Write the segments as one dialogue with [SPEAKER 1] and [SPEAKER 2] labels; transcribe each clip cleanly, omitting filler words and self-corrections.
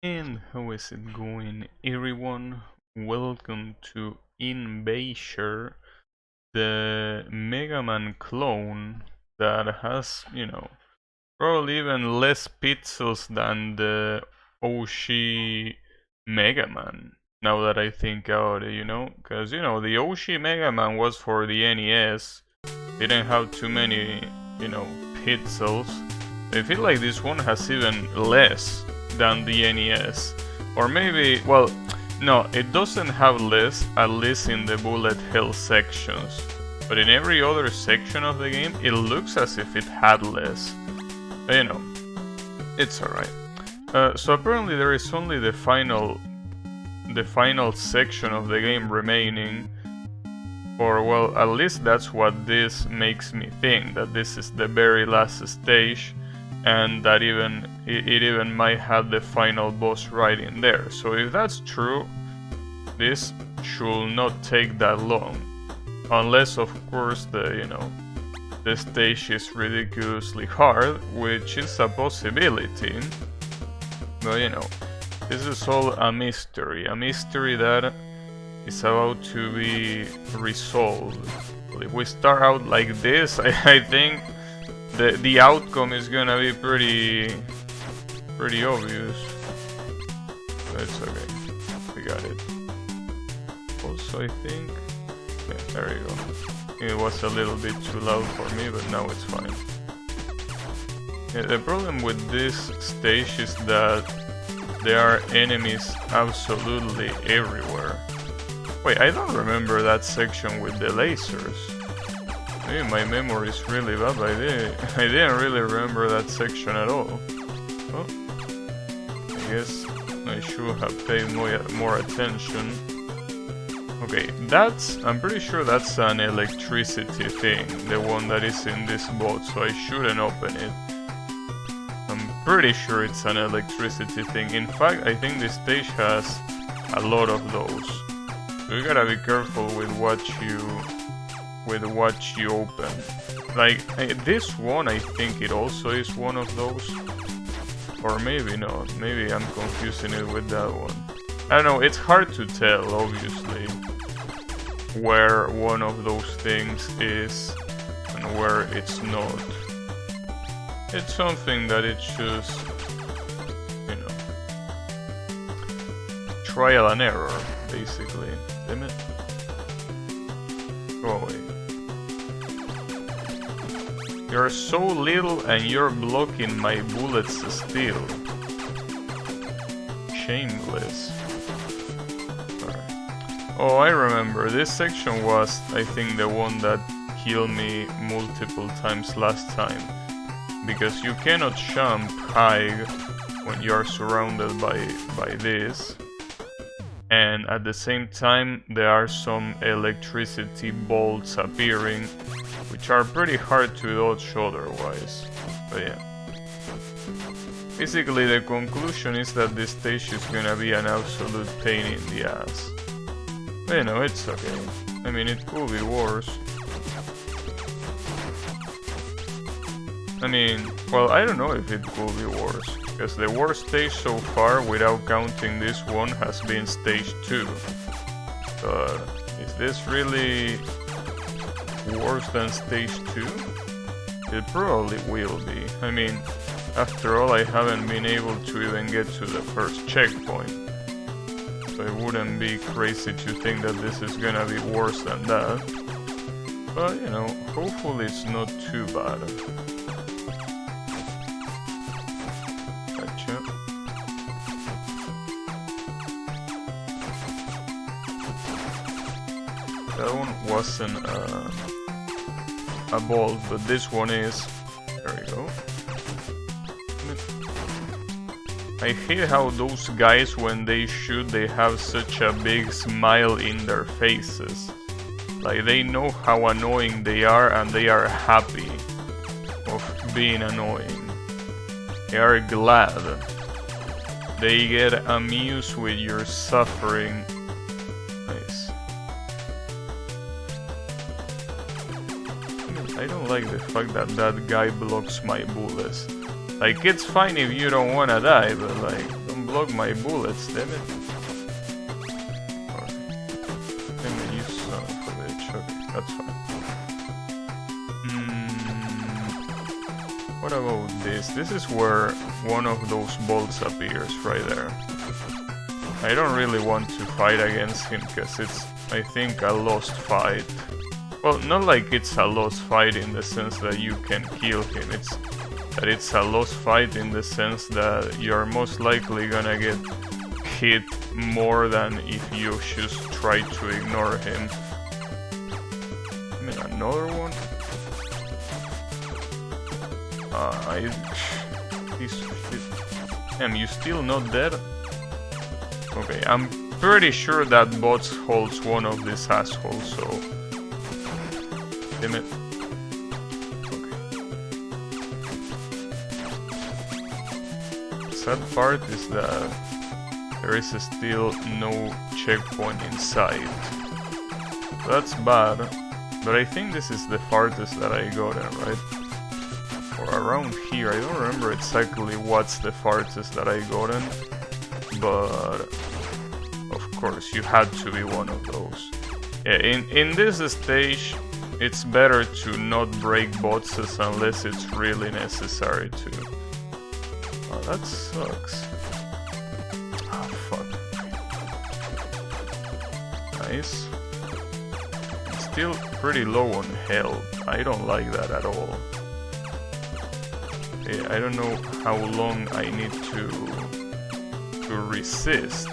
[SPEAKER 1] And how is it going, everyone? Welcome to Invasher, the Mega Man clone that has, probably even less pixels than the Oshi Mega Man. Now that I think about it, because the Oshi Mega Man was for the NES, didn't have too many, pixels. I feel like this one has even less than the NES. Or maybe, well, no, it doesn't have less, at least in the bullet hell sections. But in every other section of the game, it looks as if it had less. But, it's alright. So apparently there is only the final section of the game remaining. Or, well, at least that's what this makes me think, that this is the very last stage, and that it even might have the final boss right in there. So if that's true, this should not take that long. Unless, of course, the stage is ridiculously hard, which is a possibility. But, this is all a mystery that is about to be resolved. But if we start out like this, I think the outcome is gonna be pretty obvious. But it's okay, we got it. Also, I think, yeah, there you go. It was a little bit too loud for me, but now it's fine. Yeah, the problem with this stage is that there are enemies absolutely everywhere. Wait, I don't remember that section with the lasers. Maybe my memory is really bad, but I didn't really remember that section at all. Oh, I guess I should have paid more attention. Okay, I'm pretty sure that's an electricity thing, the one that is in this boat, so I shouldn't open it. I'm pretty sure it's an electricity thing. In fact, I think this stage has a lot of those. So you gotta be careful with what you open. Like, this one, I think it also is one of those. Or maybe not. Maybe I'm confusing it with that one. I don't know, it's hard to tell, obviously, where one of those things is and where it's not. It's something that it's just, trial and error, basically. Damn it. Go away. You're so little and you're blocking my bullets still. Shameless. Right. Oh, I remember. This section was, I think, the one that killed me multiple times last time. Because you cannot jump high when you are surrounded by this. And at the same time, there are some electricity bolts appearing, which are pretty hard to dodge otherwise. But yeah. Basically, the conclusion is that this stage is gonna be an absolute pain in the ass. But it's okay. I mean, it could be worse. I mean, well, I don't know if it could be worse. Because the worst stage so far, without counting this one, has been stage 2. But is this really worse than stage 2? It probably will be. I mean, after all, I haven't been able to even get to the first checkpoint. So it wouldn't be crazy to think that this is gonna be worse than that. But, hopefully it's not too bad. That one wasn't a bolt, but this one is. There we go. I hate how those guys, when they shoot, they have such a big smile in their faces. Like, they know how annoying they are and they are happy of being annoying. They are glad. They get amused with your suffering. Nice. I don't like the fact that that guy blocks my bullets. Like, it's fine if you don't wanna die, but like, don't block my bullets, damn it. Alright. Damn it, you son of a bitch. Okay, that's fine. What about this? This is where one of those bolts appears, right there. I don't really want to fight against him, because it's, I think, a lost fight. Well, not like it's a lost fight in the sense that you can kill him, it's that it's a lost fight in the sense that you're most likely gonna get hit more than if you just try to ignore him. I mean, another one? Piece of shit. Damn, you still not dead? Okay, I'm pretty sure that bot holds one of these assholes, so... Damn it. Okay. Sad part is that there is still no checkpoint in sight. That's bad, but I think this is the farthest that I got in, right? Or around here, I don't remember exactly what's the farthest that I got in, but of course you had to be one of those. Yeah, in this stage, it's better to not break boxes unless it's really necessary to. Oh, that sucks. Oh, fuck. Nice. It's still pretty low on health. I don't like that at all. Yeah, I don't know how long I need to resist.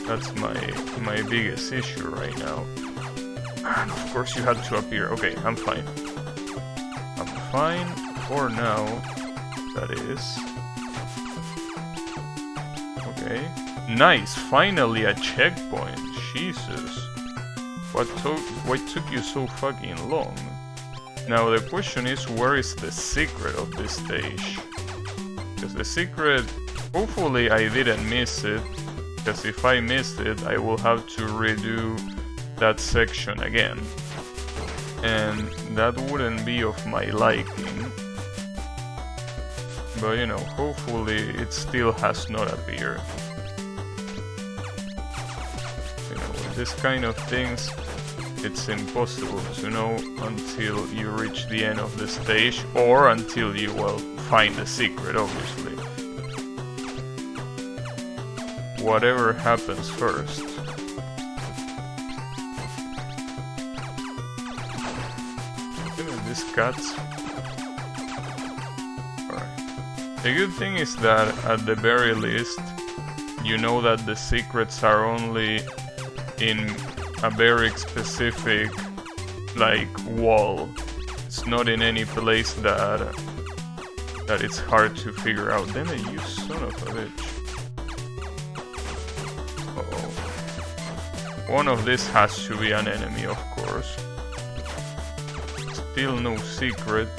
[SPEAKER 1] That's my biggest issue right now. And of course you had to appear. Okay, I'm fine. I'm fine for now. That is. Okay. Nice, finally a checkpoint. Jesus. What took you so fucking long? Now the question is, where is the secret of this stage? Because the secret, hopefully I didn't miss it. Because if I missed it, I will have to redo that section again. And that wouldn't be of my liking. But you know, hopefully it still has not appeared. You know, with this kind of things, it's impossible to know until you reach the end of the stage, or until you, well, find the secret, obviously. Whatever happens first. These cats. Alright. The good thing is that at the very least, you know that the secrets are only in a very specific, like, wall. It's not in any place that it's hard to figure out. Damn it, you son of a bitch. Uh-oh. One of these has to be an enemy, of course. Still no secret.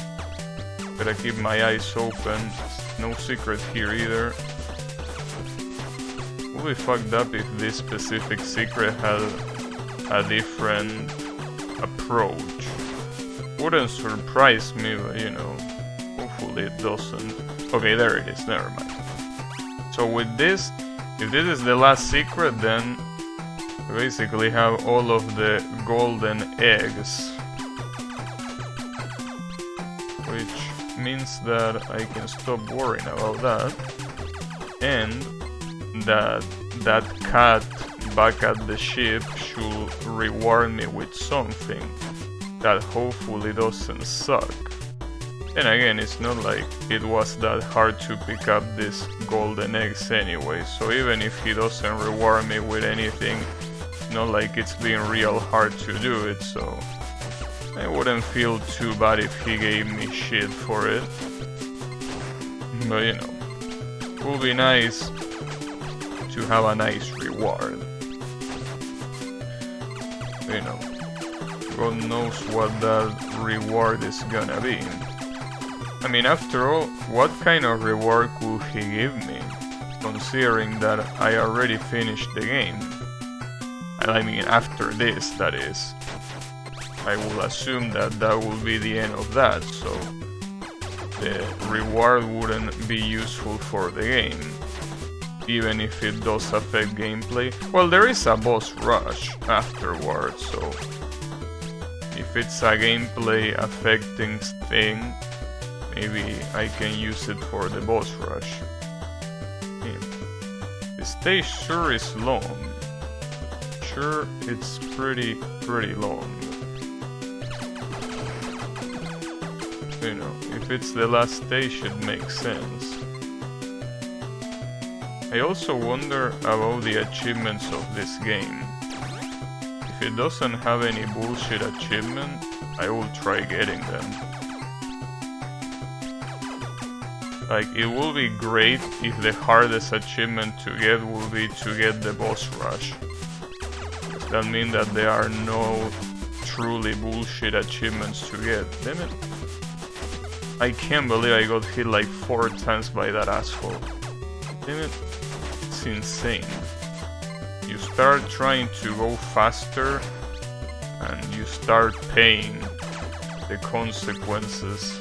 [SPEAKER 1] Gotta keep my eyes open. No secret here either. Would be fucked up if this specific secret had a different approach. Wouldn't surprise me, but you know, hopefully it doesn't. Okay, there it is, never mind. So with this, if this is the last secret, then we basically have all of the golden eggs. Which means that I can stop worrying about that. And that cat back at the ship should reward me with something that hopefully doesn't suck. And again, it's not like it was that hard to pick up these golden eggs anyway, so even if he doesn't reward me with anything, it's not like it's been real hard to do it, so I wouldn't feel too bad if he gave me shit for it. But you know, it would be nice to have a nice reward. You know, God knows what that reward is gonna be. I mean, after all, what kind of reward could he give me, considering that I already finished the game? I mean, after this, that is. I will assume that that will be the end of that, so the reward wouldn't be useful for the game. even if it does affect gameplay. Well, there is a boss rush afterwards, so if it's a gameplay affecting thing, maybe I can use it for the boss rush. The stage sure is long. Sure, it's pretty long. You know, if it's the last stage, it makes sense. I also wonder about the achievements of this game. If it doesn't have any bullshit achievement, I will try getting them. Like, it will be great if the hardest achievement to get will be to get the boss rush. That means that there are no truly bullshit achievements to get. Damn it. I can't believe I got hit like 4 times by that asshole. Damn it. It's insane. You start trying to go faster and you start paying the consequences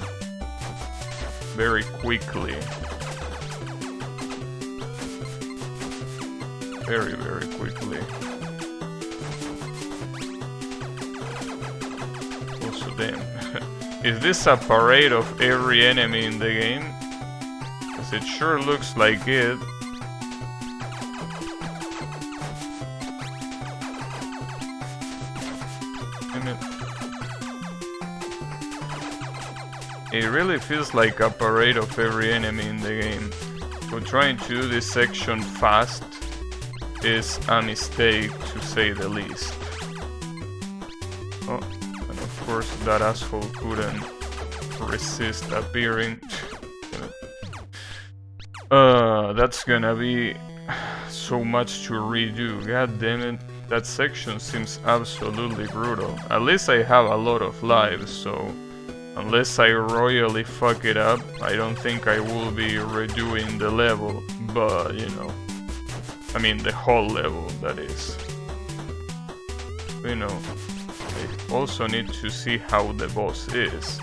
[SPEAKER 1] very quickly. Very quickly. Also, damn. Is this a parade of every enemy in the game? Because it sure looks like it. It really feels like a parade of every enemy in the game. So trying to do this section fast is a mistake, to say the least. Oh, and of course that asshole couldn't resist appearing. That's gonna be so much to redo. God damn it. That section seems absolutely brutal. At least I have a lot of lives, so unless I royally fuck it up, I don't think I will be redoing the level, but you know, I mean the whole level, that is. You know, I also need to see how the boss is.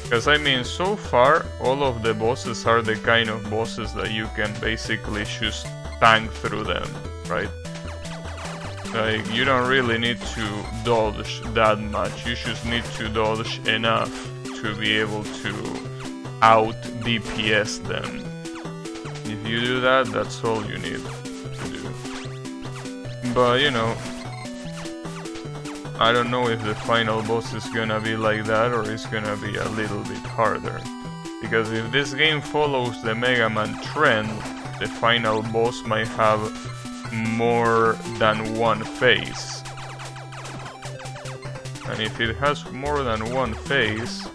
[SPEAKER 1] Because I mean, so far, all of the bosses are the kind of bosses that you can basically just tank through them, right? Like, you don't really need to dodge that much, you just need to dodge enough to be able to out DPS them. If you do that, that's all you need to do. But you know, I don't know if the final boss is gonna be like that or it's gonna be a little bit harder. Because if this game follows the Mega Man trend, the final boss might have more than one phase. And if it has more than one phase,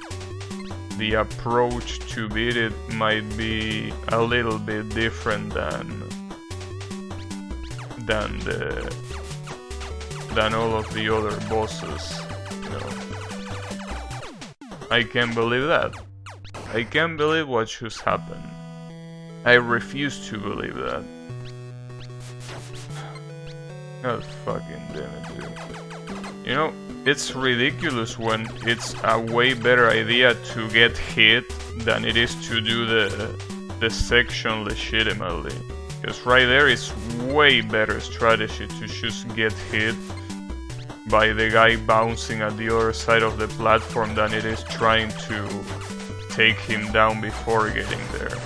[SPEAKER 1] the approach to beat it might be a little bit different than all of the other bosses, you know. I can't believe that. I can't believe what just happened. I refuse to believe that. God fucking damn it, dude. You know, it's ridiculous when it's a way better idea to get hit than it is to do the section legitimately. Because right there is way better strategy to just get hit by the guy bouncing at the other side of the platform than it is trying to take him down before getting there.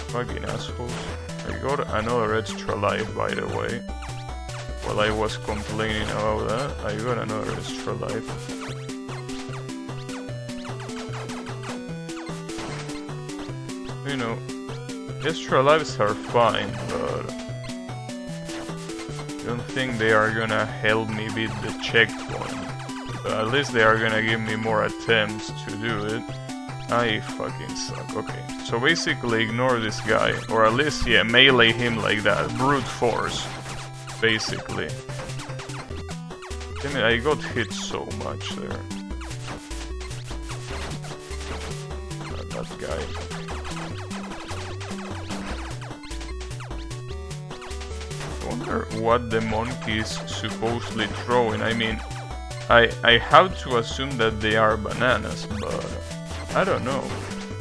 [SPEAKER 1] Fucking assholes. I got another extra life, by the way. While I was complaining about that, I got another extra life. You know, extra lives are fine, but I don't think they are gonna help me beat the checkpoint. But at least they are gonna give me more attempts to do it. I fucking suck. Okay, so basically ignore this guy, or at least, yeah, melee him like that. Brute force, basically. Damn it, I got hit so much there. That guy. I wonder what the monkey is supposedly throwing. I mean, I have to assume that they are bananas, but I don't know.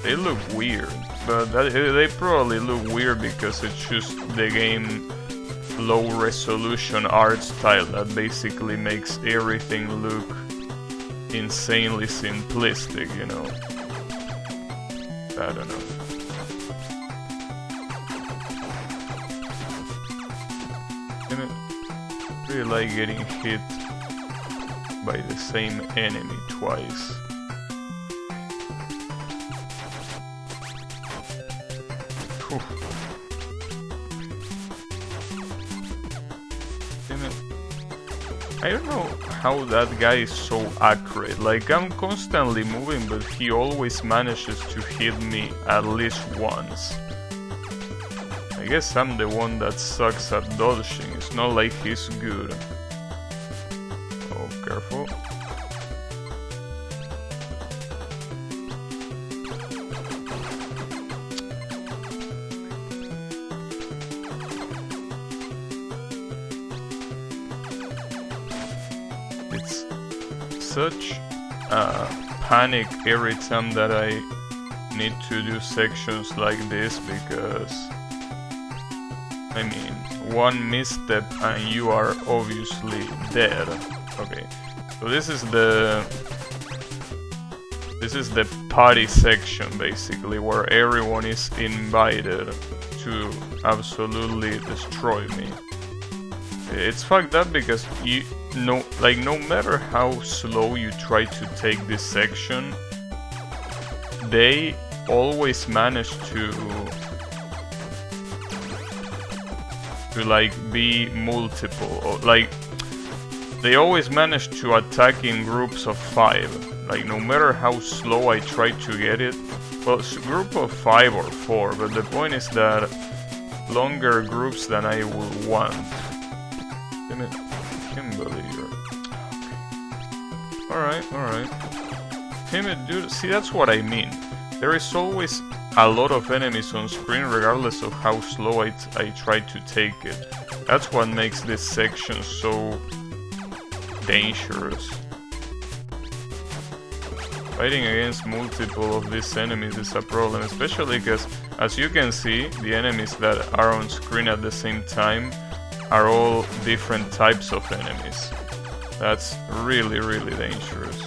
[SPEAKER 1] They look weird. but they probably look weird because it's just the game low resolution art style that basically makes everything look insanely simplistic, you know. I don't know. I really like getting hit by the same enemy twice. Whew. I don't know how that guy is so accurate. Like, I'm constantly moving, but he always manages to hit me at least once. I guess I'm the one that sucks at dodging. It's not like he's good. Oh, careful. It's such a panic every time that I need to do sections like this, because I mean, one misstep and you are obviously dead. Okay, so this is the party section basically, where everyone is invited to absolutely destroy me. It's fucked up because no matter how slow you try to take this section, they always manage to like be multiple, or like they always manage to attack in groups of 5. Like, no matter how slow I try to get it, well, it's a group of 5 or 4, but the point is that longer groups than I will want. Damn it, Kimberly. Alright. Damn it, dude. See, that's what I mean. There is always a lot of enemies on screen, regardless of how slow I try to take it. That's what makes this section so dangerous. Fighting against multiple of these enemies is a problem, especially because, as you can see, the enemies that are on screen at the same time are all different types of enemies. That's really, really dangerous.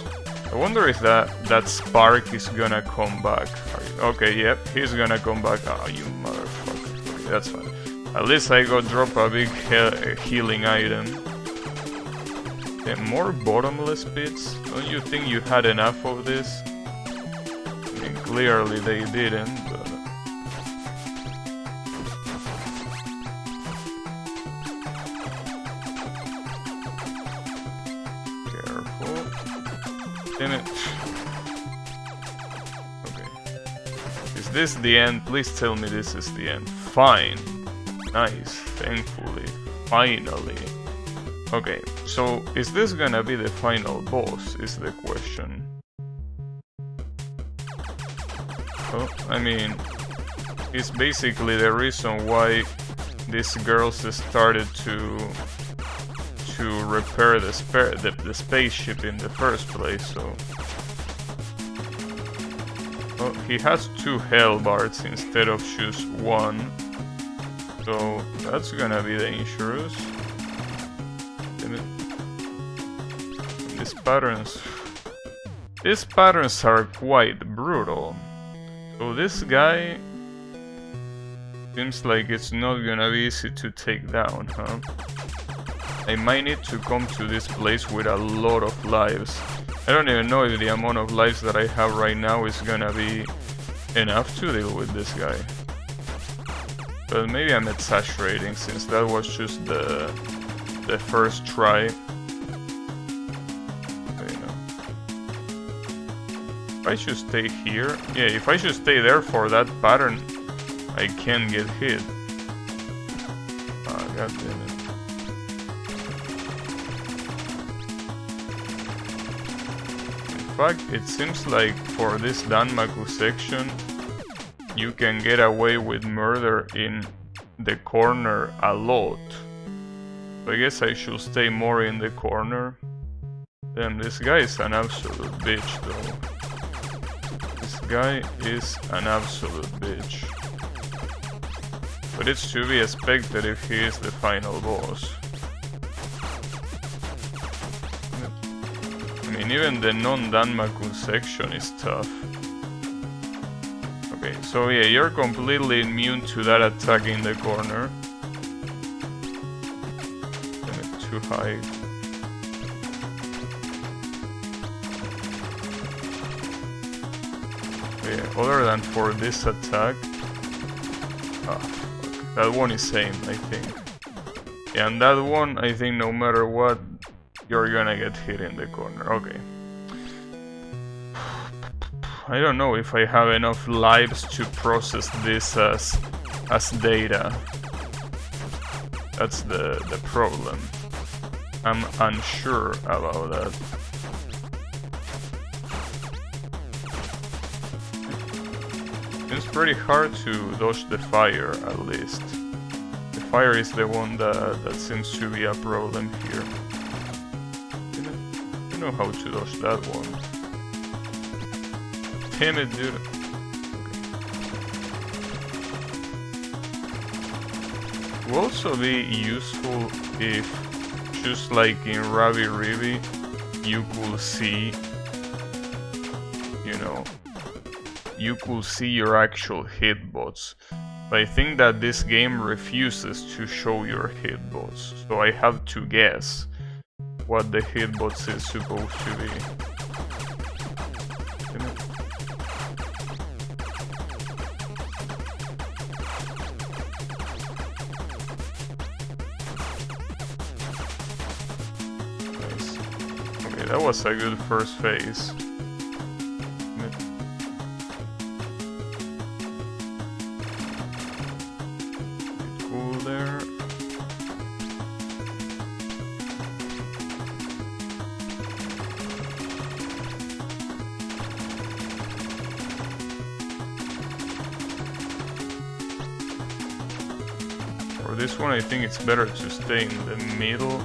[SPEAKER 1] I wonder if that spark is gonna come back. Okay, yep, he's gonna come back. Oh, you motherfucker. Okay, that's fine. At least I got drop a big healing item. Okay, more bottomless pits? Don't you think you had enough of this? I mean, clearly they didn't, but... Damn it. Okay. Is this the end? Please tell me this is the end. Fine. Nice. Thankfully. Finally. Okay, so is this gonna be the final boss, is the question. Oh, I mean, it's basically the reason why these girls started to repair the spaceship in the first place, so... Oh, he has 2 hellbards instead of just 1. So, that's gonna be dangerous. These patterns are quite brutal. So this guy... seems like it's not gonna be easy to take down, huh? I might need to come to this place with a lot of lives. I don't even know if the amount of lives that I have right now is gonna be enough to deal with this guy. But maybe I'm exaggerating, since that was just the first try. Okay, no. If I should stay here... Yeah, if I should stay there for that pattern, I can get hit. Ah, god damn it. In fact, it seems like for this Danmaku section, you can get away with murder in the corner a lot. So I guess I should stay more in the corner. Damn, this guy is an absolute bitch though. This guy is an absolute bitch. But it's to be expected if he is the final boss. I mean, even the non-Danmaku section is tough. Okay, so yeah, you're completely immune to that attack in the corner. Too high. Yeah, other than for this attack, that one is same, I think. Yeah, and that one, I think no matter what, you're gonna get hit in the corner. Okay. I don't know if I have enough lives to process this as data. That's the problem. I'm unsure about that. It's pretty hard to dodge the fire, at least. The fire is the one that seems to be a problem here. You know how to dodge that one. Damn it, dude. Okay. It would also be useful if, just like in Ravi Rivi, you could see, you know, you could see your actual hitbox. But I think that this game refuses to show your hitbox, so I have to guess what the hitbox is supposed to be. That was a good first phase. Cool there. For this one, I think it's better to stay in the middle.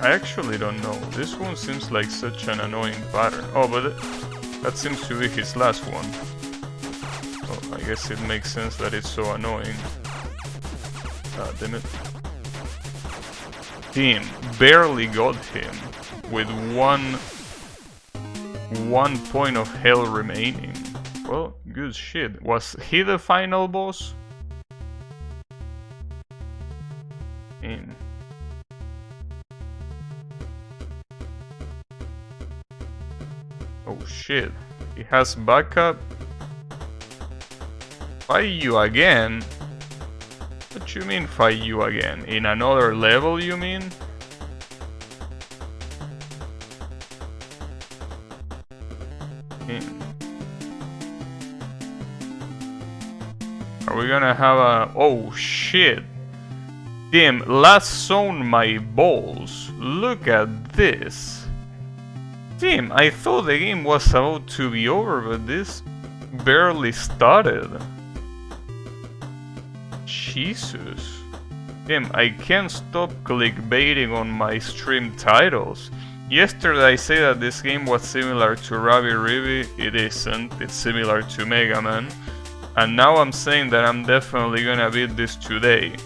[SPEAKER 1] I actually don't know. This one seems like such an annoying pattern. Oh, but that seems to be his last one. Oh, I guess it makes sense that it's so annoying. God damn it. Damn, barely got him with one point of hell remaining. Well, good shit. Was he the final boss? Damn. Oh shit, he has backup. Fight you again? What you mean fight you again? In another level, you mean? Are we gonna have a... Oh shit! Damn, last zone my balls. Look at this. Damn, I thought the game was about to be over, but this barely started. Jesus. Damn, I can't stop clickbaiting on my stream titles. Yesterday I said that this game was similar to Ravi Rivi. It isn't. It's similar to Mega Man. And now I'm saying that I'm definitely gonna beat this today.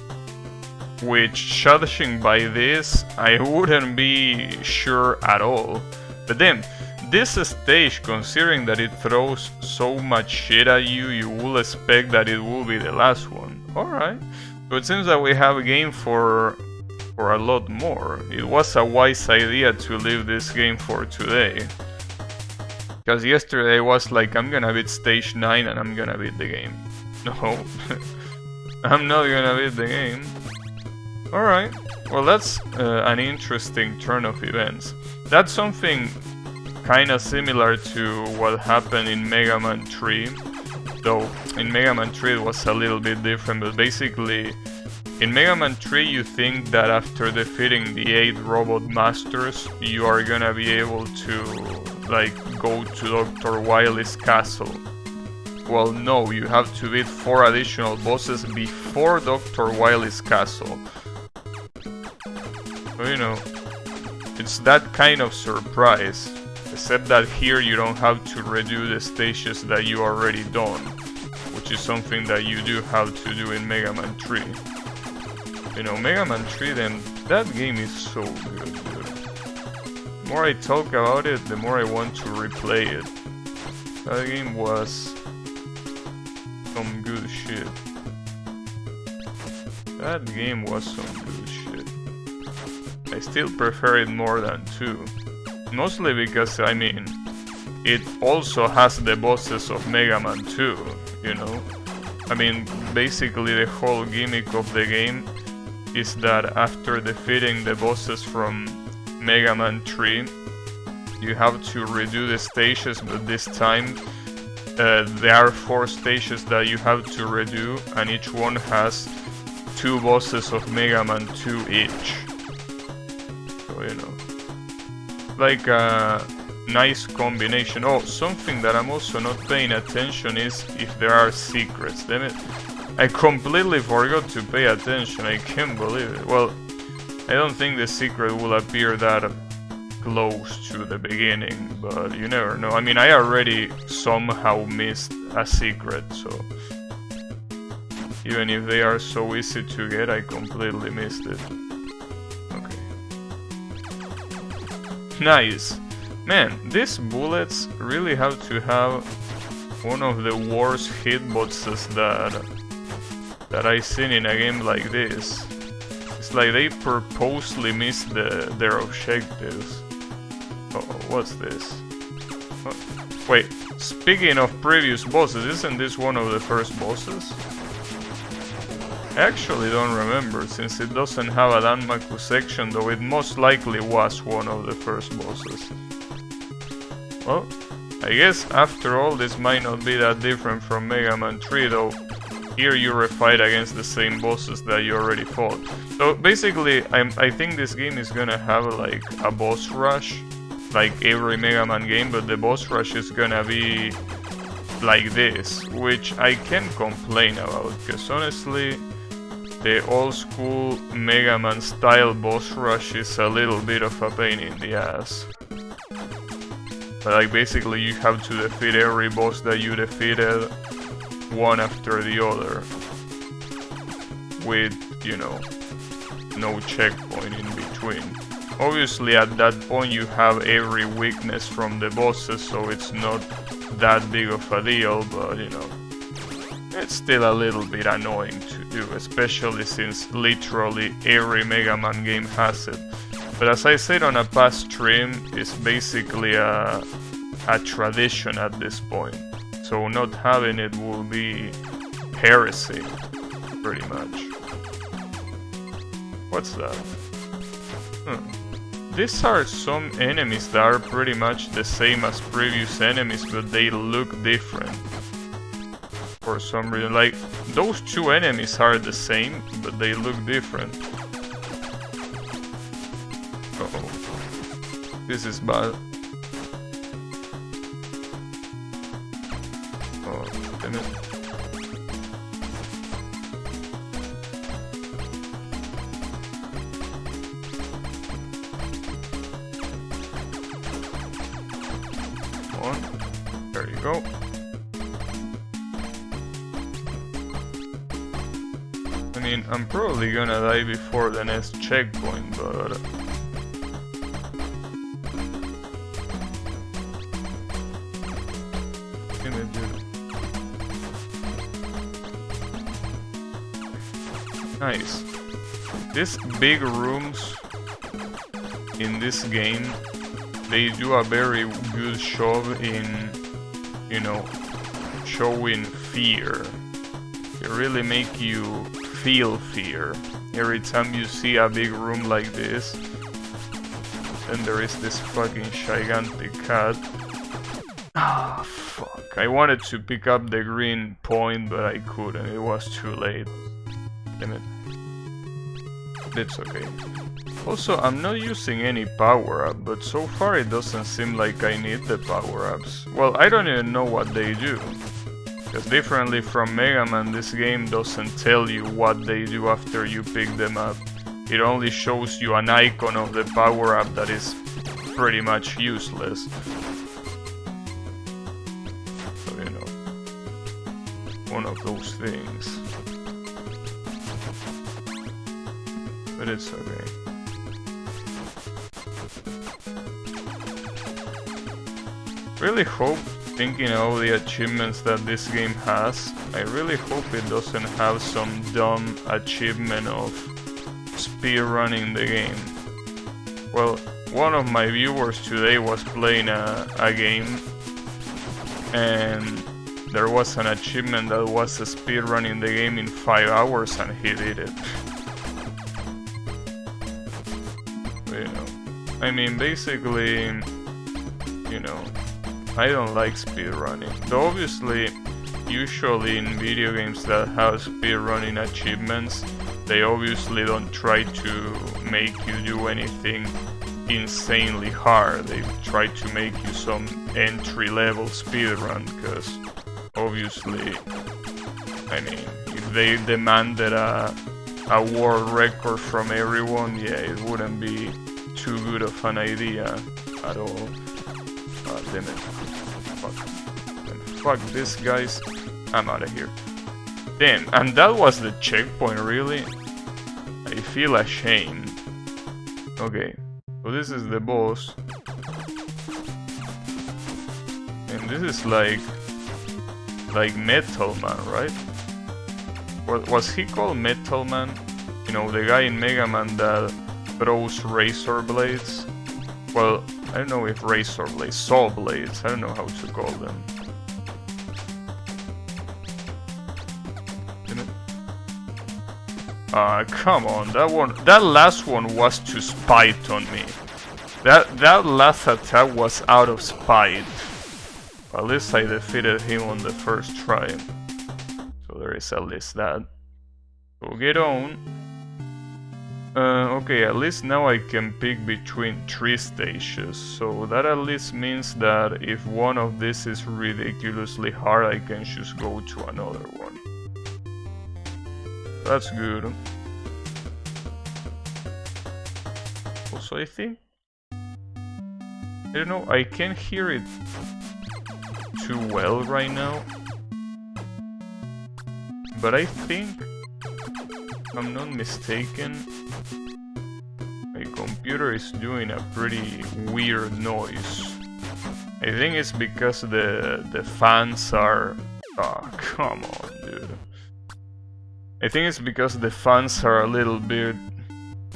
[SPEAKER 1] Which, judging by this, I wouldn't be sure at all. But then, this stage, considering that it throws so much shit at you, you will expect that it will be the last one. Alright. So it seems that we have a game for a lot more. It was a wise idea to leave this game for today. Because yesterday I was like, I'm gonna beat stage 9 and I'm gonna beat the game. No. I'm not gonna beat the game. Alright. Well, that's an interesting turn of events. That's something kinda similar to what happened in Mega Man 3. Though in Mega Man 3 it was a little bit different, but basically in Mega Man 3 you think that after defeating the 8 robot masters you are gonna be able to like go to Dr. Wily's castle. Well, no, you have to beat 4 additional bosses before Dr. Wily's castle. So, you know, it's that kind of surprise. Except that here you don't have to redo the stages that you already done, which is something that you do have to do in Mega Man 3. You know, Mega Man 3, then that game is so good, dude. The more I talk about it, the more I want to replay it. That game was some good shit. That game was some good shit. I still prefer it more than 2. Mostly because, I mean, it also has the bosses of Mega Man 2, you know? I mean, basically the whole gimmick of the game is that after defeating the bosses from Mega Man 3, you have to redo the stages, but this time there are 4 stages that you have to redo, and each one has 2 bosses of Mega Man 2 each. So, you know, like a nice combination. Oh, something that I'm also not paying attention is if there are secrets. Damn it. I completely forgot to pay attention, I can't believe it. Well, I don't think the secret will appear that close to the beginning, but you never know. I mean, I already somehow missed a secret, so even if they are so easy to get, I completely missed it. Okay. Nice. Man, these bullets really have to have one of the worst hitboxes that I've seen in a game like this. It's like they purposely missed their objectives. Uh oh, what's this? Oh, wait, speaking of previous bosses, isn't this one of the first bosses? I actually don't remember, since it doesn't have a Danmaku section, though it most likely was one of the first bosses. Well, I guess after all this might not be that different from Mega Man 3, though. Here you refight against the same bosses that you already fought. So basically, I think this game is gonna have like a boss rush, like every Mega Man game, but the boss rush is gonna be like this, which I can't complain about, because honestly, the old school Mega Man style boss rush is a little bit of a pain in the ass. But like basically you have to defeat every boss that you defeated one after the other, with, you know, no checkpoint in between. Obviously at that point you have every weakness from the bosses, so it's not that big of a deal, but you know, it's still a little bit annoying to do, especially since literally every Mega Man game has it. But as I said on a past stream, it's basically a tradition at this point. So not having it will be heresy, pretty much. What's that? These are some enemies that are pretty much the same as previous enemies, but they look different. For some reason, like, those 2 enemies are the same, but they look different. Uh-oh. This is bad. Oh, damn it. Come on. There you go. I mean, I'm probably gonna die before the next checkpoint, but... Nice. These big rooms in this game, they do a very good job in, you know, showing fear. They really make you feel fear every time you see a big room like this. Then there is this fucking gigantic cat. Ah, fuck. I wanted to pick up the green point, but I couldn't. It was too late. Damn it. It's okay. Also, I'm not using any power-up, but so far it doesn't seem like I need the power-ups. Well, I don't even know what they do. Because differently from Mega Man, this game doesn't tell you what they do after you pick them up. It only shows you an icon of the power-up that is pretty much useless. one of those things. But it's okay. Really hope, thinking of the achievements that this game has, I really hope it doesn't have some dumb achievement of speedrunning the game. Well, one of my viewers today was playing a game, and there was an achievement that was speedrunning the game in 5 hours, and he did it. You know, I mean, basically, you know, I don't like speedrunning. Though obviously, usually in video games that have speedrunning achievements, they obviously don't try to make you do anything insanely hard. They try to make you some entry-level speedrun, because obviously, I mean, if they demanded a world record from everyone, yeah, it wouldn't be too good of an idea at all. Damn it. Fuck this, guys. I'm out of here. Damn, and that was the checkpoint, really? I feel ashamed. Okay, so this is the boss. And this is like Metal Man, right? Was he called Metal Man? You know, the guy in Mega Man that throws razor blades? Well, I don't know if razor blades, saw blades, I don't know how to call them. Come on, that last one was to spite on me. That last attack was out of spite. At least I defeated him on the first try. So there is at least that. So get on. Okay, at least now I can pick between 3 stages, so that at least means that if one of these is ridiculously hard, I can just go to another one. That's good. Also, I think, I don't know, I can't hear it too well right now, but I think, if I'm not mistaken, my computer is doing a pretty weird noise. I think it's because the fans are... Oh, come on, dude. I think it's because the fans are a little bit...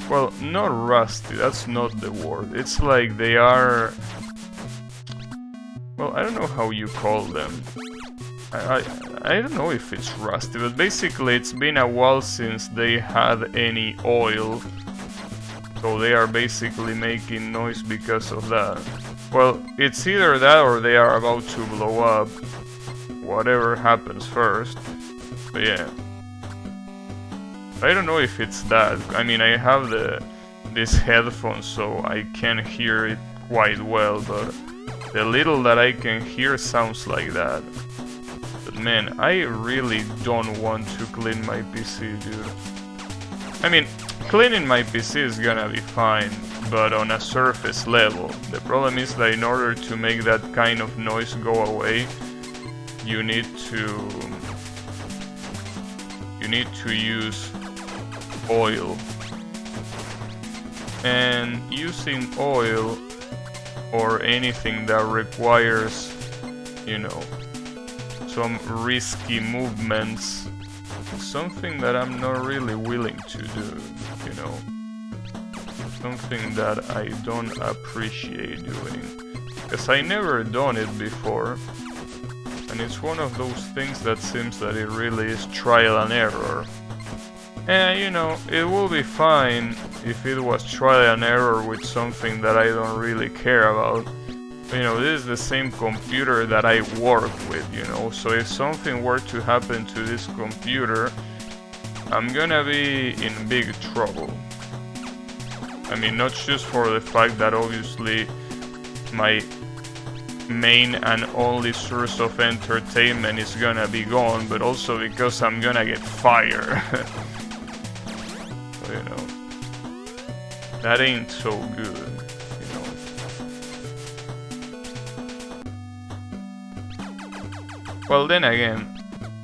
[SPEAKER 1] Well, not rusty, that's not the word. It's like they are... Well, I don't know how you call them. I don't know if it's rusty, but basically it's been a while since they had any oil. So they are basically making noise because of that. Well, it's either that or they are about to blow up. Whatever happens first. But yeah. I don't know if it's that. I mean, I have this headphone, so I can hear it quite well, but the little that I can hear sounds like that. But man, I really don't want to clean my PC, dude. I mean, cleaning my PC is gonna be fine, but on a surface level. The problem is that in order to make that kind of noise go away, you need to use oil. And using oil or anything that requires, you know, some risky movements, something that I'm not really willing to do, you know, something that I don't appreciate doing, because I never done it before, and it's one of those things that seems that it really is trial and error. And you know, it will be fine if it was trial and error with something that I don't really care about. You know, this is the same computer that I work with, you know, so if something were to happen to this computer, I'm gonna be in big trouble. I mean, not just for the fact that obviously my main and only source of entertainment is gonna be gone, but also because I'm gonna get fired. So, you know, that ain't so good, you know. Well, then again,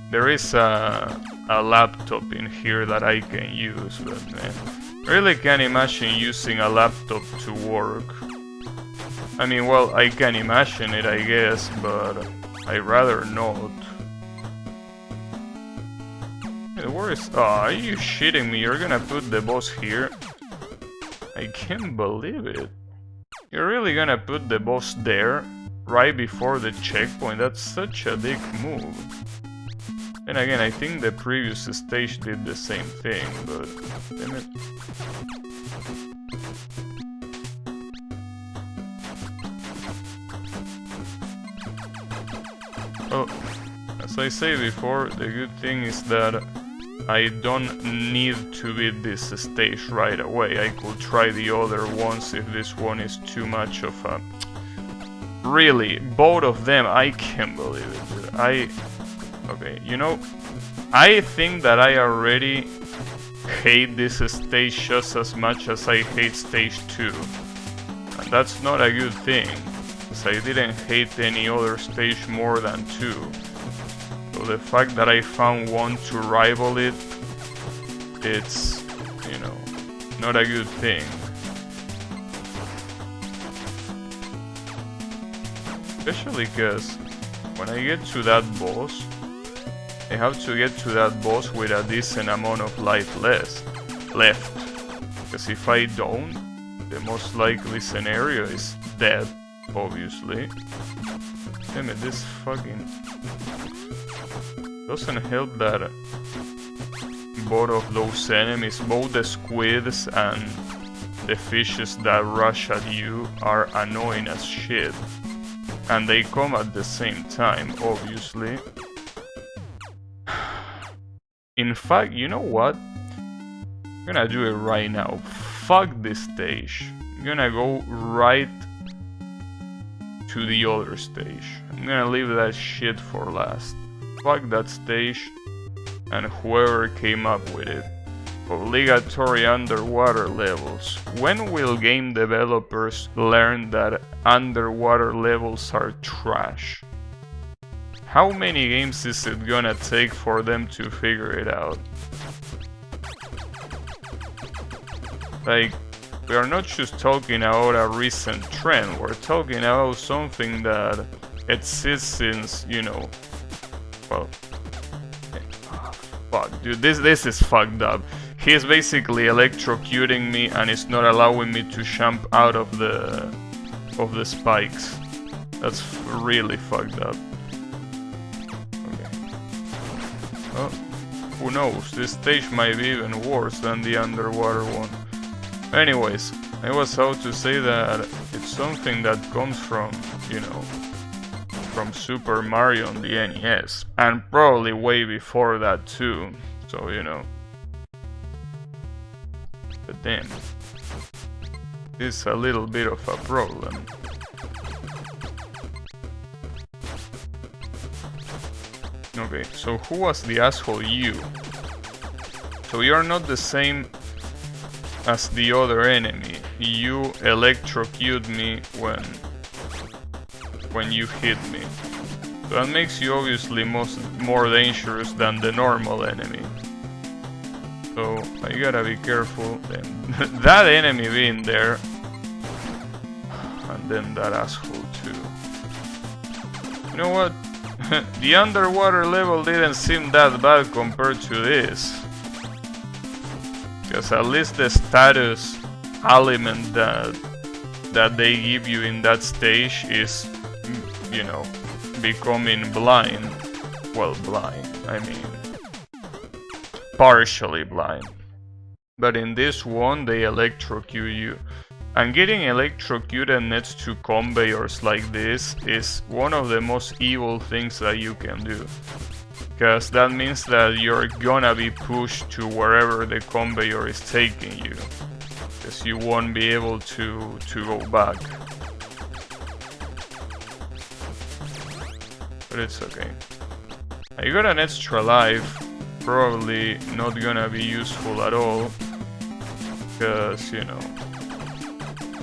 [SPEAKER 1] There is a laptop in here that I can use, but man, I really can't imagine using a laptop to work. I mean, well, I can imagine it, I guess, but I'd rather not. Where is... Oh, are you shitting me? You're gonna put the boss here? I can't believe it. You're really gonna put the boss there, right before the checkpoint? That's such a dick move. And again, I think the previous stage did the same thing, but... damn it. Oh, as I say before, the good thing is that I don't need to beat this stage right away. I could try the other ones if this one is too much of a... Really, both of them, I can't believe it, dude. Okay, you know, I think that I already hate this stage just as much as I hate stage 2. And that's not a good thing, because I didn't hate any other stage more than 2. So the fact that I found one to rival it, it's, you know, not a good thing. Especially because when I get to that boss, I have to get to that boss with a decent amount of life left. Because if I don't, the most likely scenario is death, obviously. Damn it, this fucking... doesn't help that both of those enemies, both the squids and the fishes that rush at you, are annoying as shit. And they come at the same time, obviously. In fact, you know what? I'm gonna do it right now. Fuck this stage. I'm gonna go right to the other stage. I'm gonna leave that shit for last. Fuck that stage and whoever came up with it. Obligatory underwater levels. When will game developers learn that underwater levels are trash? How many games is it gonna take for them to figure it out? Like, we are not just talking about a recent trend, we're talking about something that exists since, you know, well, fuck, dude, this is fucked up. He's basically electrocuting me and it's not allowing me to jump out of the spikes. That's really fucked up. Oh, who knows, this stage might be even worse than the underwater one. Anyways, I was about to say that it's something that comes from, you know, from Super Mario on the NES. And probably way before that too, so you know. But damn, this is a little bit of a problem. Okay, so who was the asshole? You. So you're not the same as the other enemy. You electrocute me when you hit me. So that makes you obviously more dangerous than the normal enemy. So I gotta be careful. That enemy being there, and then that asshole too. You know what? The underwater level didn't seem that bad compared to this. Because at least the status element that they give you in that stage is, you know, becoming blind. Well, blind, I mean, partially blind. But in this one, they electrocute you. And getting electrocuted next to conveyors like this is one of the most evil things that you can do. Because that means that you're gonna be pushed to wherever the conveyor is taking you. Because you won't be able to go back. But it's okay. I got an extra life. Probably not gonna be useful at all. Because, you know,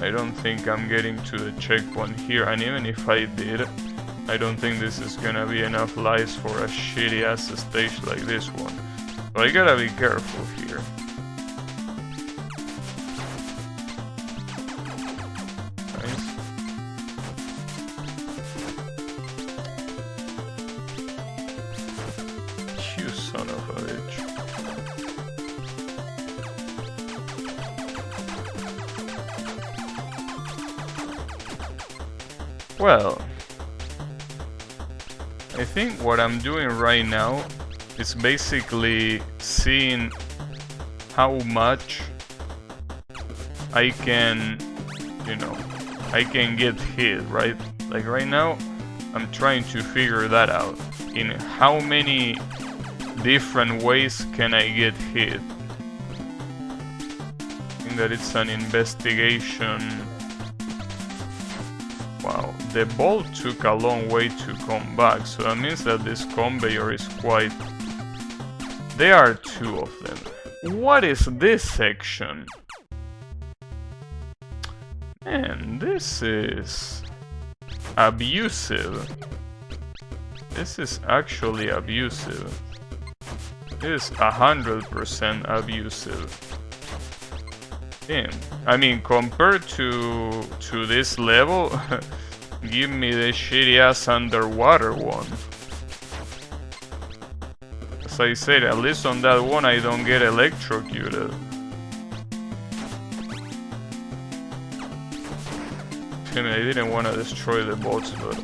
[SPEAKER 1] I don't think I'm getting to the checkpoint here, and even if I did, I don't think this is gonna be enough lives for a shitty ass stage like this one. So I gotta be careful here. Nice. You son of a bitch. Well, I think what I'm doing right now is basically seeing how much I can, you know, I can get hit, right? Like right now, I'm trying to figure that out. In how many different ways can I get hit? I think that it's an investigation. Wow, the bolt took a long way to come back, so that means that this conveyor is quite... There are two of them. What is this section? Man, this is... abusive. This is actually abusive. This is 100% abusive. Damn. I mean, compared to this level, give me the shitty ass underwater one. As I said, at least on that one I don't get electrocuted. Damn it, I didn't want to destroy the boats, but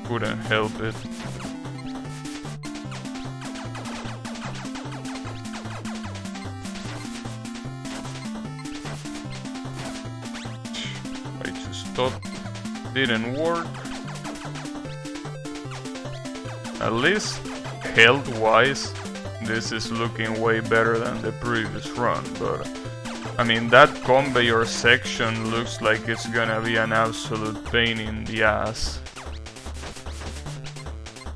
[SPEAKER 1] couldn't help it. Didn't work. At least health-wise, this is looking way better than the previous run, but I mean that conveyor section looks like it's gonna be an absolute pain in the ass.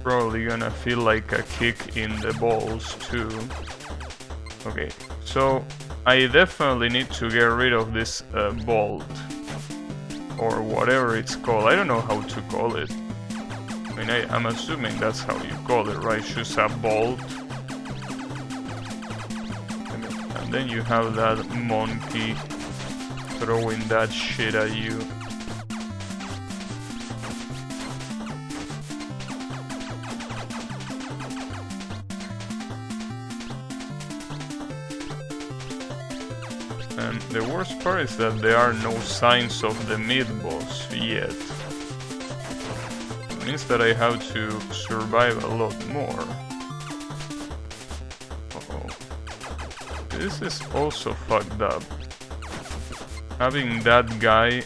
[SPEAKER 1] Probably gonna feel like a kick in the balls too. Okay, so I definitely need to get rid of this bolt. Or whatever it's called. I don't know how to call it. I mean, I'm assuming that's how you call it, right? Just a bolt. And then you have that monkey throwing that shit at you. And the worst part is that there are no signs of the mid-boss yet. It means that I have to survive a lot more. Uh-oh. This is also fucked up. Having that guy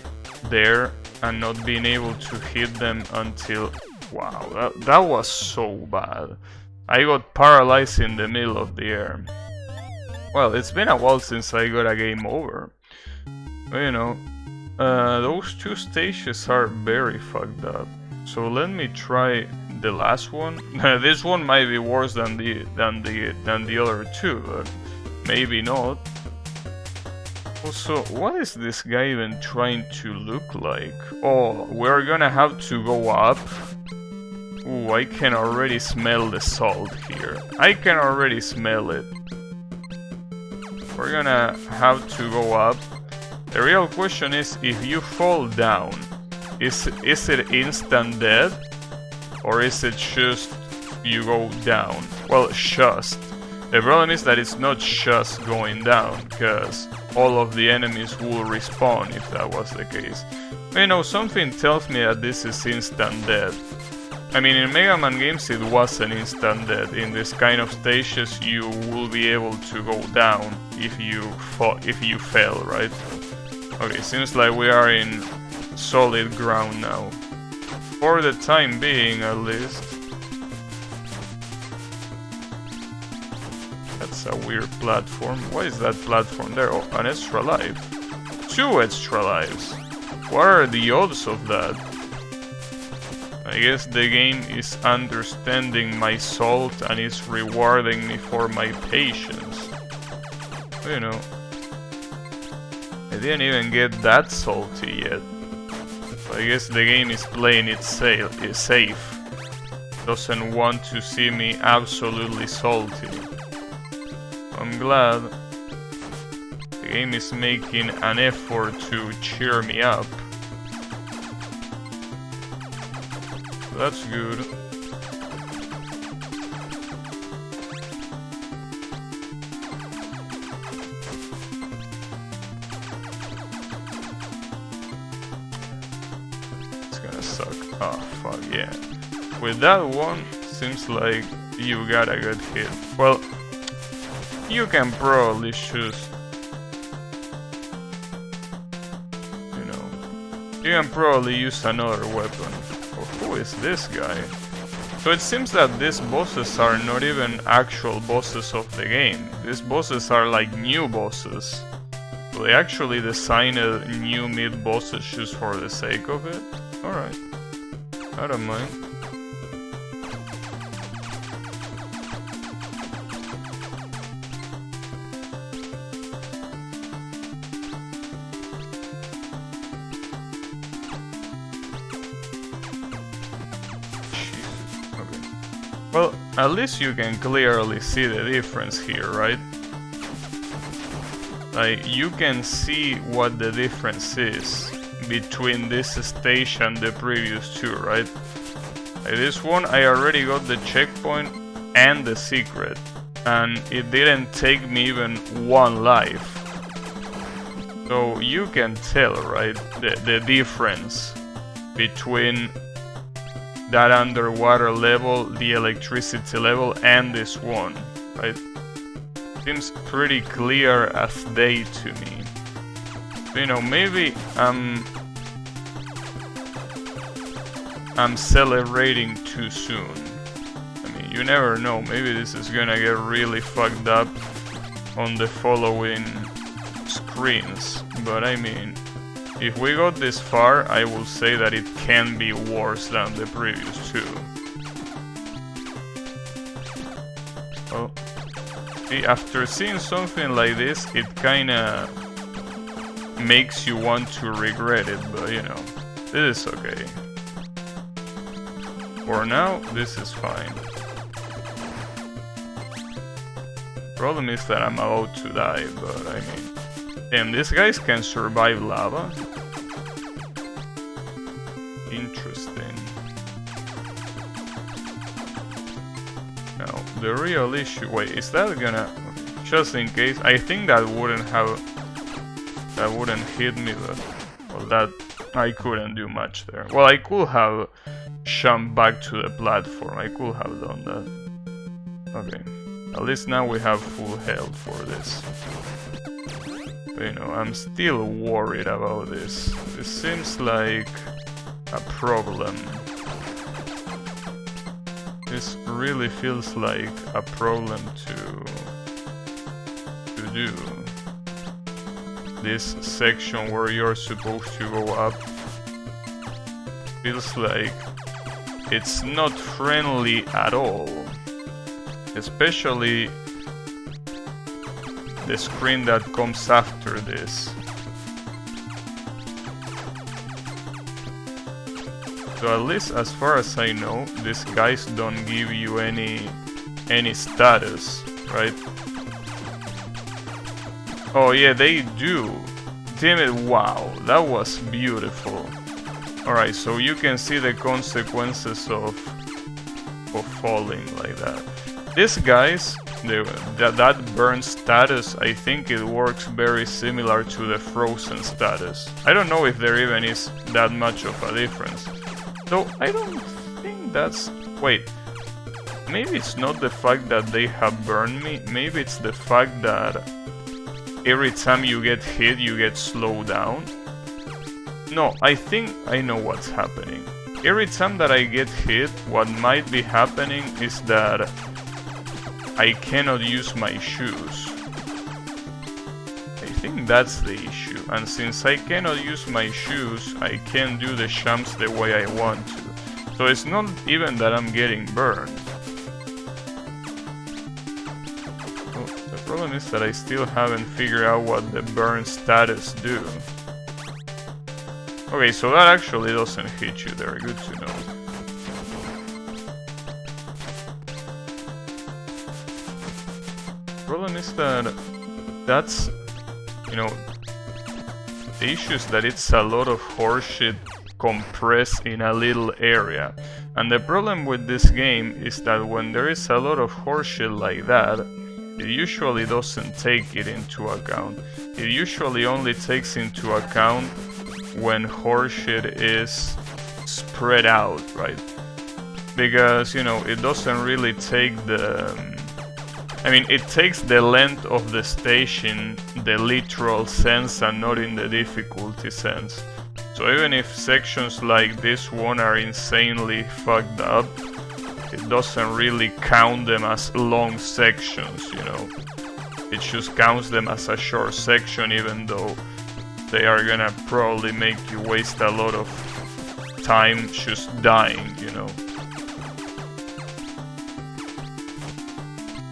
[SPEAKER 1] there and not being able to hit them until... Wow, that was so bad. I got paralyzed in the middle of the air. Well, it's been a while since I got a game over. But, you know, those two stages are very fucked up. So let me try the last one. This one might be worse than the other two, but maybe not. Also, what is this guy even trying to look like? Oh, we're gonna have to go up. Ooh, I can already smell the salt here. I can already smell it. We're gonna have to go up. The real question is, if you fall down, is it instant death? Or is it just you go down? Well, just. The problem is that it's not just going down, because all of the enemies will respawn if that was the case. You know, something tells me that this is instant death. I mean, in Mega Man games it wasn't instant death. In this kind of stages you will be able to go down if you fail, right? Okay, seems like we are in solid ground now. For the time being, at least. That's a weird platform. Why is that platform there? Oh, an extra life. 2 extra lives. What are the odds of that? I guess the game is understanding my salt and is rewarding me for my patience. You know, I didn't even get that salty yet. I guess the game is playing it safe. Doesn't want to see me absolutely salty. I'm glad the game is making an effort to cheer me up. That's good. It's gonna suck. Oh, fuck yeah. With that one, seems like you got a good hit. Well, you can probably choose. You know, you can probably use another weapon. Oh, who is this guy? So it seems that these bosses are not even actual bosses of the game. These bosses are like new bosses. So they actually designed new mid bosses just for the sake of it. Alright, I don't mind. Well, at least you can clearly see the difference here, right? Like, you can see what the difference is between this stage and the previous two, right? Like this one, I already got the checkpoint and the secret, and it didn't take me even one life. So you can tell, right, the difference between that underwater level, the electricity level, and this one, right? Seems pretty clear as day to me. So, you know, maybe I'm celebrating too soon. I mean, you never know, maybe this is gonna get really fucked up on the following screens, but I mean, if we got this far, I will say that it can be worse than the previous two. Well, see, after seeing something like this, it kinda makes you want to regret it, but you know, this is okay. For now, this is fine. Problem is that I'm about to die, but I mean... Damn, these guys can survive lava? Interesting. Now, the real issue... Wait, is that gonna... Just in case, I think that wouldn't have... That wouldn't hit me, but... Well, that... I couldn't do much there. Well, I could have jumped back to the platform. I could have done that. Okay. At least now we have full health for this. But, you know, I'm still worried about this. This seems like a problem. This really feels like a problem to do. This section where you're supposed to go up feels like it's not friendly at all. Especially the screen that comes after this. So at least as far as I know, these guys don't give you any status, right? Oh yeah, they do. Damn it, wow, that was beautiful. Alright, so you can see the consequences of falling like that. These guys, that burn status, I think it works very similar to the frozen status. I don't know if there even is that much of a difference. So I don't think that's... Wait, maybe it's not the fact that they have burned me, maybe it's the fact that every time you get hit you get slowed down. No, I think I know what's happening. Every time that I get hit, what might be happening is that I cannot use my shoes. I think that's the issue, and since I cannot use my shoes, I can't do the jumps the way I want to. So it's not even that I'm getting burned. Oh, the problem is that I still haven't figured out what the burn status do. Okay, so that actually doesn't hit you there, good to know. Problem is that that's, you know, the issue is that it's a lot of horseshit compressed in a little area. And the problem with this game is that when there is a lot of horseshit like that, it usually doesn't take it into account. It usually only takes into account when horseshit is spread out, right? Because, you know, it doesn't really take the... I mean, it takes the length of the stage in the literal sense and not in the difficulty sense. So even if sections like this one are insanely fucked up, it doesn't really count them as long sections, you know. It just counts them as a short section, even though they are gonna probably make you waste a lot of time just dying, you know.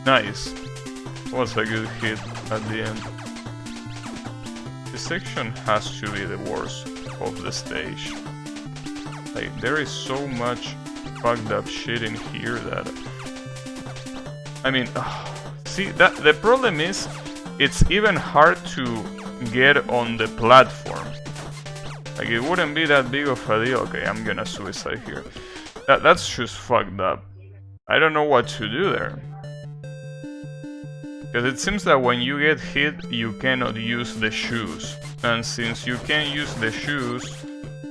[SPEAKER 1] Nice. Was a good hit at the end. This section has to be the worst of the stage. Like, there is so much fucked up shit in here that... I mean, see, that the problem is, it's even hard to get on the platform. Like, it wouldn't be that big of a deal. Okay, I'm gonna suicide here. That's just fucked up. I don't know what to do there. Because it seems that when you get hit, you cannot use the shoes. And since you can't use the shoes,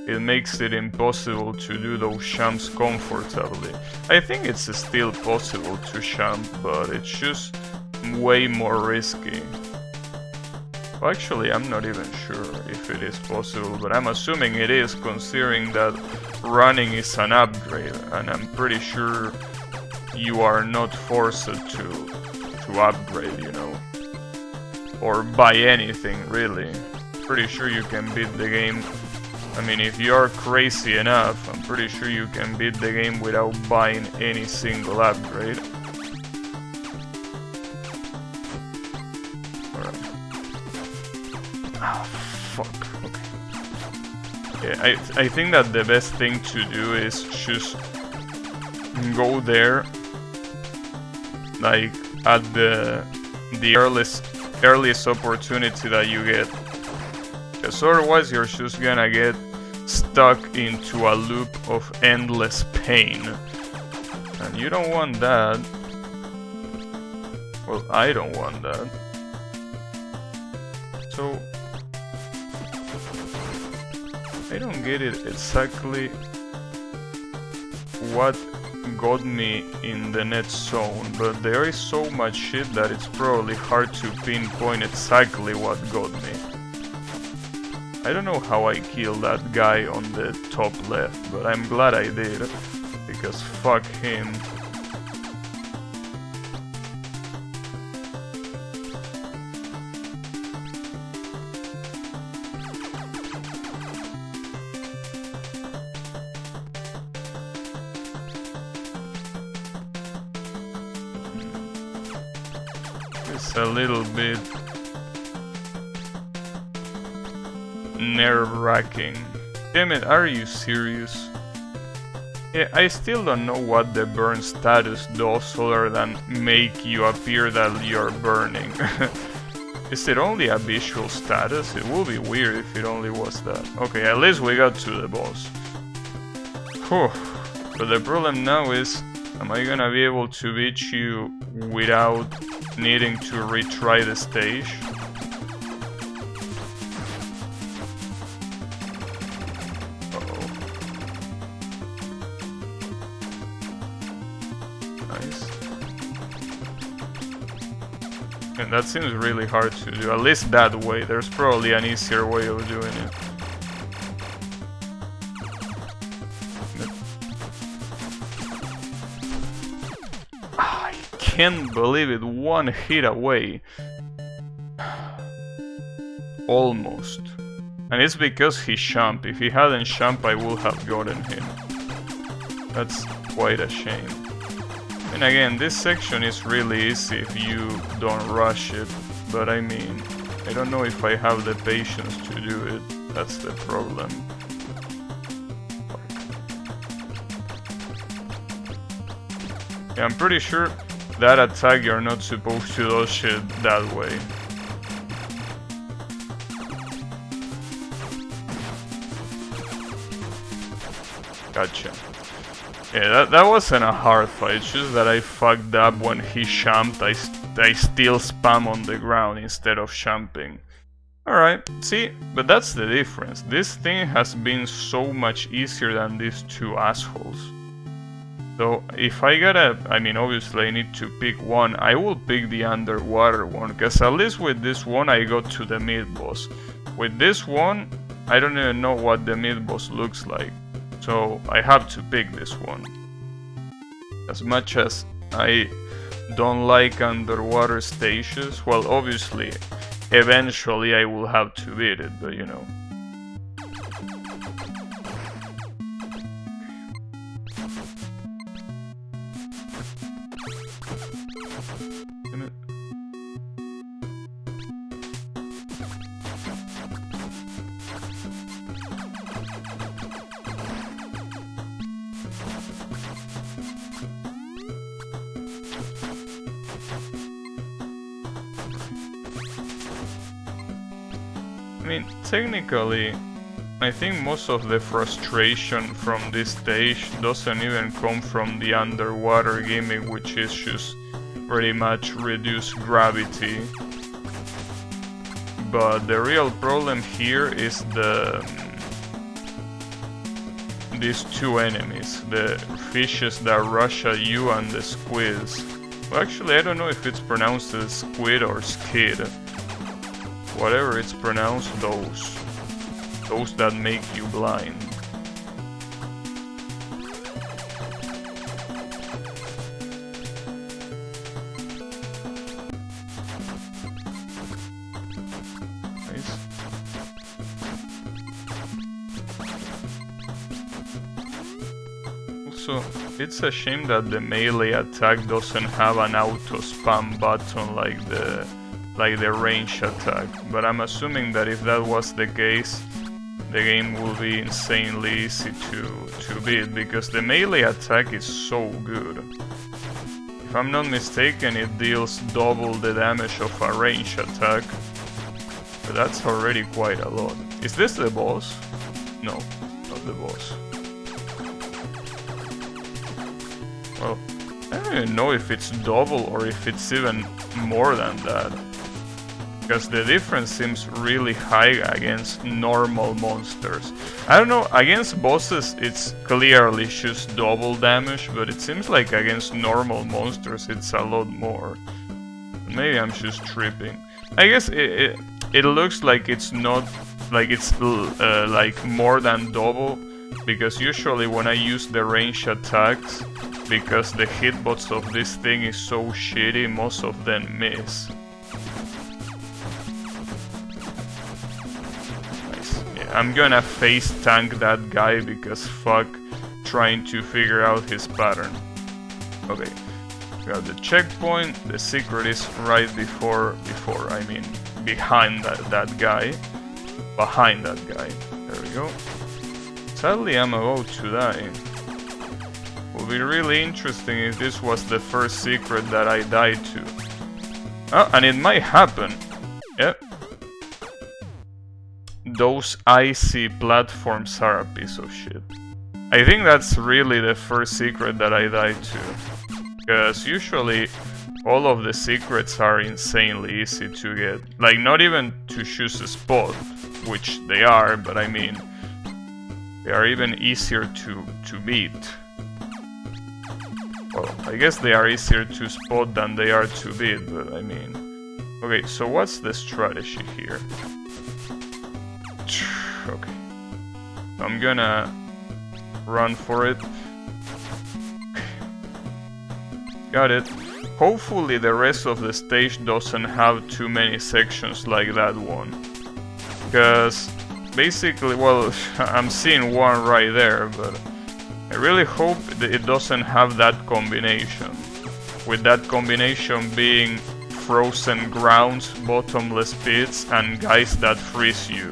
[SPEAKER 1] it makes it impossible to do those jumps comfortably. I think it's still possible to jump, but it's just way more risky. Well, actually, I'm not even sure if it is possible, but I'm assuming it is, considering that running is an upgrade, and I'm pretty sure you are not forced to upgrade, you know, or buy anything, really. Pretty sure you can beat the game. I mean, if you're crazy enough, I'm pretty sure you can beat the game without buying any single upgrade. Alright. Ah, fuck. Okay. Yeah, I think that the best thing to do is just go there, like, at the earliest opportunity that you get, because otherwise you're just gonna get stuck into a loop of endless pain, and you don't want that. Well, I don't want that. So I don't get it exactly what got me in the net zone, but there is so much shit that it's probably hard to pinpoint exactly what got me. I don't know how I killed that guy on the top left, but I'm glad I did, because fuck him. It's a little bit nerve-wracking. Damn it, are you serious? Yeah, I still don't know what the burn status does other than make you appear that you're burning. Is it only a visual status? It would be weird if it only was that. Okay, at least we got to the boss. Whew. But the problem now is, am I gonna be able to beat you without needing to retry the stage? Uh-oh. Nice. And that seems really hard to do, at least that way. There's probably an easier way of doing it. I can't believe it, one hit away. Almost. And it's because he jumped. If he hadn't jumped, I would have gotten him. That's quite a shame. And again, this section is really easy if you don't rush it. But I mean, I don't know if I have the patience to do it. That's the problem. Yeah, I'm pretty sure that attack you're not supposed to dodge shit that way. Gotcha. Yeah, that wasn't a hard fight, it's just that I fucked up when he jumped. I still spam on the ground instead of jumping. Alright, see, but that's the difference. This thing has been so much easier than these two assholes. So if I gotta, I mean obviously I need to pick one, I will pick the underwater one, because at least with this one I got to the mid-boss. With this one, I don't even know what the mid-boss looks like. So I have to pick this one. As much as I don't like underwater stages, well obviously, eventually I will have to beat it, but you know. I mean, technically, I think most of the frustration from this stage doesn't even come from the underwater gimmick, which is just pretty much reduced gravity. But the real problem here is these two enemies, the fishes that rush at you and the squids. Well, actually, I don't know if it's pronounced as squid or skid. Whatever it's pronounced, those that make you blind. Nice. Also, it's a shame that the melee attack doesn't have an auto spam button like the range attack, but I'm assuming that if that was the case, the game will be insanely easy to beat, because the melee attack is so good. If I'm not mistaken, it deals double the damage of a range attack, but that's already quite a lot. Is this the boss? No, not the boss. Well, I don't even know if it's double or if it's even more than that. Because the difference seems really high against normal monsters. I don't know, against bosses it's clearly just double damage, but it seems like against normal monsters it's a lot more. Maybe I'm just tripping. I guess it looks like it's not, like it's like more than double, because usually when I use the range attacks, because the hitbox of this thing is so shitty, most of them miss. I'm gonna face tank that guy because fuck trying to figure out his pattern. Okay, got the checkpoint. The secret is right I mean behind that guy. Behind that guy. There we go. Sadly I'm about to die. Would be really interesting if this was the first secret that I died to. Oh, and it might happen. Yep. Those icy platforms are a piece of shit. I think that's really the first secret that I died to. Because usually all of the secrets are insanely easy to get. Like, not even to choose a spot, which they are, but I mean, they are even easier to beat. Well, I guess they are easier to spot than they are to beat, but I mean... Okay, so what's the strategy here? Okay, I'm gonna run for it. Got it. Hopefully the rest of the stage doesn't have too many sections like that one. Because basically, well, I'm seeing one right there, but I really hope that it doesn't have that combination. With that combination being frozen grounds, bottomless pits, and guys that freeze you.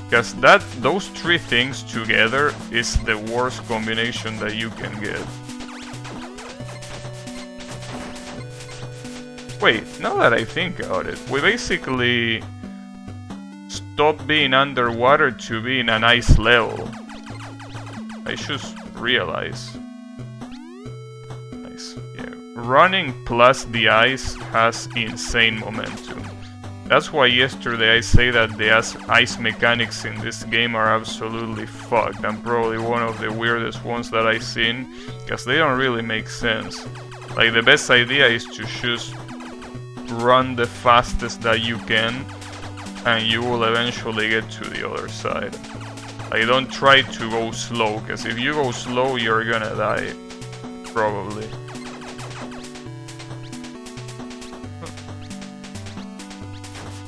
[SPEAKER 1] Because those three things together is the worst combination that you can get. Wait, now that I think about it, we basically stopped being underwater to be in an ice level. I just realized. Nice, yeah. Running plus the ice has insane momentum. That's why yesterday I say that the ice mechanics in this game are absolutely fucked, and probably one of the weirdest ones that I've seen, because they don't really make sense. Like, the best idea is to just run the fastest that you can, and you will eventually get to the other side. Like, don't try to go slow, because if you go slow, you're gonna die. Probably.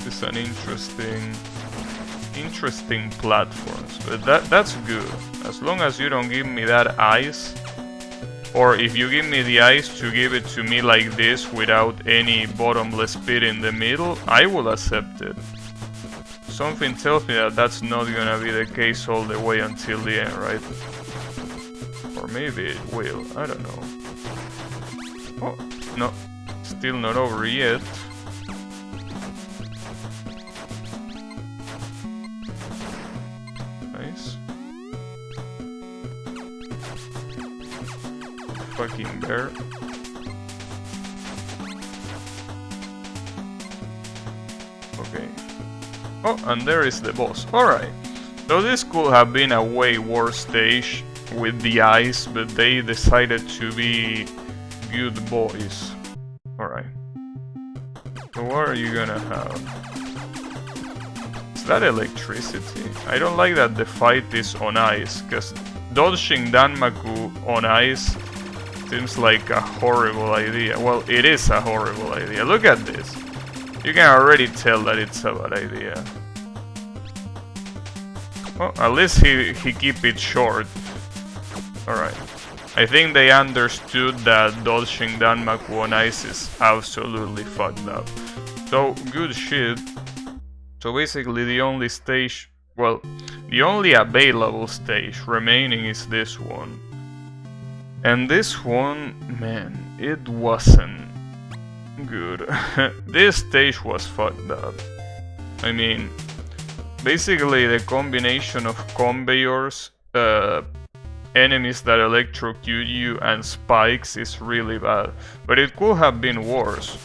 [SPEAKER 1] It's an interesting platforms, but that's good. As long as you don't give me that ice, or if you give me the ice to give it to me like this without any bottomless pit in the middle, I will accept it. Something tells me that that's not gonna be the case all the way until the end, right? Or maybe it will, I don't know. Oh, no, still not over yet. Nice. Fucking bear. Okay. Oh, and there is the boss. Alright. So this could have been a way worse stage with the ice, but they decided to be good boys. Alright. So what are you gonna have? Is that electricity? I don't like that the fight is on ice, because dodging Danmaku on ice seems like a horrible idea. Well, it is a horrible idea. Look at this. You can already tell that it's a bad idea. Well, at least he keep it short. Alright. I think they understood that dodging Danmaku on ice is absolutely fucked up. So, good shit. So basically the only stage, well, the only available stage remaining is this one. And this one, man, it wasn't good. This stage was fucked up. I mean, basically the combination of conveyors, enemies that electrocute you, and spikes is really bad. But it could have been worse.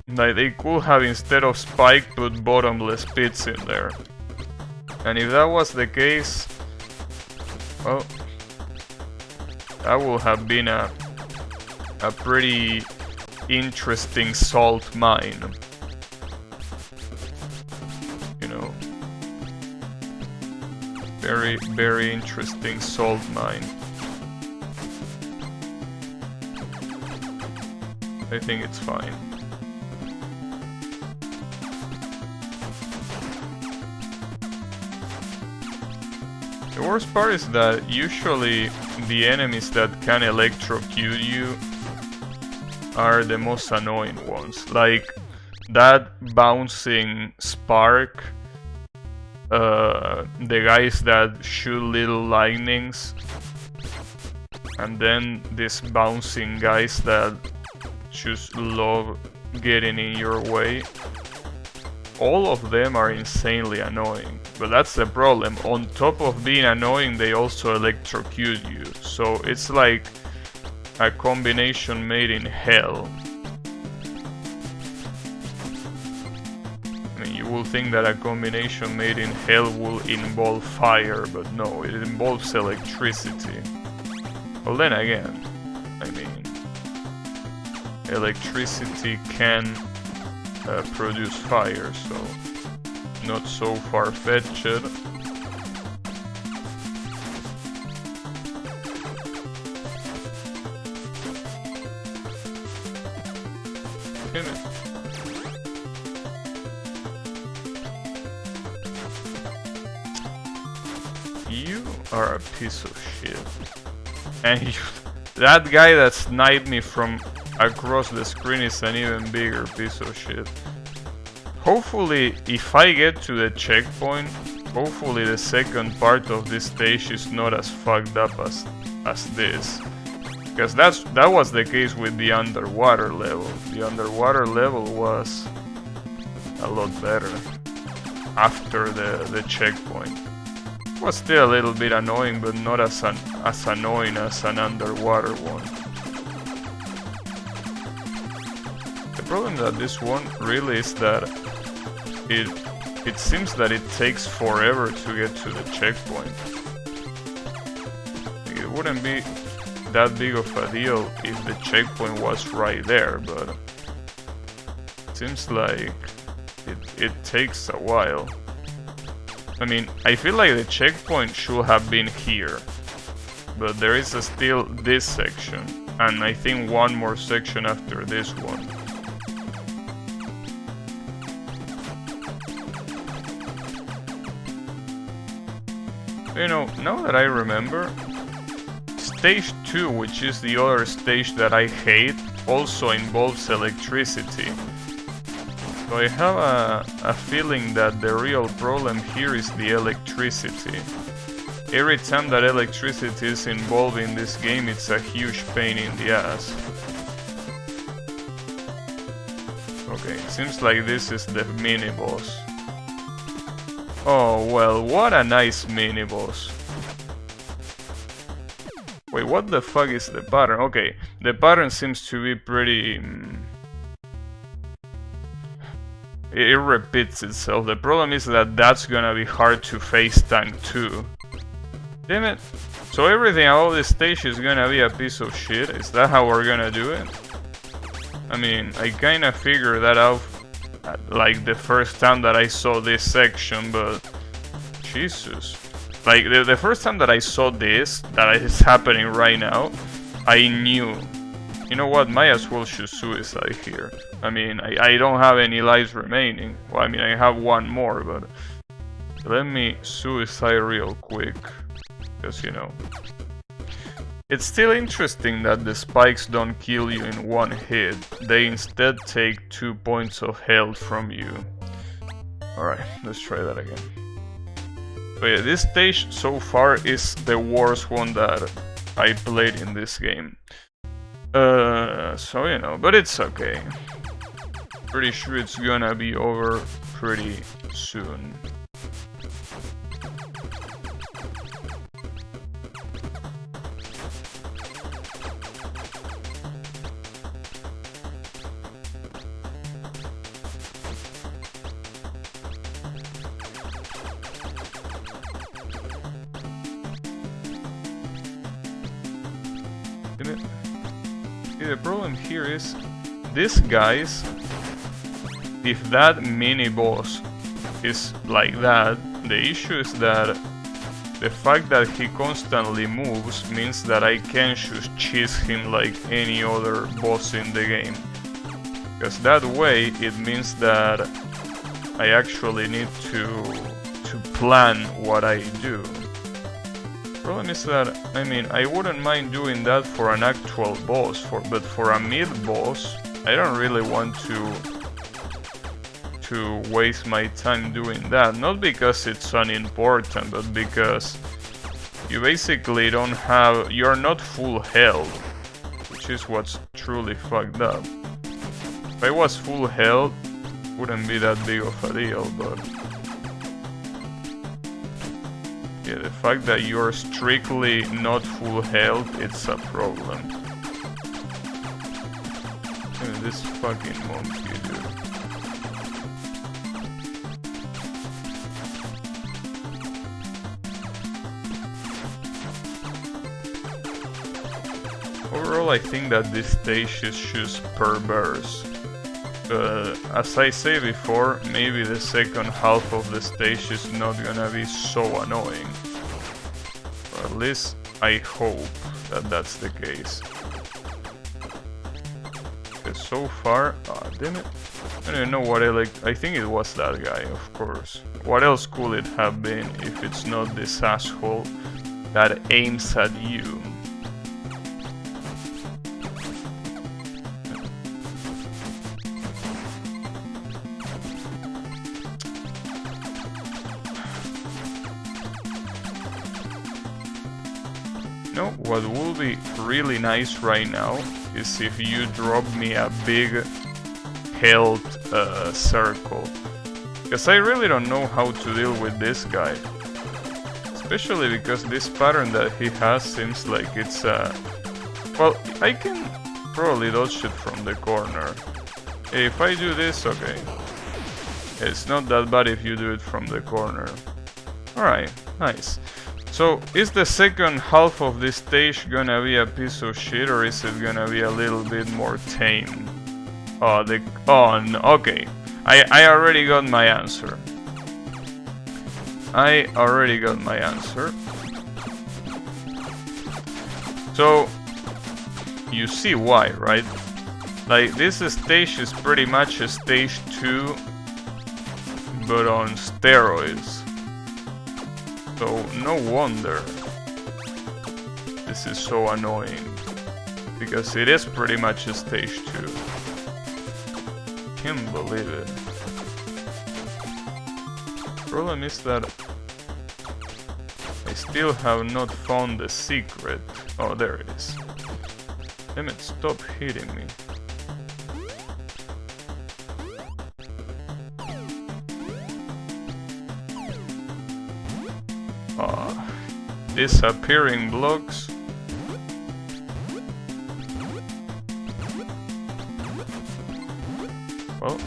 [SPEAKER 1] Like, they could have, instead of spike, put bottomless pits in there. And if that was the case, well, that would have been a pretty interesting salt mine. You know, very, very interesting salt mine. I think it's fine. The worst part is that usually the enemies that can electrocute you are the most annoying ones. Like that bouncing spark, the guys that shoot little lightnings, and then these bouncing guys that just love getting in your way. All of them are insanely annoying, but that's the problem. On top of being annoying, they also electrocute you, so it's like a combination made in hell. I mean, you will think that a combination made in hell will involve fire, but no, it involves electricity. Well, then again, I mean, electricity can produce fire, so not so far-fetched. You are a piece of shit. And you, that guy that sniped me from across the screen is an even bigger piece of shit. Hopefully, if I get to the checkpoint, hopefully the second part of this stage is not as fucked up as this. Because that was the case with the underwater level. The underwater level was a lot better after the checkpoint. It was still a little bit annoying, but not as annoying as an underwater one. The problem that this one really is that it seems that it takes forever to get to the checkpoint. It wouldn't be that big of a deal if the checkpoint was right there, but it seems like it takes a while. I mean, I feel like the checkpoint should have been here, but there is still this section, and I think one more section after this one. You know, now that I remember, Stage 2, which is the other stage that I hate, also involves electricity. So I have a feeling that the real problem here is the electricity. Every time that electricity is involved in this game, it's a huge pain in the ass. Okay, it seems like this is the mini-boss. Oh well, what a nice mini-boss. Wait, what the fuck is the pattern? Okay, the pattern seems to be pretty... It repeats itself. The problem is that that's gonna be hard to face tank too. Damn it. So everything about this stage is gonna be a piece of shit? Is that how we're gonna do it? I mean, I kinda figured that out like the first time that I saw this section, but Jesus. Like the first time that I saw this, that is happening right now, I knew, you know what, might as well choose suicide here. I mean, I don't have any lives remaining. Well, I mean, I have one more, but let me suicide real quick, because, you know, it's still interesting that the spikes don't kill you in one hit. They instead take 2 points of health from you. Alright, let's try that again. But yeah, this stage so far is the worst one that I played in this game. So you know, but it's okay. Pretty sure it's gonna be over pretty soon. See, the problem here is, these guys, if that mini-boss is like that, the issue is that the fact that he constantly moves means that I can't just cheese him like any other boss in the game. Because that way, it means that I actually need to plan what I do. Problem is that, I mean, I wouldn't mind doing that for an actual boss, but for a mid-boss, I don't really want to waste my time doing that. Not because it's unimportant, but because you basically don't have, you're not full health, which is what's truly fucked up. If I was full health, it wouldn't be that big of a deal, but yeah, the fact that you're strictly not full health, it's a problem. This fucking monkey, dude. Overall, I think that this stage is just perverse. As I say before, maybe the second half of the stage is not gonna be so annoying. Or at least I hope that that's the case. Because so far, damn it, I don't even know what I think it was that guy, of course. What else could it have been if it's not this asshole that aims at you? No, what would be really nice right now is if you drop me a big health circle. Because I really don't know how to deal with this guy. Especially because this pattern that he has seems like it's well, I can probably dodge it from the corner. If I do this, okay. It's not that bad if you do it from the corner. Alright, nice. So, is the second half of this stage gonna be a piece of shit, or is it gonna be a little bit more tame? Oh, no, okay. I already got my answer. I already got my answer. So, you see why, right? Like, this stage is pretty much a stage 2, but on steroids. So, no wonder this is so annoying. Because it is pretty much a stage 2. Can't believe it. Problem is that I still have not found the secret. Oh, there it is. Damn it, stop hitting me. Disappearing blocks. Well,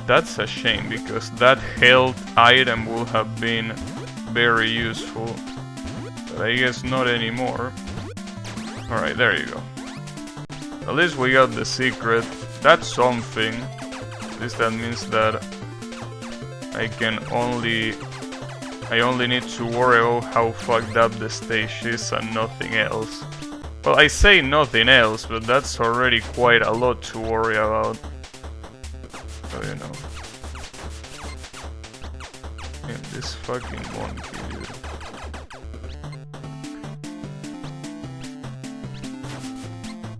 [SPEAKER 1] that's a shame, because that health item would have been very useful. But I guess not anymore. Alright, there you go. At least we got the secret. That's something. At least that means that I only need to worry about how fucked up the stage is and nothing else. Well, I say nothing else, but that's already quite a lot to worry about. So, you know. Man, this fucking monkey, dude.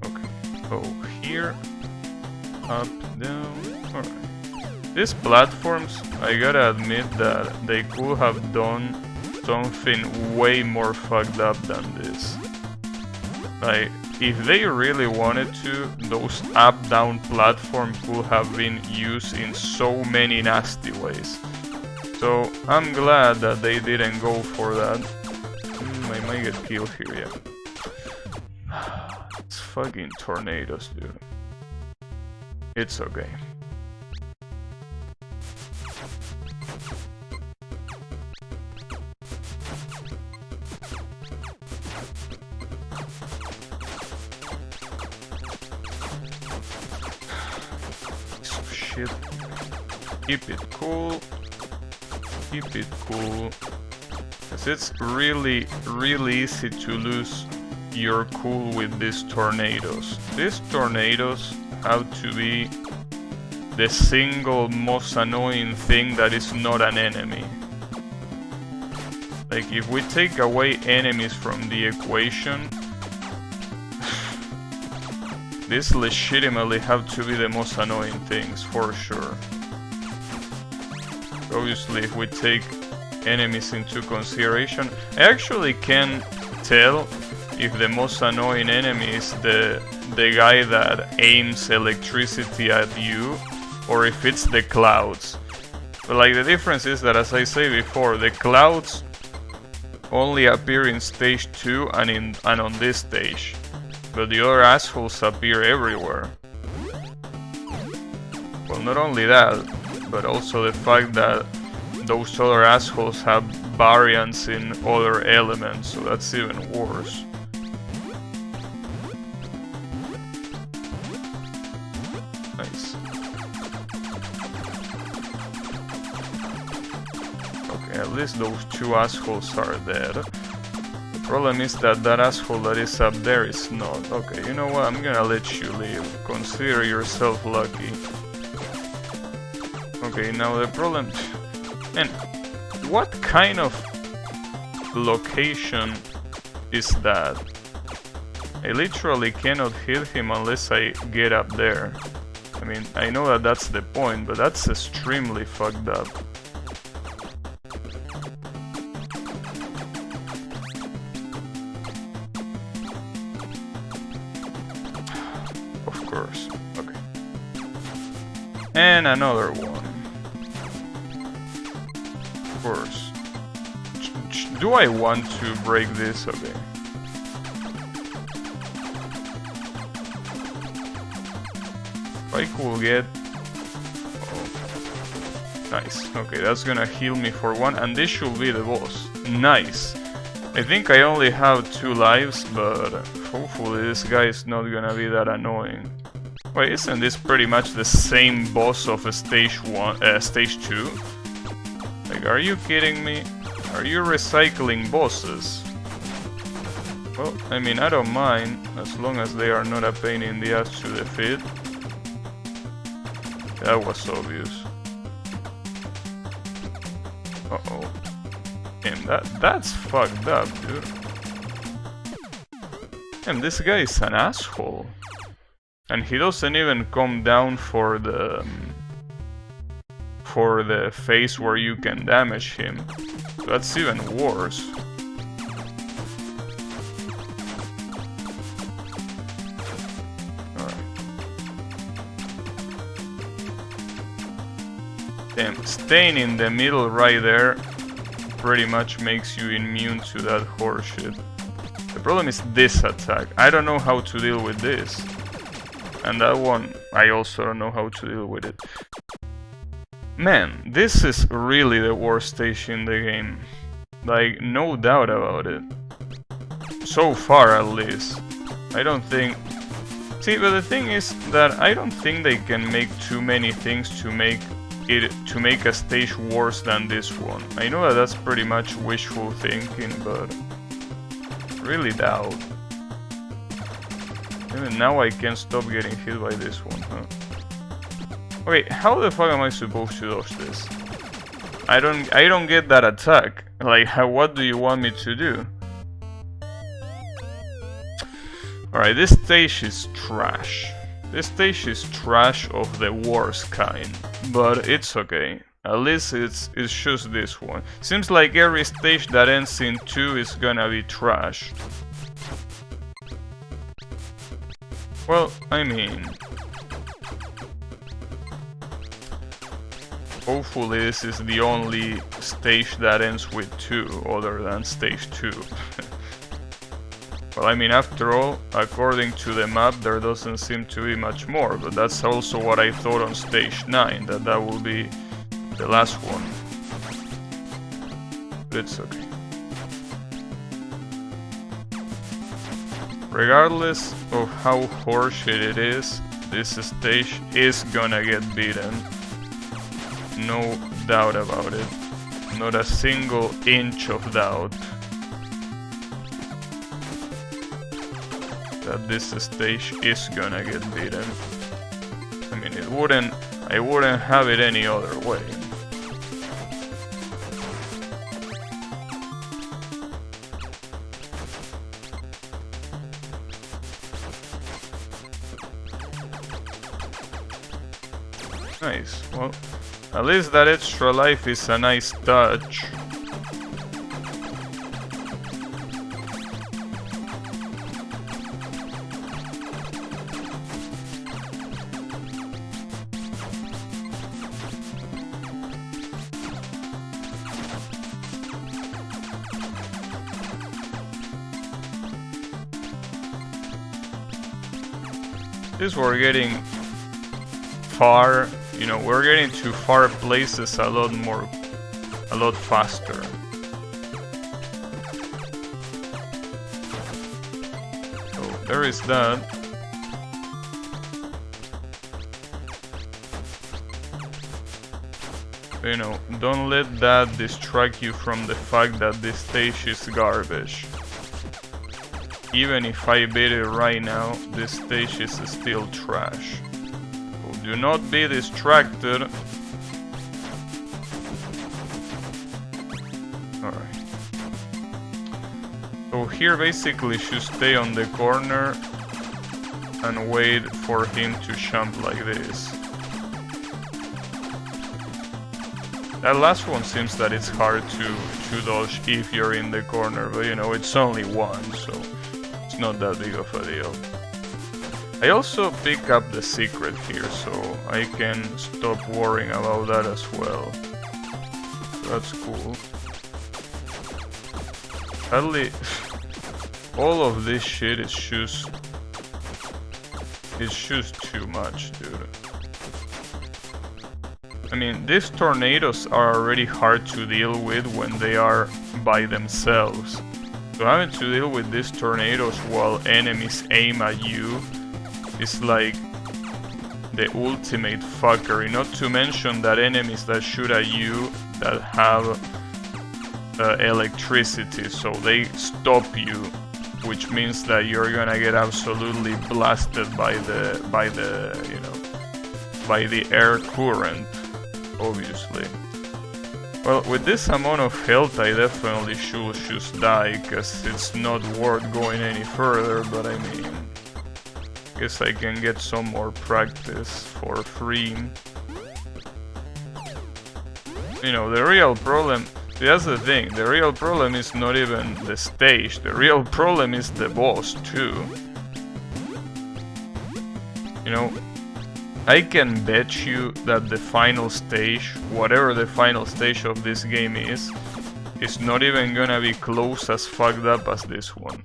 [SPEAKER 1] Okay. Oh, here. Up, down. Alright. These platforms, I gotta admit that they could have done something way more fucked up than this. Like, if they really wanted to, those up-down platforms could have been used in so many nasty ways. So, I'm glad that they didn't go for that. I might get killed here, yeah. It's fucking tornadoes, dude. It's okay. Keep it cool. Keep it cool. Because it's really, really easy to lose your cool with these tornadoes. These tornadoes have to be the single most annoying thing that is not an enemy. Like, if we take away enemies from the equation, these legitimately have to be the most annoying things, for sure. Obviously, if we take enemies into consideration, I actually can tell if the most annoying enemy is the guy that aims electricity at you, or if it's the clouds. But like, the difference is that, as I say before, the clouds only appear in stage 2 and on this stage. But the other assholes appear everywhere. Well, not only that, but also the fact that those other assholes have variants in other elements, so that's even worse. Nice. Okay, at least those two assholes are dead. The problem is that that asshole that is up there is not. Okay, you know what? I'm gonna let you leave. Consider yourself lucky. Okay, now the problem... And what kind of location is that? I literally cannot hit him unless I get up there. I mean, I know that that's the point, but that's extremely fucked up. course. Okay. And another one. Of course. Do I want to break this? Okay. If I could get... Oh. Nice. Okay, that's gonna heal me for one, and this should be the boss. Nice. I think I only have 2 lives, but hopefully this guy is not gonna be that annoying. Wait, isn't this pretty much the same boss of stage 2? Like, are you kidding me? Are you recycling bosses? Well, I mean, I don't mind, as long as they are not a pain in the ass to defeat. That was obvious. Uh-oh. Damn, that's fucked up, dude. Damn, this guy is an asshole. And he doesn't even come down for the phase where you can damage him. That's even worse. Alright. Damn, staying in the middle right there pretty much makes you immune to that horseshit. The problem is this attack. I don't know how to deal with this. And that one, I also don't know how to deal with it. Man, this is really the worst stage in the game. Like, no doubt about it. So far, at least. I don't think... See, but the thing is that I don't think they can make too many things to make a stage worse than this one. I know that that's pretty much wishful thinking, but really doubt. Even now I can't stop getting hit by this one, huh? Okay, how the fuck am I supposed to dodge this? I don't get that attack. Like, what do you want me to do? Alright, this stage is trash. This stage is trash of the worst kind, but it's okay. At least it's just this one. Seems like every stage that ends in 2 is gonna be trash. Well, I mean... Hopefully this is the only stage that ends with 2, other than stage 2. Well, I mean, after all, according to the map, there doesn't seem to be much more, but that's also what I thought on stage 9, that will be the last one. But it's okay. Regardless of how horseshit it is, this stage is gonna get beaten. No doubt about it. Not a single inch of doubt. That this stage is gonna get beaten. I mean, I wouldn't have it any other way. Nice, well, at least that extra life is a nice touch. This we're getting far, you know, we're getting to far places a lot faster. So there is that. You know, don't let that distract you from the fact that this stage is garbage. Even if I beat it right now, this stage is still trash. So do not be distracted. Alright. So here basically should stay on the corner and wait for him to jump like this. That last one seems that it's hard to dodge if you're in the corner, but you know, it's only one, so it's not that big of a deal. I also pick up the secret here, so I can stop worrying about that as well. That's cool. Sadly, all of this shit is just... It's just too much, dude. I mean, these tornadoes are already hard to deal with when they are by themselves. So having to deal with these tornadoes while enemies aim at you is like the ultimate fuckery. Not to mention that enemies that shoot at you that have electricity, so they stop you, which means that you're gonna get absolutely blasted by the you know, by the air current, obviously. Well, with this amount of health, I definitely should just die, because it's not worth going any further, but I mean, guess I can get some more practice for free. You know, the real problem, that's the thing, the real problem is not even the stage, the real problem is the boss too. You know, I can bet you that the final stage, whatever the final stage of this game is not even gonna be close as fucked up as this one.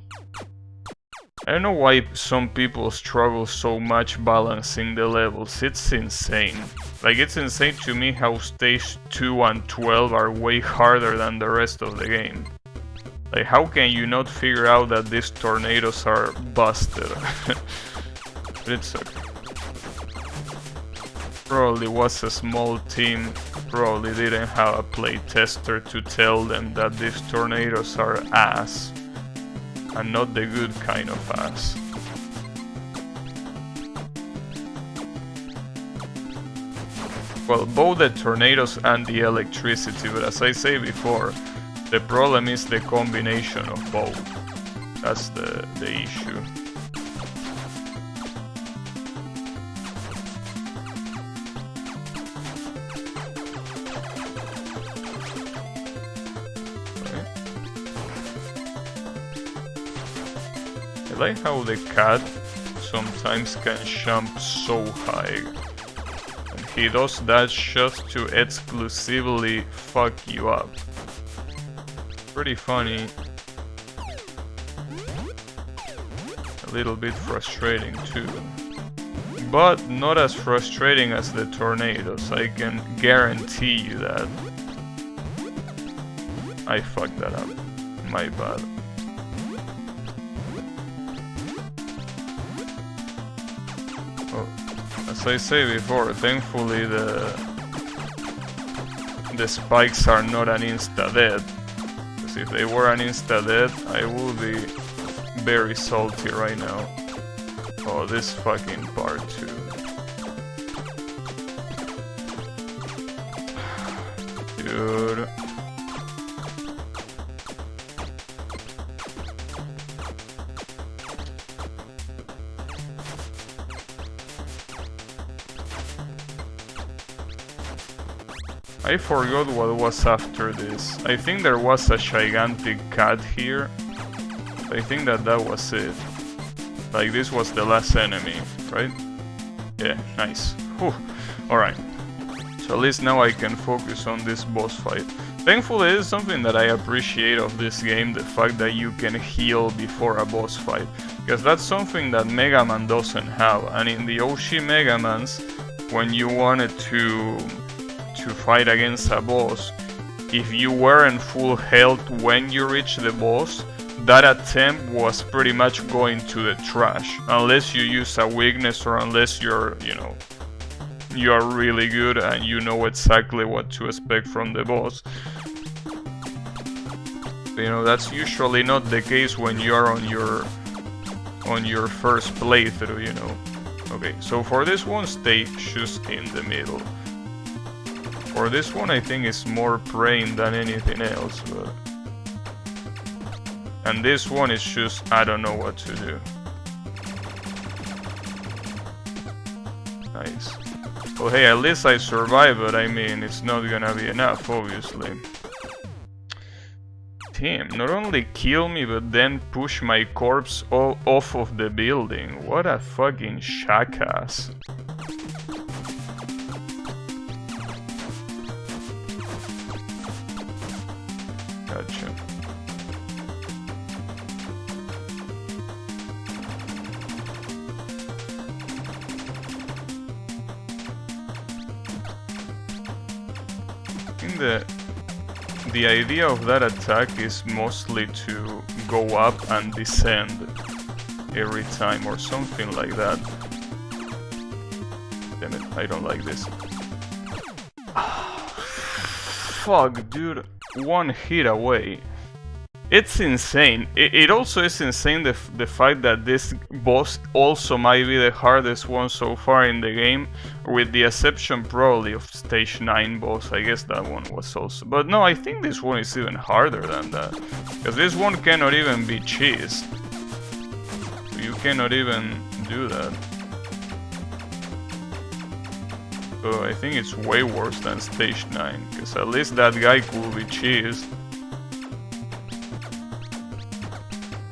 [SPEAKER 1] I don't know why some people struggle so much balancing the levels, it's insane. Like, it's insane to me how stage 2 and 12 are way harder than the rest of the game. Like, how can you not figure out that these tornadoes are busted? But it's okay. Probably was a small team, probably didn't have a play tester to tell them that these tornadoes are ass. And not the good kind of ass. Well, both the tornadoes and the electricity, but as I say before, the problem is the combination of both. That's the issue. I like how the cat sometimes can jump so high. And he does that just to exclusively fuck you up. Pretty funny. A little bit frustrating too. But not as frustrating as the tornadoes, I can guarantee you that. I fucked that up. My bad. As I say before, thankfully the spikes are not an insta-dead. Because if they were an insta-dead, I would be very salty right now. Oh, this fucking part too. Dude. I forgot what was after this. I think there was a gigantic cat here. I think that was it. Like, this was the last enemy, right? Yeah, nice. Whew. Alright. So at least now I can focus on this boss fight. Thankfully, it is something that I appreciate of this game, the fact that you can heal before a boss fight. Because that's something that Mega Man doesn't have. And in the OG Mega Mans, when you wanted to fight against a boss, if you weren't full health when you reach the boss, that attempt was pretty much going to the trash, unless you use a weakness or unless you're, you know, you are really good and you know exactly what to expect from the boss. You know, that's usually not the case when you are on your first playthrough, you know. Okay, so for this one, stay just in the middle. For this one, I think it's more praying than anything else, but... And this one is just, I don't know what to do. Nice. Well, hey, at least I survived, but I mean, it's not gonna be enough, obviously. Him not only kill me but then push my corpse off of the building. What a fucking jackass. Gotcha. I think the idea of that attack is mostly to go up and descend every time or something like that. Damn it, I don't like this. Fuck, dude. One hit away. It's insane. It also is insane the fact that this boss also might be the hardest one so far in the game, with the exception probably of stage 9 boss. I guess that one was also, but no, I think this one is even harder than that, because this one cannot even be cheesed. You cannot even do that. So I think it's way worse than stage 9, because at least that guy could be cheesed.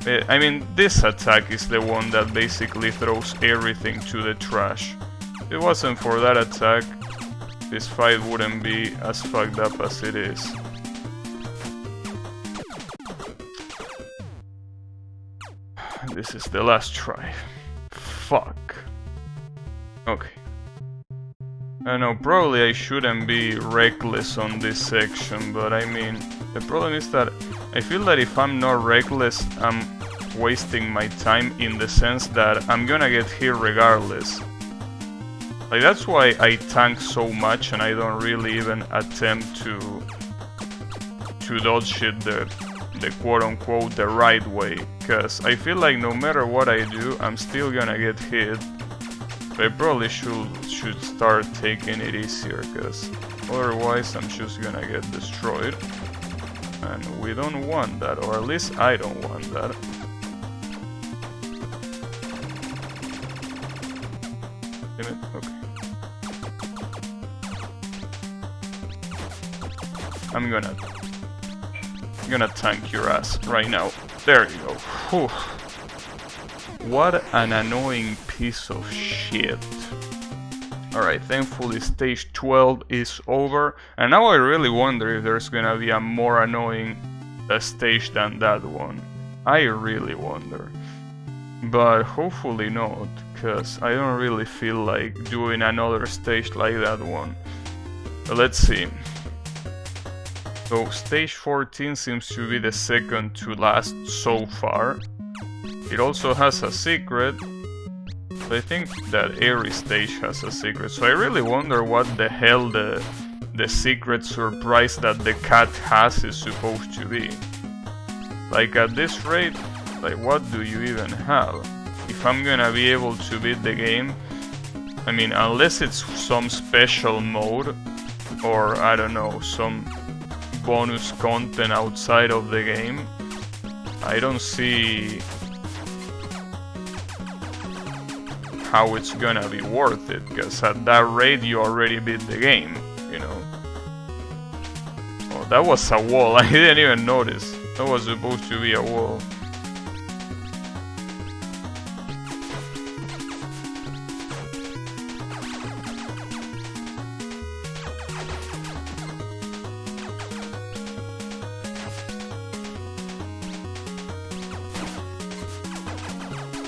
[SPEAKER 1] I mean, this attack is the one that basically throws everything to the trash. If it wasn't for that attack, this fight wouldn't be as fucked up as it is. This is the last try. Fuck. Okay. I know, probably I shouldn't be reckless on this section, but I mean, the problem is that I feel that if I'm not reckless, I'm wasting my time, in the sense that I'm gonna get hit regardless. Like, that's why I tank so much and I don't really even attempt to dodge shit the quote-unquote the right way, because I feel like no matter what I do, I'm still gonna get hit. I probably should start taking it easier, because otherwise I'm just gonna get destroyed. And we don't want that, or at least I don't want that. Damn it, okay. I'm gonna tank your ass right now. There you go. Whew. What an annoying piece of shit. Alright, thankfully stage 12 is over, and now I really wonder if there's gonna be a more annoying stage than that one. I really wonder. But hopefully not, because I don't really feel like doing another stage like that one. But let's see. So stage 14 seems to be the second to last so far. It also has a secret. I think that every stage has a secret, so I really wonder what the hell the secret surprise that the cat has is supposed to be. Like, at this rate, like, what do you even have? If I'm gonna be able to beat the game, I mean, unless it's some special mode, or I don't know, some bonus content outside of the game, I don't see how it's gonna be worth it, because at that rate you already beat the game, you know. Oh, that was a wall. I didn't even notice. That was supposed to be a wall.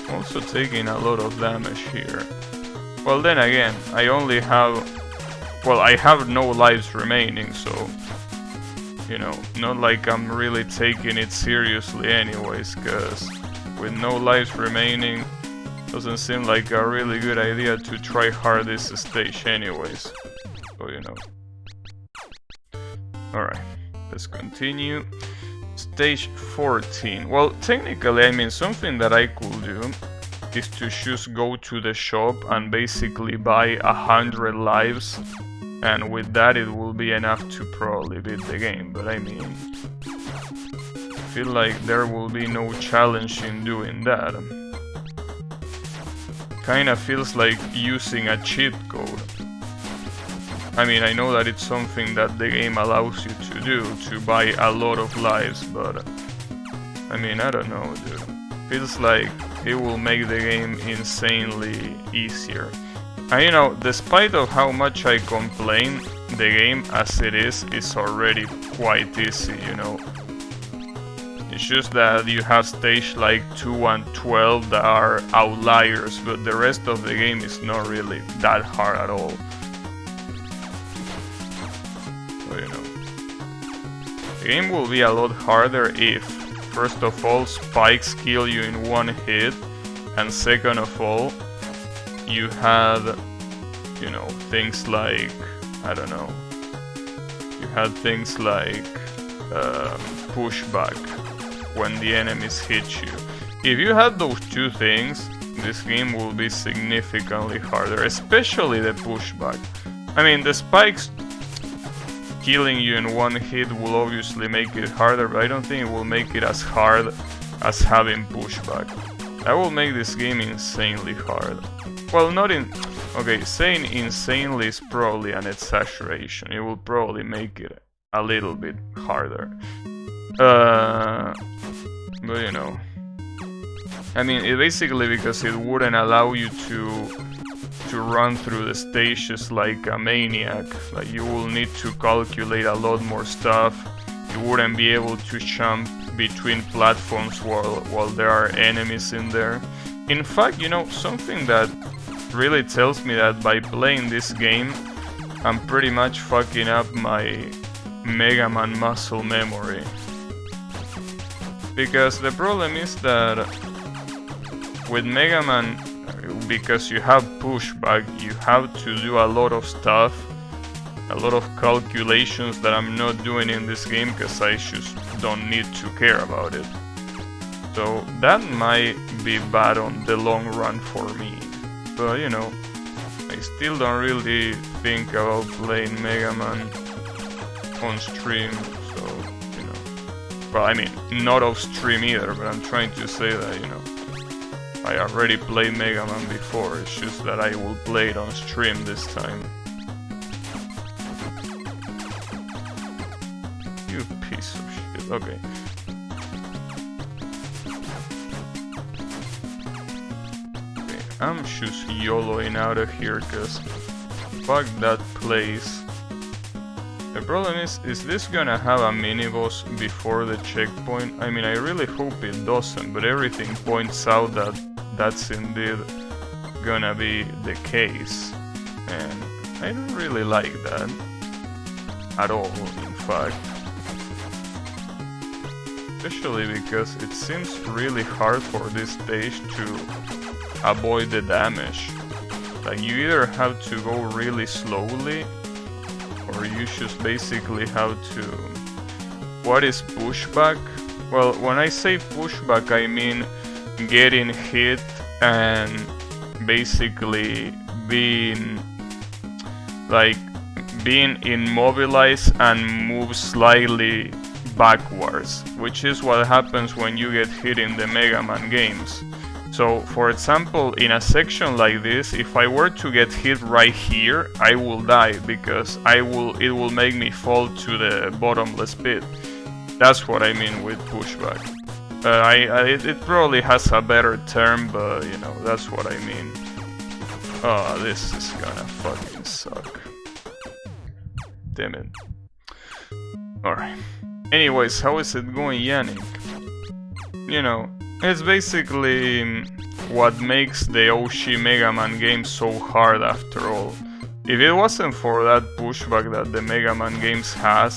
[SPEAKER 1] Also taking a lot of damage here. Well, then again, I only have... well, I have no lives remaining, so... you know, not like I'm really taking it seriously anyways, cause with no lives remaining, doesn't seem like a really good idea to try hard this stage anyways. So, you know. Alright, let's continue. Stage 14. Well, technically, I mean, something that I could do is to just go to the shop and basically buy 100 lives, and with that it will be enough to probably beat the game, but I mean, I feel like there will be no challenge in doing that. Kinda feels like using a cheat code. I mean, I know that it's something that the game allows you to do, to buy a lot of lives, but I mean, I don't know, dude. Feels like it will make the game insanely easier. And you know, despite of how much I complain, the game as it is already quite easy, you know. It's just that you have stage like 2 and 12 that are outliers, but the rest of the game is not really that hard at all. So, you know, the game will be a lot harder if, first of all, spikes kill you in one hit, and second of all, you had, you know, things like, I don't know, you had things like pushback when the enemies hit you. If you had those two things, this game will be significantly harder, especially the pushback. I mean, the spikes killing you in one hit will obviously make it harder, but I don't think it will make it as hard as having pushback. That will make this game insanely hard. Well, not in... Okay, saying insanely is probably an exaggeration. It will probably make it a little bit harder. But you know, I mean, it basically because it wouldn't allow you to run through the stages like a maniac. Like, you will need to calculate a lot more stuff. You wouldn't be able to jump between platforms while there are enemies in there. In fact, you know, something that really tells me that by playing this game, I'm pretty much fucking up my Mega Man muscle memory. Because the problem is that with Mega Man, because you have pushback, you have to do a lot of stuff, a lot of calculations that I'm not doing in this game because I just don't need to care about it. So that might be bad on the long run for me. But you know, I still don't really think about playing Mega Man on stream, so, you know. Well, I mean, not off stream either, but I'm trying to say that, you know, I already played Mega Man before, it's just that I will play it on stream this time. You piece of shit, okay. I'm just YOLOing out of here, cause fuck that place. The problem is this gonna have a mini-boss before the checkpoint? I mean, I really hope it doesn't, but everything points out that that's indeed gonna be the case. And I don't really like that. At all, in fact. Especially because it seems really hard for this stage to avoid the damage. Like, you either have to go really slowly, or you just basically have to... What is pushback? Well, when I say pushback, I mean getting hit and basically being immobilized and move slightly backwards, which is what happens when you get hit in the Mega Man games. So, for example, in a section like this, if I were to get hit right here, I will die, because it will make me fall to the bottomless pit. That's what I mean with pushback. It probably has a better term, but you know, that's what I mean. Oh, this is gonna fucking suck. Damn it. Alright. Anyways, how is it going, Yannick? You know, it's basically what makes the OG Mega Man game so hard after all. If it wasn't for that pushback that the Mega Man games have,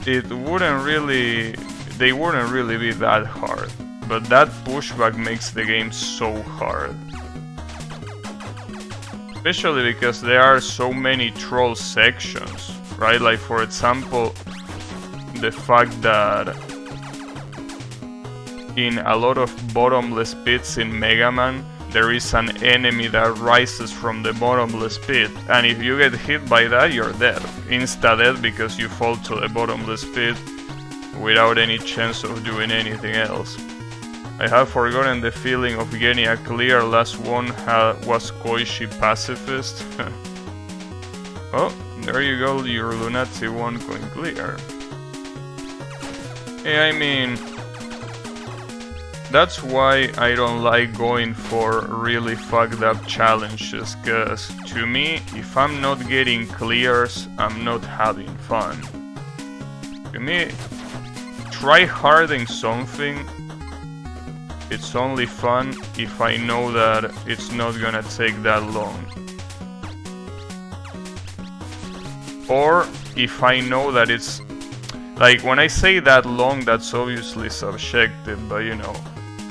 [SPEAKER 1] they wouldn't really be that hard. But that pushback makes the game so hard. Especially because there are so many troll sections, right? Like, for example, the fact that in a lot of bottomless pits in Mega Man, there is an enemy that rises from the bottomless pit, and if you get hit by that, you're dead. Insta-dead, because you fall to the bottomless pit without any chance of doing anything else. I have forgotten the feeling of getting a clear. Last one was Koishi Pacifist. Oh, there you go, your Lunati one going clear. Yeah, I mean, that's why I don't like going for really fucked up challenges, cause to me, if I'm not getting clears, I'm not having fun. To me, try harding something, it's only fun if I know that it's not gonna take that long. Or if I know that it's... Like, when I say that long, that's obviously subjective, but you know,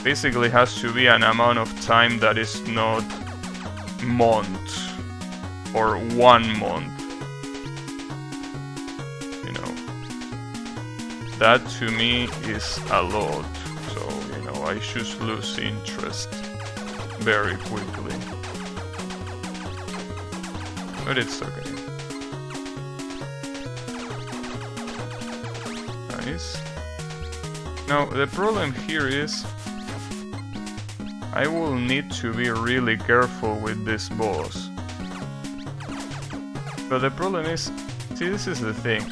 [SPEAKER 1] basically has to be an amount of time that is not months or 1 month. You know, that to me is a lot, so you know, I just lose interest very quickly. But it's okay. Nice. Now, the problem here is I will need to be really careful with this boss. But the problem is, see, this is the thing.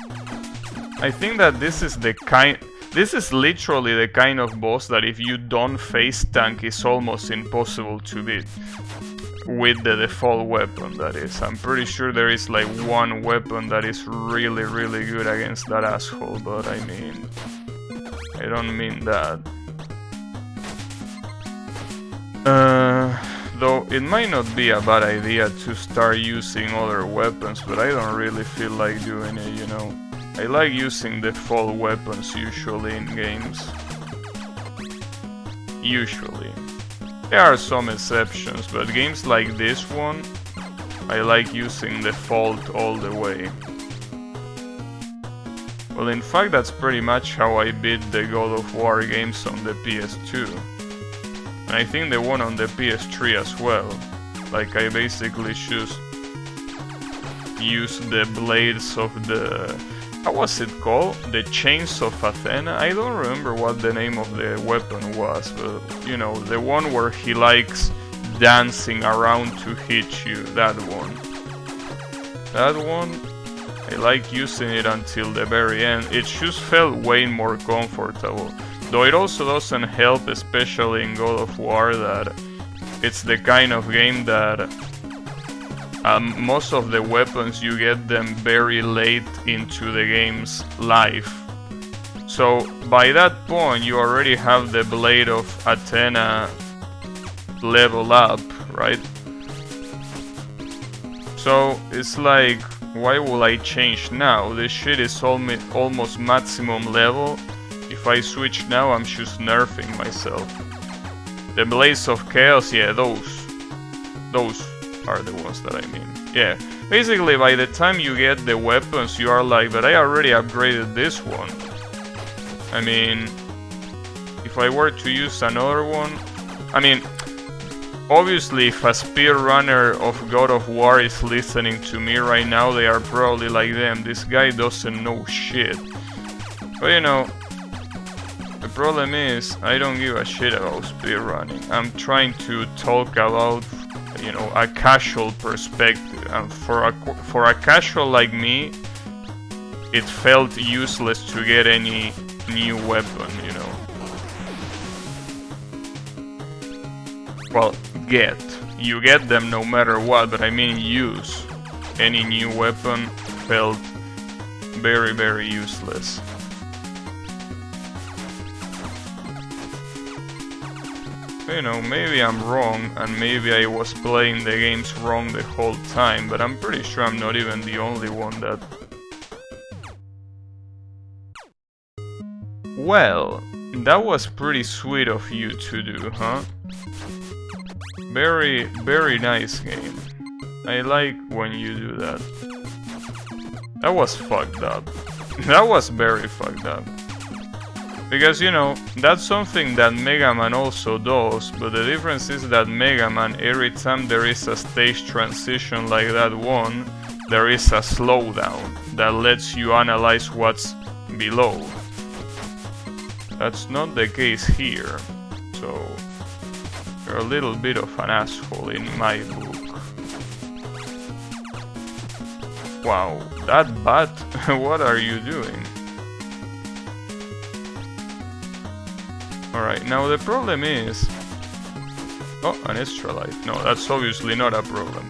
[SPEAKER 1] I think that this is literally the kind of boss that if you don't face tank is almost impossible to beat. With the default weapon, that is. I'm pretty sure there is like one weapon that is really, really good against that asshole, but I mean... I don't mean that. Though it might not be a bad idea to start using other weapons, but I don't really feel like doing it, you know. I like using default weapons usually in games. Usually. There are some exceptions, but games like this one, I like using default all the way. Well, in fact, that's pretty much how I beat the God of War games on the PS2. And I think the one on the PS3 as well. Like, I basically just use the blades of the... How was it called? The Chains of Athena? I don't remember what the name of the weapon was, but, you know, the one where he likes dancing around to hit you, that one. That one, I like using it until the very end. It just felt way more comfortable. Though it also doesn't help, especially in God of War, that it's the kind of game that most of the weapons you get them very late into the game's life. So by that point you already have the Blade of Athena level up, right? So it's like, why will I change now? This shit is almost maximum level. If I switch now, I'm just nerfing myself. The Blades of Chaos, yeah, those are the ones that I mean. Yeah, basically by the time you get the weapons, you are like, but I already upgraded this one. I mean, if I were to use another one, I mean, obviously if a speedrunner of God of War is listening to me right now, they are probably like, damn, this guy doesn't know shit. But you know, the problem is, I don't give a shit about speedrunning. I'm trying to talk about, you know, a casual perspective, and for a casual like me, it felt useless to get any new weapon, you know. Well, you get them no matter what, but I mean use. Any new weapon felt very, very useless. You know, maybe I'm wrong, and maybe I was playing the games wrong the whole time, but I'm pretty sure I'm not even the only one that... Well, that was pretty sweet of you to do, huh? Very, very nice game. I like when you do that. That was fucked up. That was very fucked up. Because, you know, that's something that Mega Man also does, but the difference is that Mega Man, every time there is a stage transition like that one, there is a slowdown that lets you analyze what's below. That's not the case here. so you're a little bit of an asshole in my book. Wow, that bat? What are you doing? Alright, now the problem is... Oh, an extra life. No, that's obviously not a problem.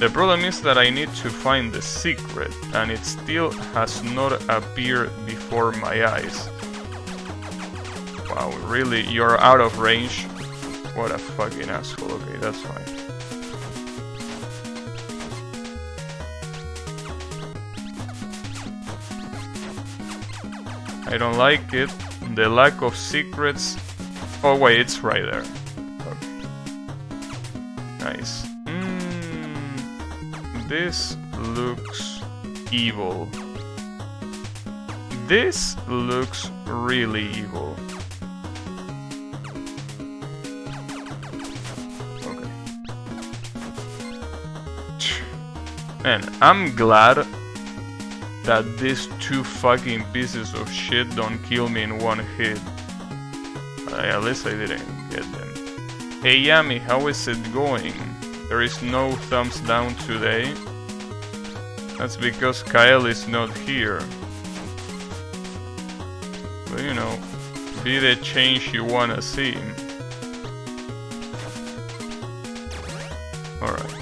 [SPEAKER 1] The problem is that I need to find the secret, and it still has not appeared before my eyes. Wow, really? You're out of range? What a fucking asshole. Okay, that's fine. I don't like it. The lack of secrets. Oh wait, it's right there. Okay. Nice. This looks evil. This looks really evil. Okay. Man, I'm glad that these two fucking pieces of shit don't kill me in one hit. At least I didn't get them. Hey Yami, how is it going? There is no thumbs down today. That's because Kyle is not here. But you know, be the change you wanna see. Alright.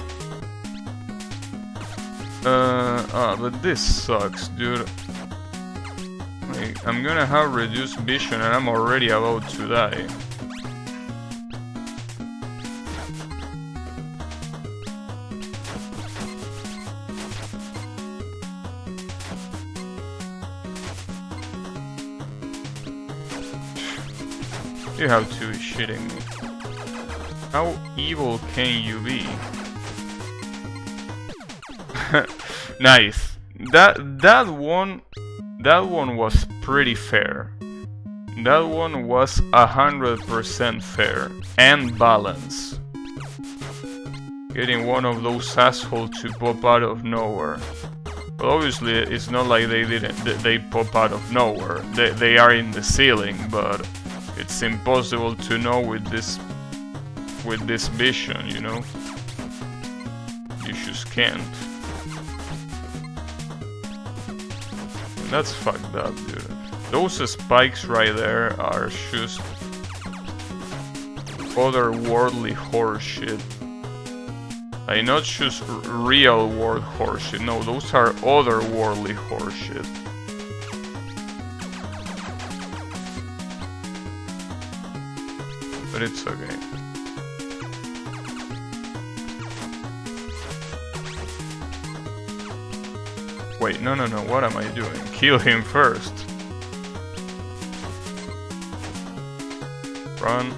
[SPEAKER 1] But this sucks, dude. Like, I'm gonna have reduced vision and I'm already about to die. You have to be shitting me. How evil can you be? Nice. That one was pretty fair. That one was 100% fair and balanced. Getting one of those assholes to pop out of nowhere. But obviously it's not like they pop out of nowhere. They are in the ceiling, but it's impossible to know with this vision, you know? You just can't. And that's fucked up, dude. Those spikes right there are just otherworldly horseshit. Like, not just real world horseshit, no, those are otherworldly horseshit. But it's okay. Wait, no, what am I doing? Kill him first. Run.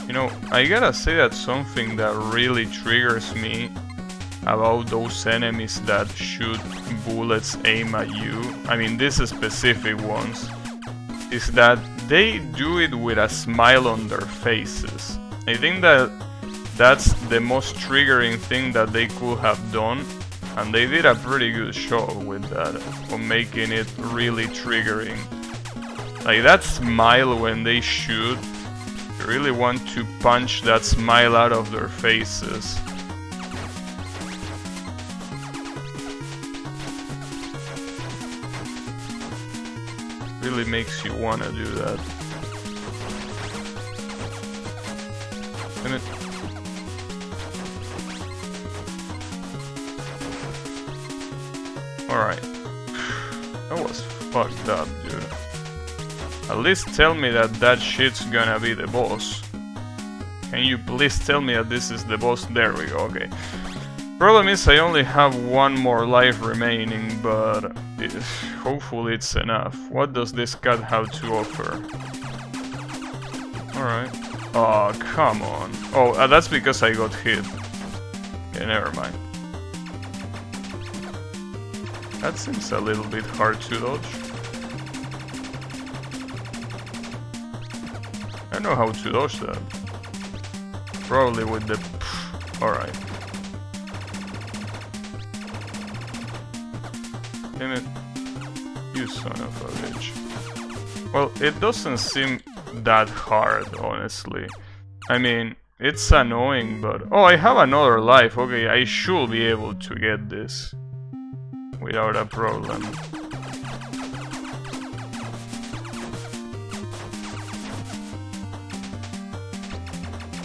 [SPEAKER 1] You know, I gotta say that something that really triggers me about those enemies that shoot bullets aim at you, I mean these specific ones, is that they do it with a smile on their faces. I think that that's the most triggering thing that they could have done, and they did a pretty good job with that, of making it really triggering. Like that smile when they shoot, you really want to punch that smile out of their faces. Really makes you wanna do that. Damn it. Alright. That was fucked up, dude. At least tell me that that shit's gonna be the boss. Can you please tell me that this is the boss? There we go, okay. Problem is I only have one more life remaining, but hopefully it's enough. What does this cat have to offer? Alright. Oh, come on. Oh, that's because I got hit. Okay, never mind. That seems a little bit hard to dodge. I know how to dodge that. Probably with the... Alright. Damn it. You son of a bitch. Well, it doesn't seem that hard, honestly. I mean, it's annoying, but... Oh, I have another life. Okay, I should be able to get this without a problem.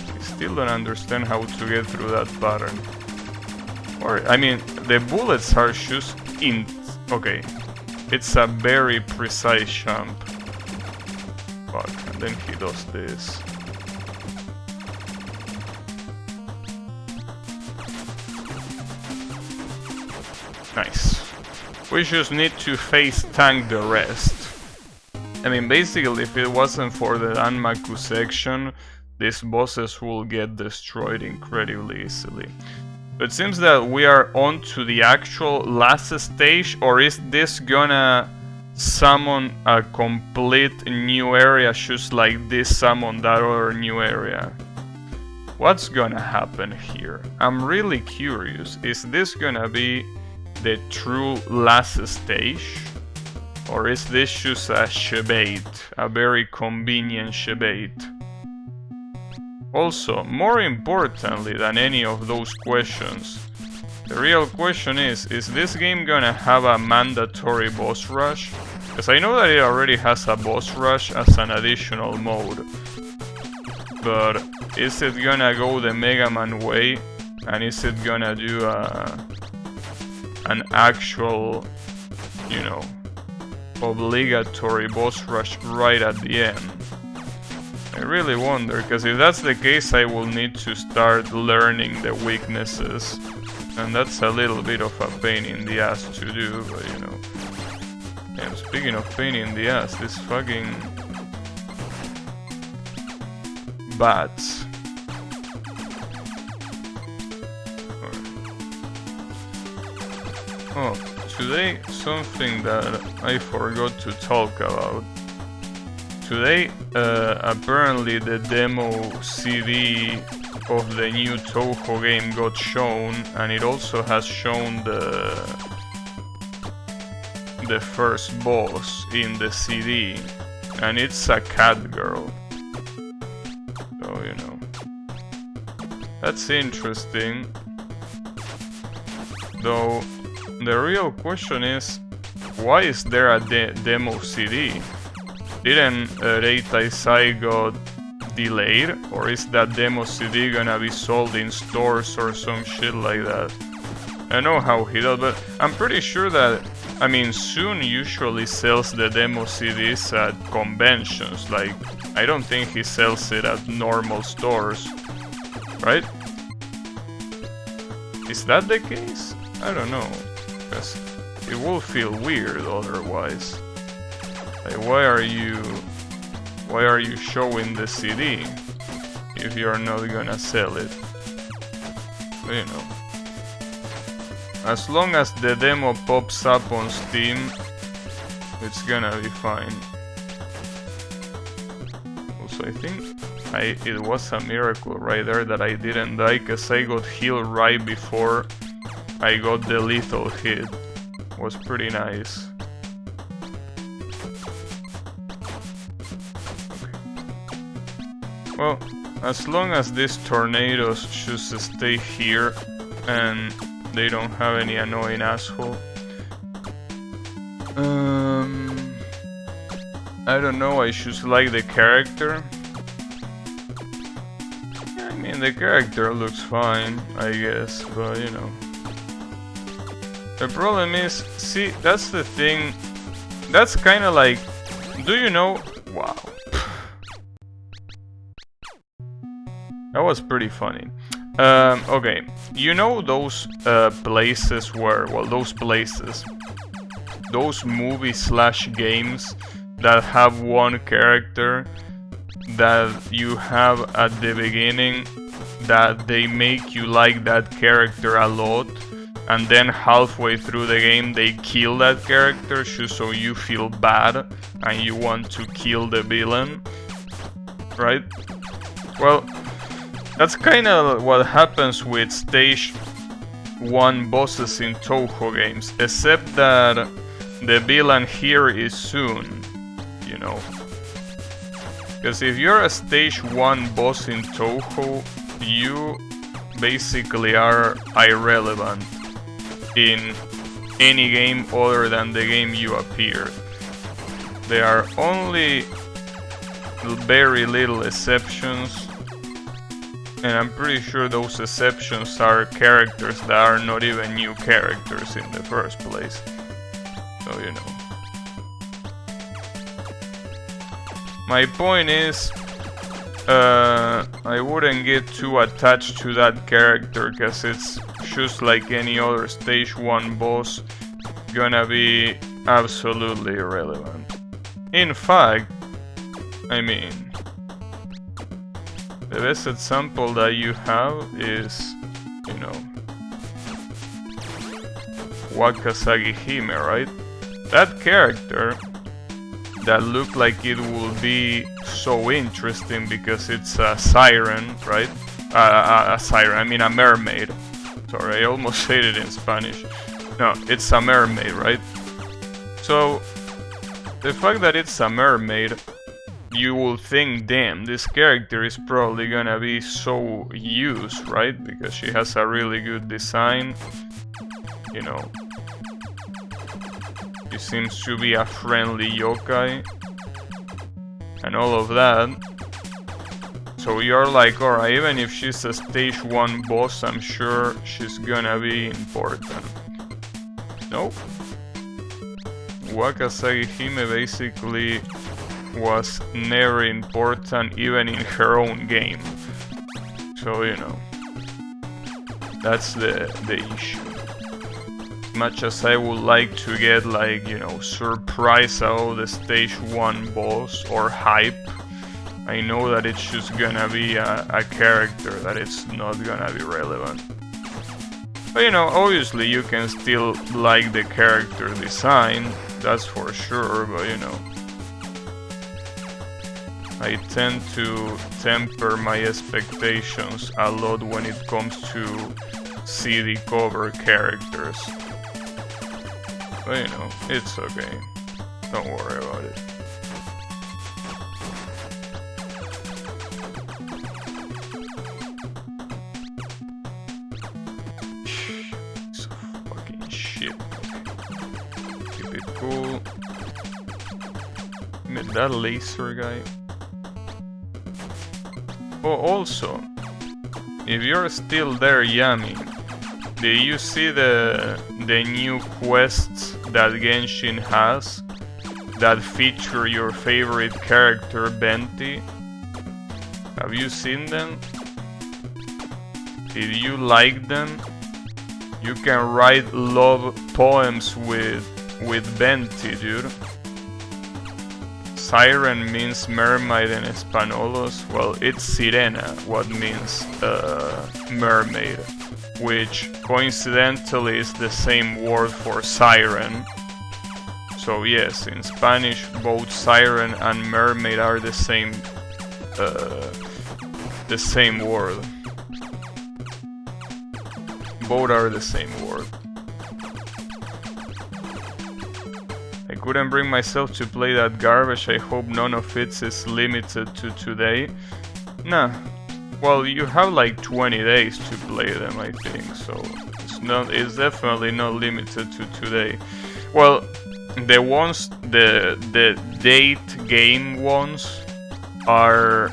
[SPEAKER 1] I still don't understand how to get through that pattern. Or, I mean, the bullets are just in... Okay, it's a very precise jump. Fuck, and then he does this. Nice. We just need to face tank the rest. I mean, basically, if it wasn't for the Danmaku section, these bosses will get destroyed incredibly easily. But it seems that we are on to the actual last stage, or is this gonna summon a complete new area just like this summoned that other new area? What's gonna happen here? I'm really curious. Is this gonna be the true last stage? Or is this just a shebait? A very convenient shebait? Also, more importantly than any of those questions, the real question is this game gonna have a mandatory boss rush? Because I know that it already has a boss rush as an additional mode. But is it gonna go the Mega Man way? And is it gonna do an actual, you know, obligatory boss rush right at the end? I really wonder, because if that's the case, I will need to start learning the weaknesses, and that's a little bit of a pain in the ass to do, but you know. And speaking of pain in the ass, this fucking bats. Oh, today something that I forgot to talk about. Today, apparently the demo CD of the new Touhou game got shown, and it also has shown the first boss in the CD, and it's a cat girl. So, you know, that's interesting. Though, the real question is, why is there a demo CD? Didn't Reitai Sai got delayed? Or is that demo CD gonna be sold in stores or some shit like that? I know how he does, but I'm pretty sure that, I mean, Soon usually sells the demo CDs at conventions. Like, I don't think he sells it at normal stores, right? Is that the case? I don't know, because it will feel weird otherwise. Like, why are you showing the CD if you're not gonna sell it? But, you know, as long as the demo pops up on Steam, it's gonna be fine. Also, I think it was a miracle right there that I didn't die, cause I got healed right before I got the lethal hit. It was pretty nice. Well, as long as these tornadoes just stay here and they don't have any annoying asshole. I don't know, I just like the character. I mean, the character looks fine, I guess, but you know. The problem is, see, that's the thing. That's kind of like, do you know? Wow. That was pretty funny. Okay, you know those places where, well, those movies/games that have one character that you have at the beginning that they make you like that character a lot, and then halfway through the game they kill that character just so you feel bad and you want to kill the villain, right? Well, that's kind of what happens with stage 1 bosses in Touhou games, except that the villain here is soon, you know. Because if you're a stage 1 boss in Touhou, you basically are irrelevant in any game other than the game you appeared. There are only very little exceptions, and I'm pretty sure those exceptions are characters that are not even new characters in the first place. So, you know. My point is, I wouldn't get too attached to that character, because it's just like any other stage 1 boss, gonna be absolutely irrelevant. In fact, I mean, the best example that you have is, you know, Wakasagi Hime, right? That character that looked like it will be so interesting because it's a siren, right? A siren, I mean a mermaid. Sorry, I almost said it in Spanish. No, it's a mermaid, right? So, the fact that it's a mermaid, you will think, damn, this character is probably gonna be so used, right? Because she has a really good design, you know. She seems to be a friendly yokai and all of that. So you're like, alright, even if she's a stage 1 boss, I'm sure she's gonna be important. Nope. Wakasagi Hime basically was never important even in her own game. So, you know, that's the issue. Much as I would like to get, like, you know, surprise out the stage 1 boss or hype, I know that it's just gonna be a character that it's not gonna be relevant. But, you know, obviously you can still like the character design, that's for sure, but, you know, I tend to temper my expectations a lot when it comes to CD cover characters. But, you know, it's okay. Don't worry about it. So fucking shit. Keep it cool. Give me that laser guy. Oh, also, if you're still there, Yami, do you see the new quests that Genshin has that feature your favorite character, Benti? Have you seen them? If you like them, you can write love poems with Benti, dude. Siren means mermaid in Espanolos. Well, it's Sirena, what means mermaid, which coincidentally is the same word for siren. So yes, in Spanish, both siren and mermaid are the same word. Both are the same word. I couldn't bring myself to play that garbage. I hope none of it is limited to today. Nah. Well, you have like 20 days to play them, I think, so it's definitely not limited to today. Well, the ones, the date game ones are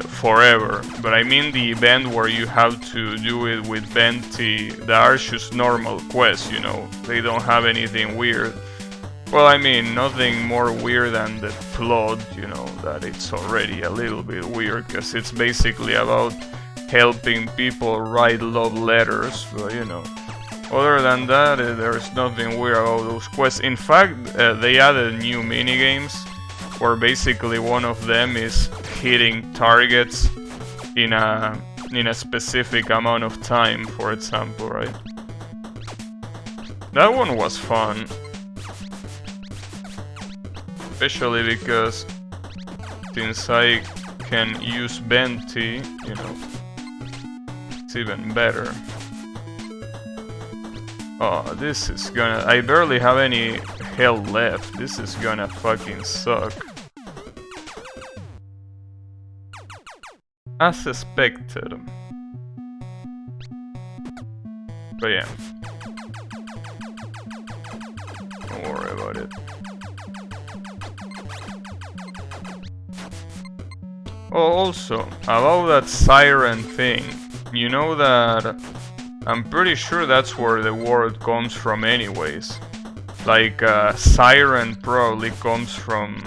[SPEAKER 1] forever, but I mean the event where you have to do it with Benti, the are just normal quests, you know, they don't have anything weird. Well, I mean, nothing more weird than the plot, you know, that it's already a little bit weird, because it's basically about helping people write love letters, but, you know, other than that, there's nothing weird about those quests. In fact, they added new minigames, where basically one of them is hitting targets in a specific amount of time, for example, right? That one was fun. Especially because since I can use Benti, you know, it's even better. Oh, this is gonna... I barely have any health left. This is gonna fucking suck. As expected. But yeah. Don't worry about it. Oh, also, about that siren thing. You know that... I'm pretty sure that's where the word comes from anyways. Like, siren probably comes from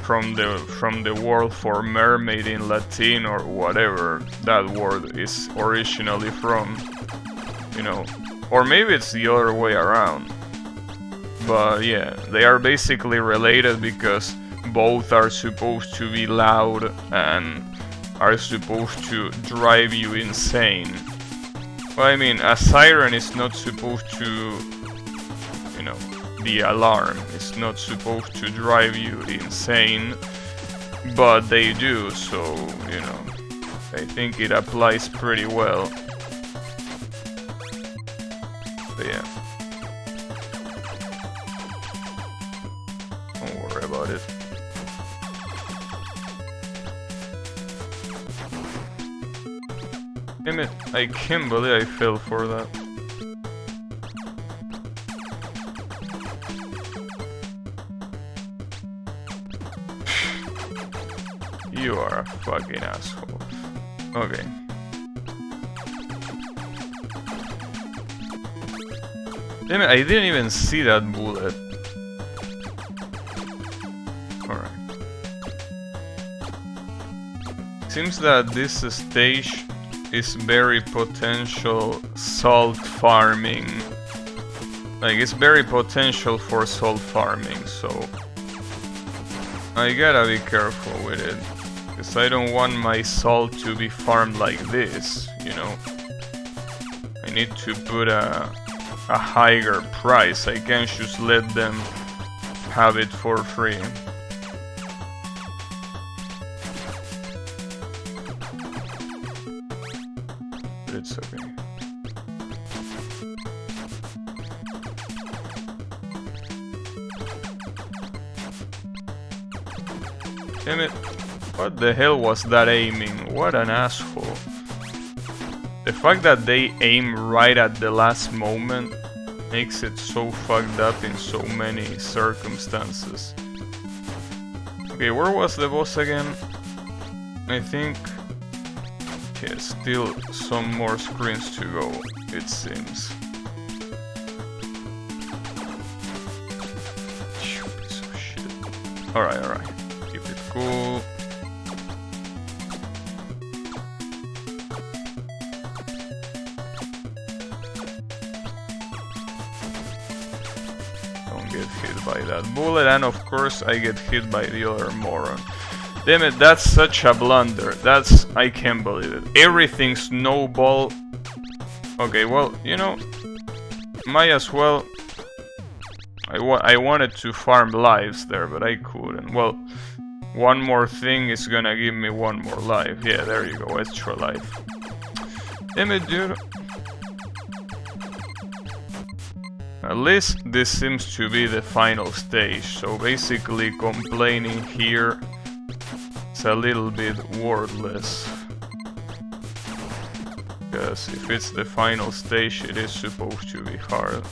[SPEAKER 1] the word for mermaid in Latin or whatever that word is originally from. You know, or maybe it's the other way around. But yeah, they are basically related because both are supposed to be loud and are supposed to drive you insane. Well, I mean, a siren is not supposed to, you know, the alarm is not supposed to drive you insane, but they do, so, you know, I think it applies pretty well. But yeah. Don't worry about it. Damn it, I can't believe I fell for that. You are a fucking asshole. Okay. Damn it, I didn't even see that bullet. Alright. Seems that this stage is very potential salt farming. Like, it's very potential for salt farming, so I gotta be careful with it, because I don't want my salt to be farmed like this, you know. I need to put a higher price. I can't just let them have it for free. But it's okay. Damn it. What the hell was that aiming? What an asshole. The fact that they aim right at the last moment makes it so fucked up in so many circumstances. Okay, where was the boss again? I think... Okay, still some more screens to go, it seems. Piece of shit. Alright. Keep it cool. Get hit by that bullet, and of course I get hit by the other moron. Damn it, that's such a blunder. I can't believe it. Everything snowball. Okay, well, you know, might as well. I wanted to farm lives there, but I couldn't. Well, one more thing is gonna give me one more life. Yeah, there you go, extra life. Damn it, dude. At least this seems to be the final stage, so basically complaining here is a little bit worthless. Because if it's the final stage, it is supposed to be hard.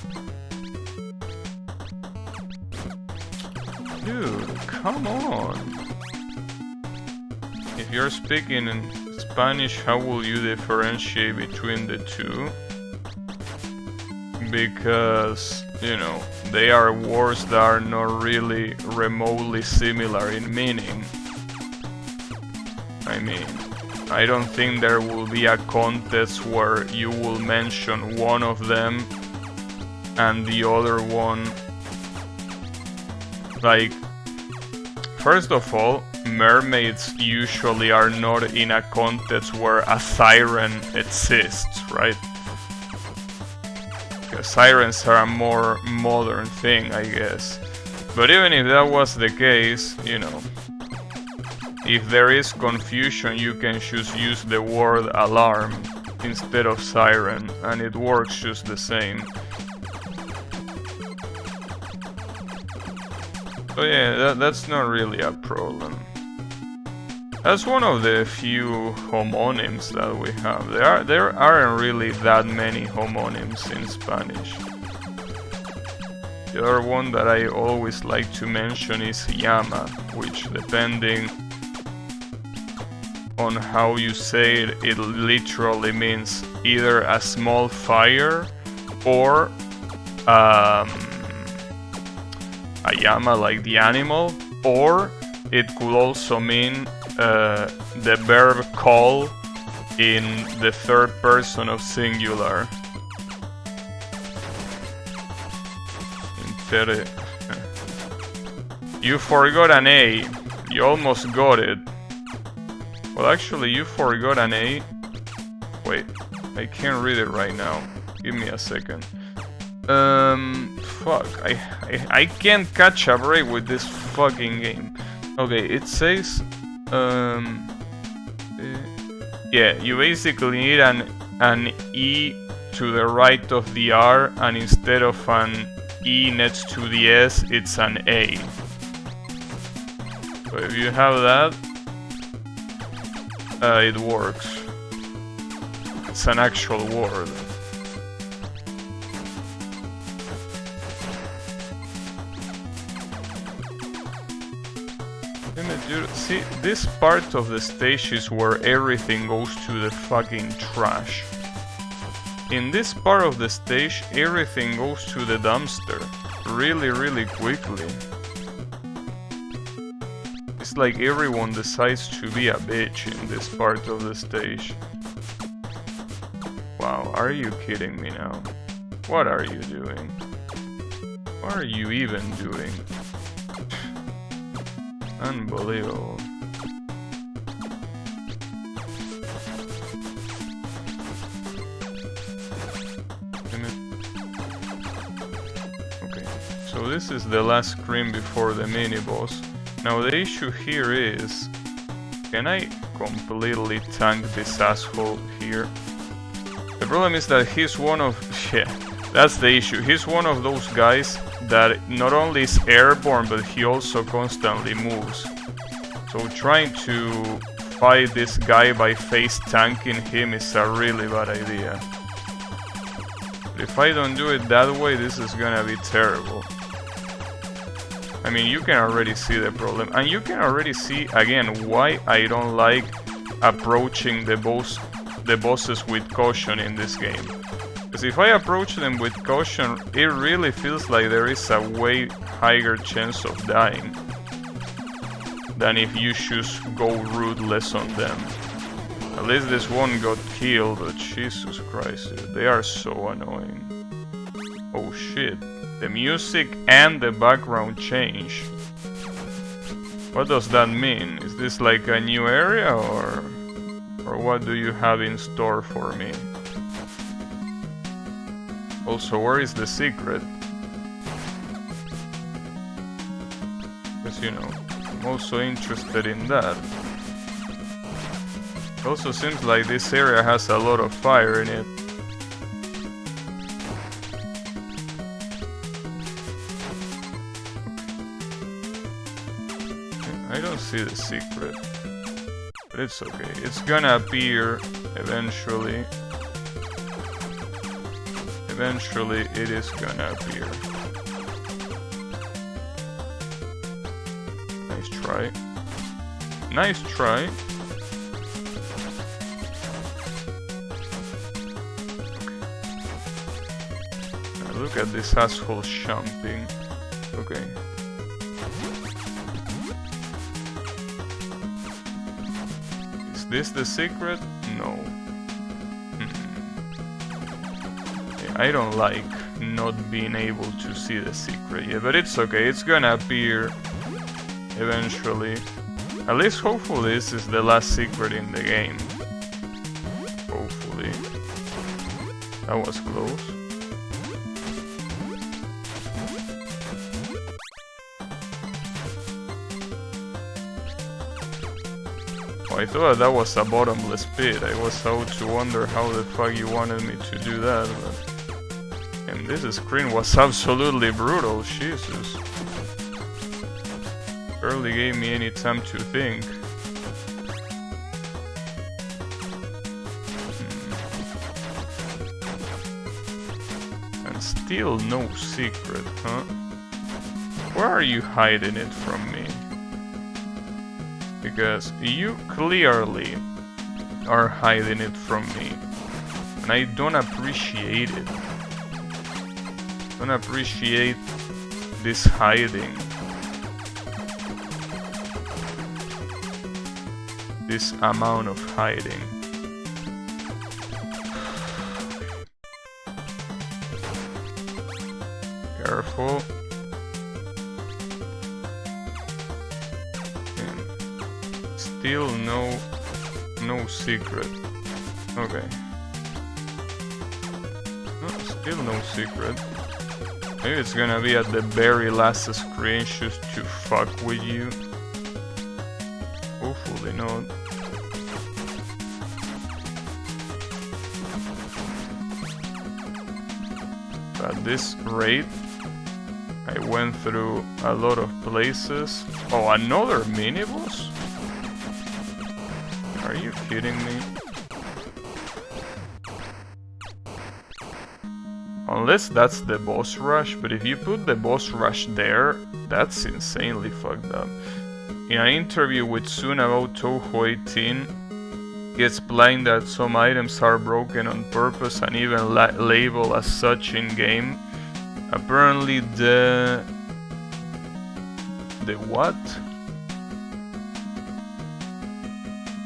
[SPEAKER 1] Dude, come on! If you're speaking in Spanish, how will you differentiate between the two? Because, you know, they are words that are not really remotely similar in meaning. I mean, I don't think there will be a contest where you will mention one of them and the other one. Like, first of all, mermaids usually are not in a context where a siren exists, right? Sirens are a more modern thing, I guess. But even if that was the case, you know, if there is confusion, you can just use the word alarm instead of siren, and it works just the same. So yeah, that's not really a problem. That's one of the few homonyms that we have. There aren't really that many homonyms in Spanish. The other one that I always like to mention is llama, which depending on how you say it, it literally means either a small fire or a llama like the animal, or it could also mean the verb call in the third person of singular. You forgot an A. You almost got it. Well, actually, you forgot an A. Wait, I can't read it right now. Give me a second. Fuck. I can't catch a break with this fucking game. Okay, it says, yeah, you basically need an E to the right of the R, and instead of an E next to the S, it's an A. So if you have that, it works. It's an actual word. See, this part of the stage is where everything goes to the fucking trash. In this part of the stage, everything goes to the dumpster really quickly. It's like everyone decides to be a bitch in this part of the stage. Wow, are you kidding me now? What are you doing? What are you even doing? Unbelievable. Okay, so this is the last screen before the mini-boss. Now the issue here is, can I completely tank this asshole here? The problem is that he's one of... yeah, that's the issue. He's one of those guys that not only is airborne, but he also constantly moves. So trying to fight this guy by face tanking him is a really bad idea. But if I don't do it that way, this is gonna be terrible. I mean, you can already see the problem, and you can already see again why I don't like approaching the bosses with caution in this game. Because if I approach them with caution, it really feels like there is a way higher chance of dying than if you just go ruthless on them. At least this one got killed, but Jesus Christ, dude, they are so annoying. Oh shit, the music and the background change. What does that mean? Is this like a new area, or what do you have in store for me? Also, where is the secret? Because, you know, I'm also interested in that. It also seems like this area has a lot of fire in it. I don't see the secret. But it's okay. It's gonna appear eventually. Eventually, it is gonna appear. Nice try. Nice try. Okay. Now look at this asshole jumping. Okay. Is this the secret? No. I don't like not being able to see the secret yet, but it's okay, it's gonna appear eventually. At least hopefully this is the last secret in the game. Hopefully. That was close. Oh, I thought that was a bottomless pit. I was out to wonder how the fuck you wanted me to do that, but... And this screen was absolutely brutal, Jesus. barely gave me any time to think. And still no secret, huh? Where are you hiding it from me? Because you clearly are hiding it from me. And I don't appreciate it. Don't appreciate this hiding. This amount of hiding. Careful. And still no secret. Okay. No, still no secret. Maybe it's gonna be at the very last screen just to fuck with you. Hopefully not. At this rate, I went through a lot of places. Oh, another mini-boss? Are you kidding me? Unless that's the boss rush, but if you put the boss rush there, that's insanely fucked up. In an interview with Soon about Touhou 18, he explained that some items are broken on purpose and even labeled as such in-game. Apparently the what?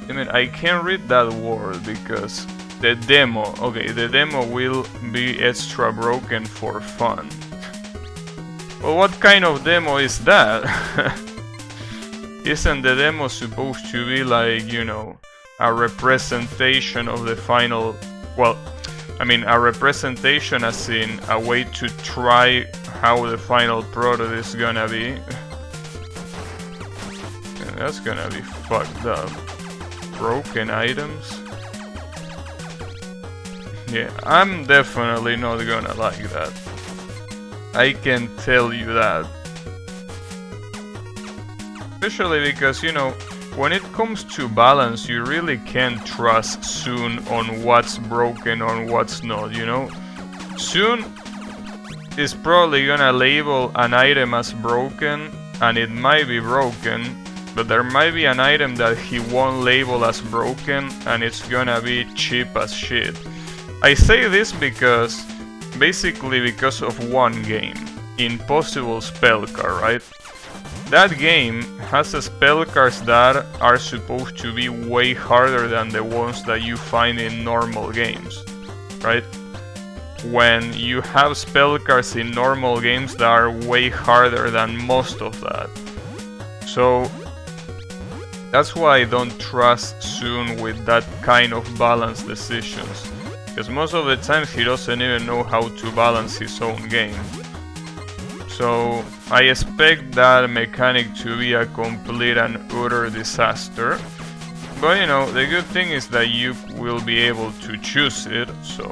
[SPEAKER 1] I mean, I can't read that word because the demo, okay, the demo will be extra broken for fun. Well, what kind of demo is that? Isn't the demo supposed to be like, you know, a representation of the final, well, I mean a representation as in a way to try how the final product is gonna be? And that's gonna be fucked up. Broken items? Yeah, I'm definitely not gonna like that. I can tell you that. Especially because, you know, when it comes to balance, you really can't trust Soon on what's broken or what's not, you know? Soon is probably gonna label an item as broken, and it might be broken, but there might be an item that he won't label as broken, and it's gonna be cheap as shit. I say this because, basically because of one game, Impossible Spellcard, right? That game has spell cards that are supposed to be way harder than the ones that you find in normal games, right? When you have spell cards in normal games that are way harder than most of that. So that's why I don't trust Soon with that kind of balance decisions. Because most of the times he doesn't even know how to balance his own game. So I expect that mechanic to be a complete and utter disaster. But you know, the good thing is that you will be able to choose it, so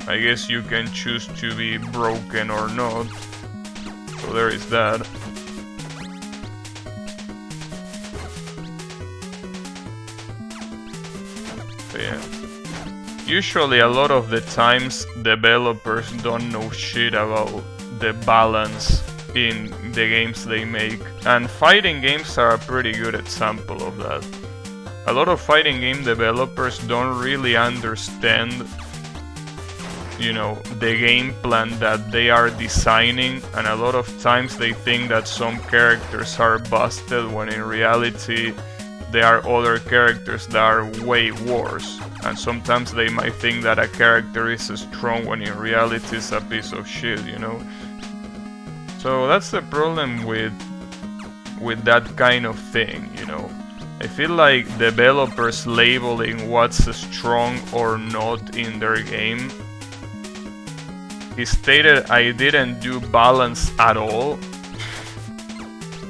[SPEAKER 1] I guess you can choose to be broken or not. So there is that. But yeah. Usually a lot of the times developers don't know shit about the balance in the games they make, and fighting games are a pretty good example of that. A lot of fighting game developers don't really understand, you know, the game plan that they are designing, and a lot of times they think that some characters are busted when in reality there are other characters that are way worse, and sometimes they might think that a character is strong when in reality it's a piece of shit, you know. So that's the problem with that kind of thing, you know. I feel like developers labeling what's strong or not in their game. He stated I didn't do balance at all.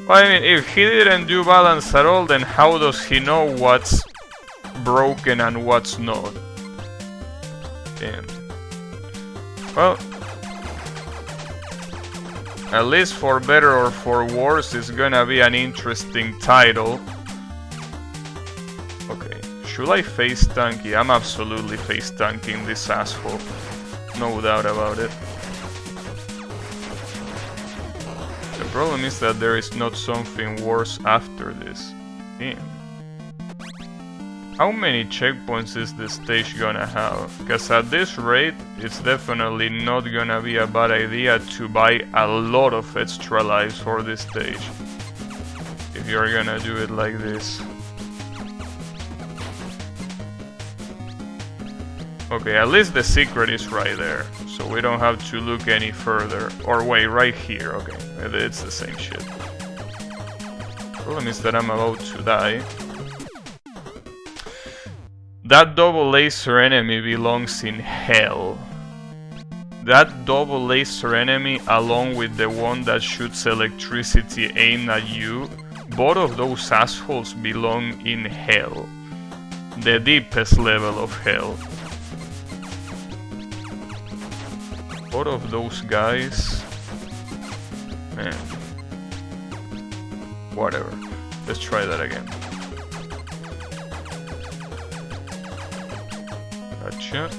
[SPEAKER 1] Well, I mean, if he didn't do balance at all, then how does he know what's broken and what's not? Damn. Well, At least for better or for worse, it's gonna be an interesting title. Okay, should I face tanky? I'm absolutely face tanking this asshole. No doubt about it. The problem is that there is not something worse after this. Damn. How many checkpoints is this stage gonna have? Because at this rate, it's definitely not gonna be a bad idea to buy a lot of extra lives for this stage. If you're gonna do it like this. Okay, at least the secret is right there. So we don't have to look any further. Or wait, right here. Okay, it's the same shit. Problem is that I'm about to die. That double laser enemy belongs in hell. That double laser enemy, along with the one that shoots electricity aimed at you, both of those assholes belong in hell. The deepest level of hell. Both of those guys... Man. Whatever. Let's try that again. Gotcha.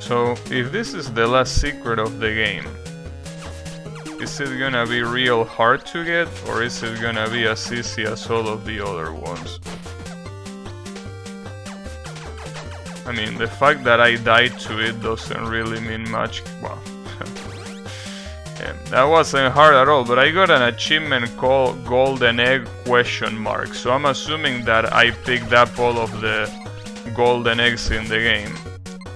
[SPEAKER 1] So, if this is the last secret of the game, is it gonna be real hard to get, or is it gonna be as easy as all of the other ones? I mean, the fact that I died to it doesn't really mean much. Well, yeah, that wasn't hard at all, but I got an achievement called Golden Egg ? So I'm assuming that I picked up all of the golden eggs in the game.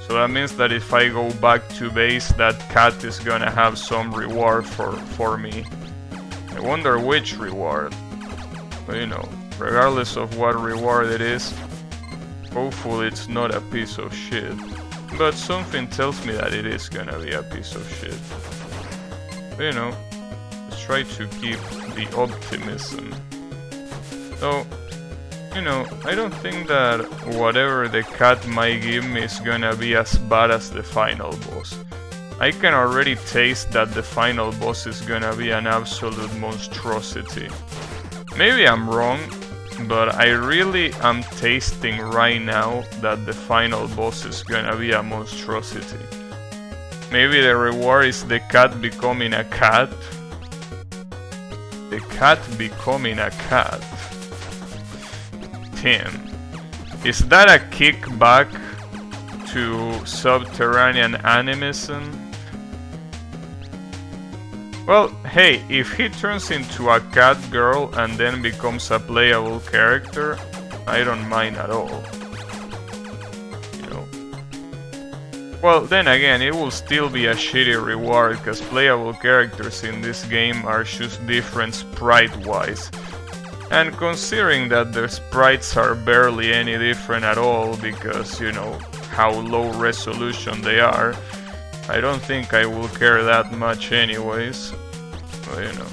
[SPEAKER 1] So that means that if I go back to base, that cat is gonna have some reward for me. I wonder which reward. But you know, regardless of what reward it is, hopefully it's not a piece of shit. But something tells me that it is gonna be a piece of shit. But you know, let's try to keep the optimism. So, you know, I don't think that whatever the cat might give me is gonna be as bad as the final boss. I can already taste that the final boss is gonna be an absolute monstrosity. Maybe I'm wrong, but I really am tasting right now that the final boss is gonna be a monstrosity. Maybe the reward is the cat becoming a cat. The cat becoming a cat. Damn. Is that a kickback to subterranean animism? Well, hey, if he turns into a cat girl and then becomes a playable character, I don't mind at all. You know. Well, then again, it will still be a shitty reward, because playable characters in this game are just different sprite-wise. And considering that the sprites are barely any different at all, because, you know, how low resolution they are, I don't think I will care that much anyways. But, you know.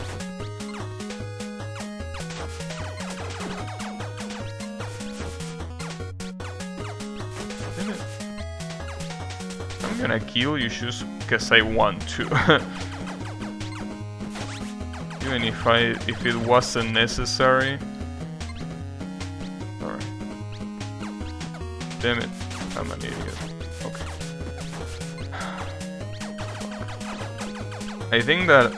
[SPEAKER 1] I'm gonna kill you just because I want to. Even if it wasn't necessary. Alright. Damn it, I'm an idiot. Okay. I think that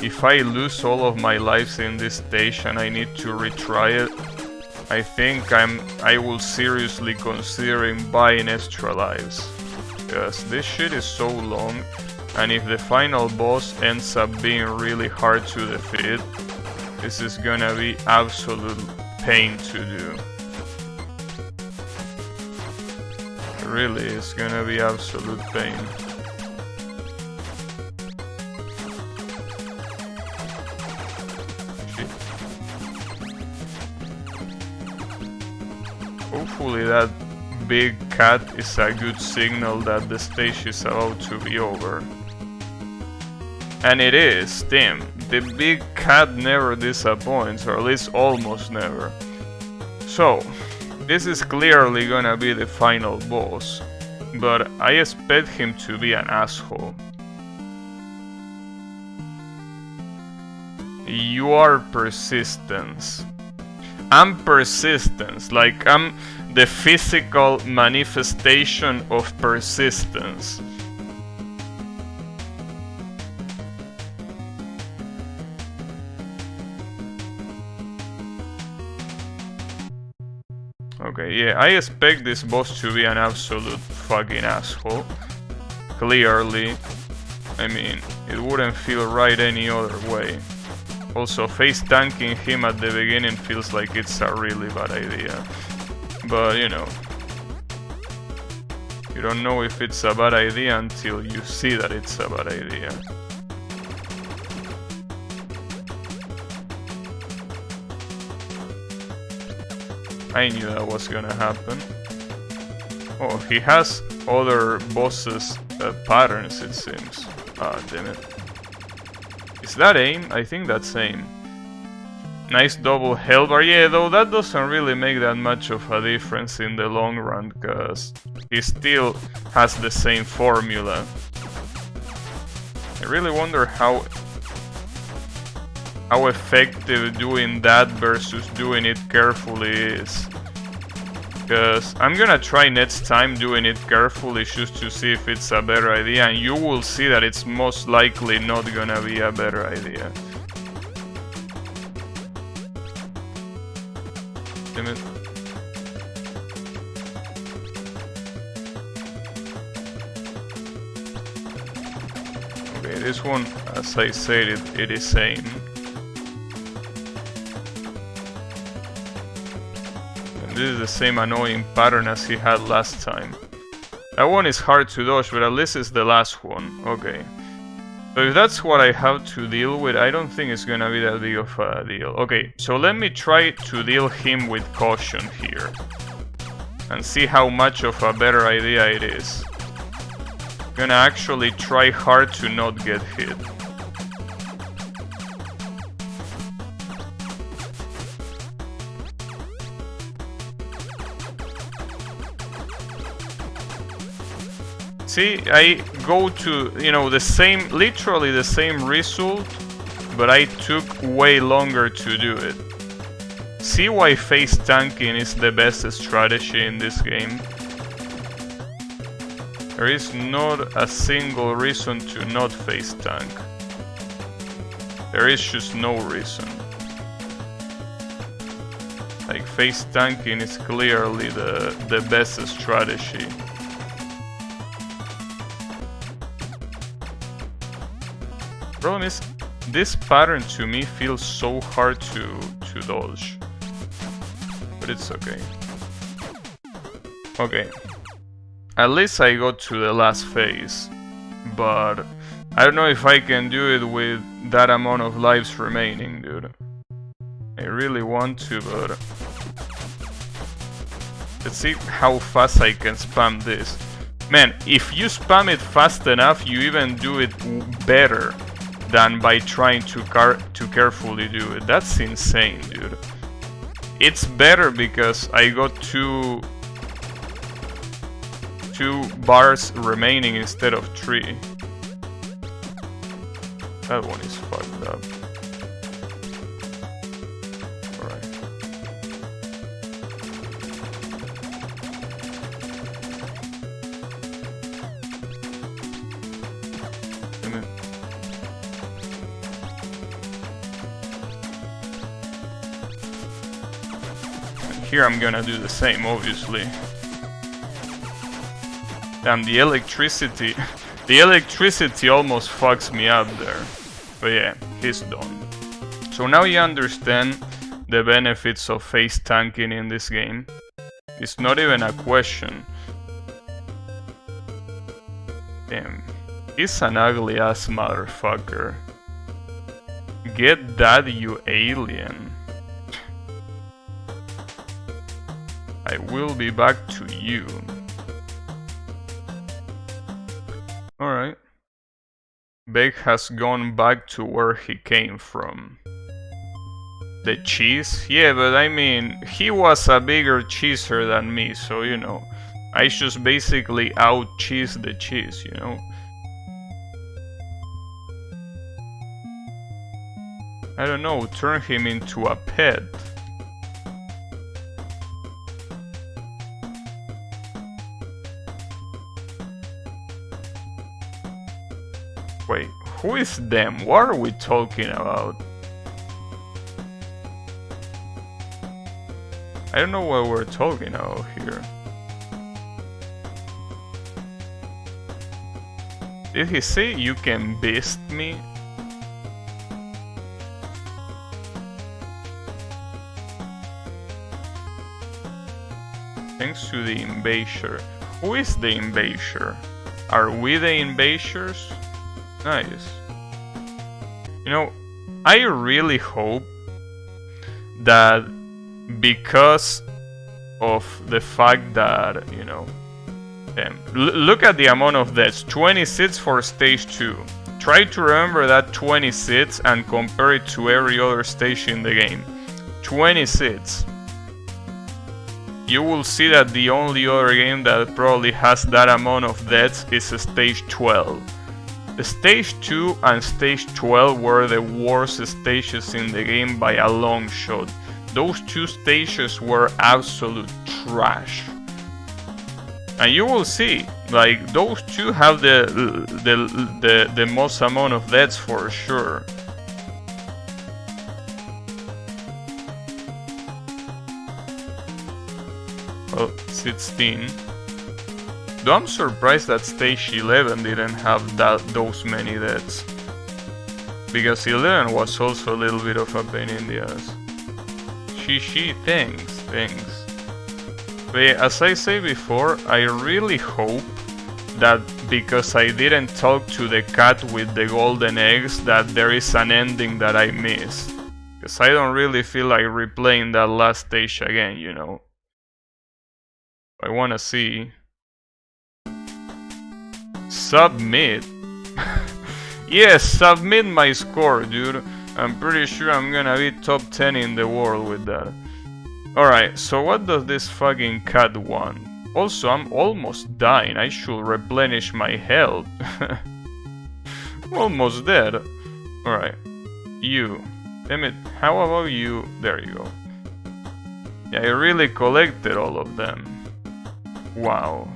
[SPEAKER 1] if I lose all of my lives in this stage and I need to retry it, I think I will seriously considering buying extra lives. Because this shit is so long. And if the final boss ends up being really hard to defeat, this is gonna be absolute pain to do. Really, it's gonna be absolute pain. Shit. Hopefully that big cat is a good signal that the stage is about to be over. And it is, damn. The big cat never disappoints, or at least almost never. So, this is clearly gonna be the final boss, but I expect him to be an asshole. You are persistence. I'm persistence, like I'm the physical manifestation of persistence. Okay, yeah, I expect this boss to be an absolute fucking asshole. Clearly. I mean, it wouldn't feel right any other way. Also, face tanking him at the beginning feels like it's a really bad idea. But, you know, you don't know if it's a bad idea until you see that it's a bad idea. I knew that was gonna happen. Oh, he has other bosses' patterns, it seems. Ah, damn it. Is that aim? I think that's aim. Nice double hell bar. Yeah, though that doesn't really make that much of a difference in the long run, because he still has the same formula. I really wonder how effective doing that versus doing it carefully is. Because I'm gonna try next time doing it carefully just to see if it's a better idea, and you will see that it's most likely not gonna be a better idea. Damn it. Okay, this one, as I said, it is same. This is the same annoying pattern as he had last time. That one is hard to dodge, but at least it's the last one. Okay. So if that's what I have to deal with, I don't think it's gonna be that big of a deal. Okay, so let me try to deal him with caution here. And see how much of a better idea it is. Gonna actually try hard to not get hit. See, I go to, you know, the same, literally the same result, but I took way longer to do it. See why face tanking is the best strategy in this game? There is not a single reason to not face tank. There is just no reason. Like, face tanking is clearly the best strategy. Problem is, this pattern to me feels so hard to dodge. But it's okay. Okay. At least I got to the last phase. But I don't know if I can do it with that amount of lives remaining, dude. I really want to, but... let's see how fast I can spam this. Man, if you spam it fast enough, you even do it better than by trying to carefully do it. That's insane, dude. It's better because I got two bars remaining instead of 3. That one is fucked up. Alright. Here I'm gonna do the same, obviously. Damn, the electricity almost fucks me up there. But yeah, he's done. So now you understand the benefits of face tanking in this game. It's not even a question. Damn, he's an ugly ass motherfucker. Get that, you alien. I will be back to you. Alright. Beck has gone back to where he came from. The cheese? Yeah, but I mean, he was a bigger cheeser than me, so you know. I just basically out-cheese the cheese, you know. I don't know, turn him into a pet. Wait, who is them? What are we talking about? I don't know what we're talking about here. Did he say you can beast me? Thanks to the Invasher. Who is the Invasher? Are we the Invashers? Nice. You know, I really hope that because of the fact that, you know, look at the amount of deaths. 20 seats for stage 2. Try to remember that 20 seats and compare it to every other stage in the game. 20 seats. You will see that the only other game that probably has that amount of deaths is stage 12. Stage 2 and stage 12 were the worst stages in the game by a long shot. Those two stages were absolute trash. And you will see, like, those two have the most amount of deaths for sure. Well, 16. Though I'm surprised that stage 11 didn't have those many deaths. Because 11 was also a little bit of a pain in the ass. Thanks. But as I say before, I really hope that because I didn't talk to the cat with the golden eggs, that there is an ending that I missed. Because I don't really feel like replaying that last stage again, you know. I wanna see. Submit? Yes, submit my score, dude. I'm pretty sure I'm gonna be top 10 in the world with that. Alright, so what does this fucking cat want? Also, I'm almost dying. I should replenish my health. I'm almost dead. Alright. You. Damn it. How about you? There you go. Yeah, I really collected all of them. Wow.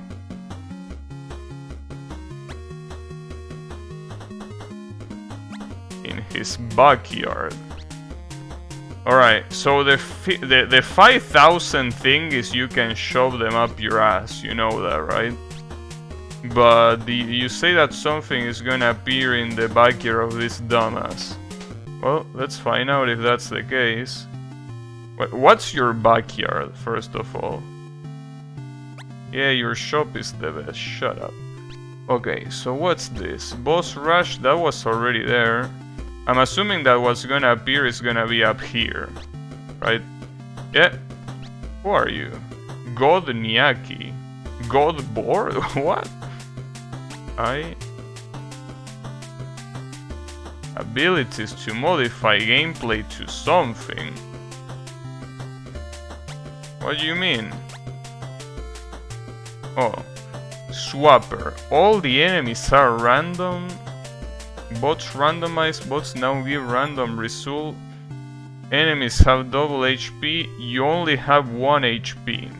[SPEAKER 1] In his backyard. Alright, so the 5,000 thing is you can shove them up your ass, you know that, right? But you say that something is gonna appear in the backyard of this dumbass. Well, let's find out if that's the case. What's your backyard, first of all? Yeah, your shop is the best, shut up. Okay, so what's this? Boss rush, that was already there. I'm assuming that what's gonna appear is gonna be up here, right? Yeah. Who are you? God Nyaki. God board? What? Abilities to modify gameplay to something. What do you mean? Oh. Swapper. All the enemies are random. Bots randomized, bots now give random result. Enemies have double HP, you only have 1 HP.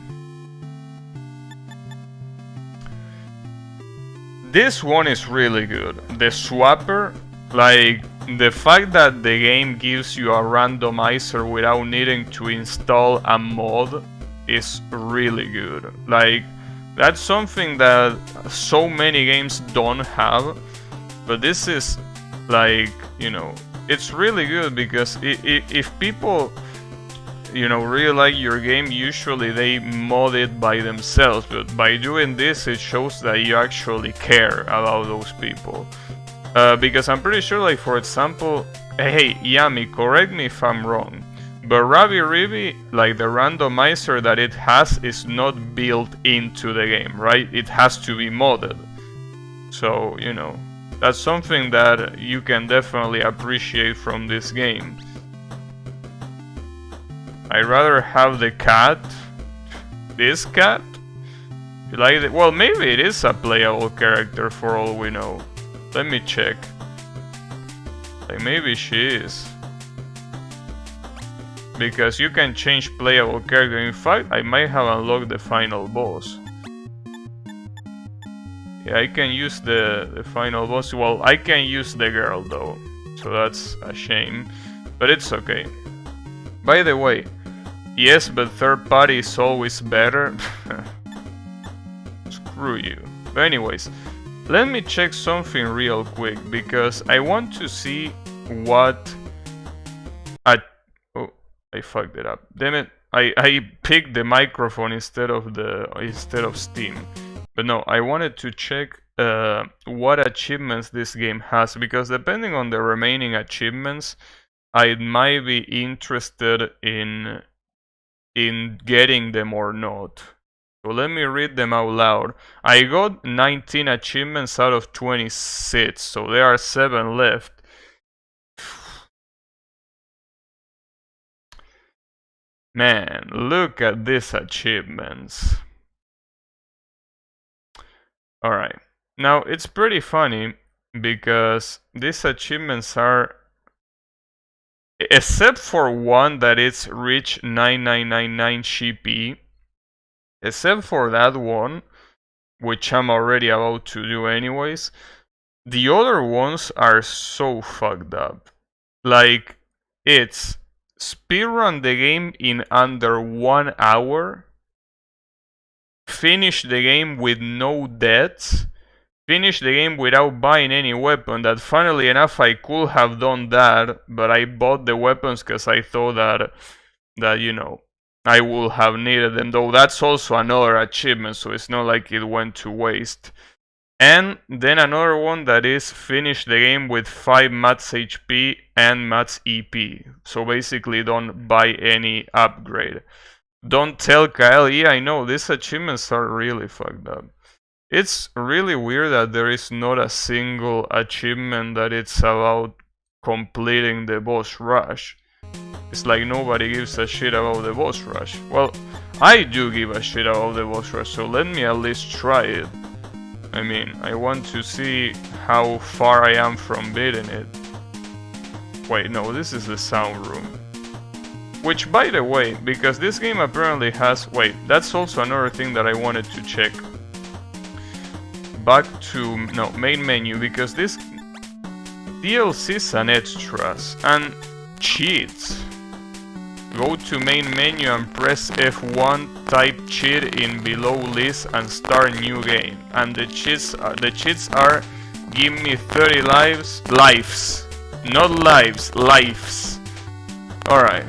[SPEAKER 1] This one is really good. The swapper, like the fact that the game gives you a randomizer without needing to install a mod is really good. Like, that's something that so many games don't have. But this is, like, you know, it's really good because if people, you know, really like your game, usually they mod it by themselves. But by doing this, it shows that you actually care about those people. Because I'm pretty sure, like, for example, hey, Yami, correct me if I'm wrong, but Rabi Ribi, like, the randomizer that it has is not built into the game, right? It has to be modded. So, you know. That's something that you can definitely appreciate from this game. I'd rather have the cat. This cat? You like it? Well, maybe it is a playable character for all we know. Let me check. Like, maybe she is. because you can change playable character. In fact, I might have unlocked the final boss. Yeah, I can use the final boss. Well, I can use the girl though, so that's a shame, but it's okay. By the way, yes, but third party is always better. Screw you. But anyways, let me check something real quick, because I want to see what oh, I fucked it up. Damn it. I picked the microphone instead of Steam. But no, I wanted to check what achievements this game has, because depending on the remaining achievements, I might be interested in getting them or not. So let me read them out loud. I got 19 achievements out of 26, so there are 7 left. Man, look at these achievements. Alright, now it's pretty funny because these achievements are, except for one that is reach 9999 GP, except for that one, which I'm already about to do anyways, the other ones are so fucked up. Like, it's speedrun the game in under 1 hour, finish the game with no deaths, finish the game without buying any weapon. That funnily enough I could have done that, but I bought the weapons because I thought that you know, I would have needed them, though that's also another achievement, so it's not like it went to waste. And then another one that is finish the game with 5 mats HP and mats EP. So basically don't buy any upgrade. Don't tell Kyle, yeah, I know, these achievements are really fucked up. It's really weird that there is not a single achievement that it's about completing the boss rush. It's like nobody gives a shit about the boss rush. Well, I do give a shit about the boss rush, so let me at least try it. I mean, I want to see how far I am from beating it. Wait, no, this is the sound room. Which, by the way, because this game apparently has... Wait, that's also another thing that I wanted to check. Back to... No, main menu, because this DLCs and extras and cheats. Go to main menu and press F1, type cheat in below list and start new game. And the cheats are give me 30 lives, not lives, lives. Alright,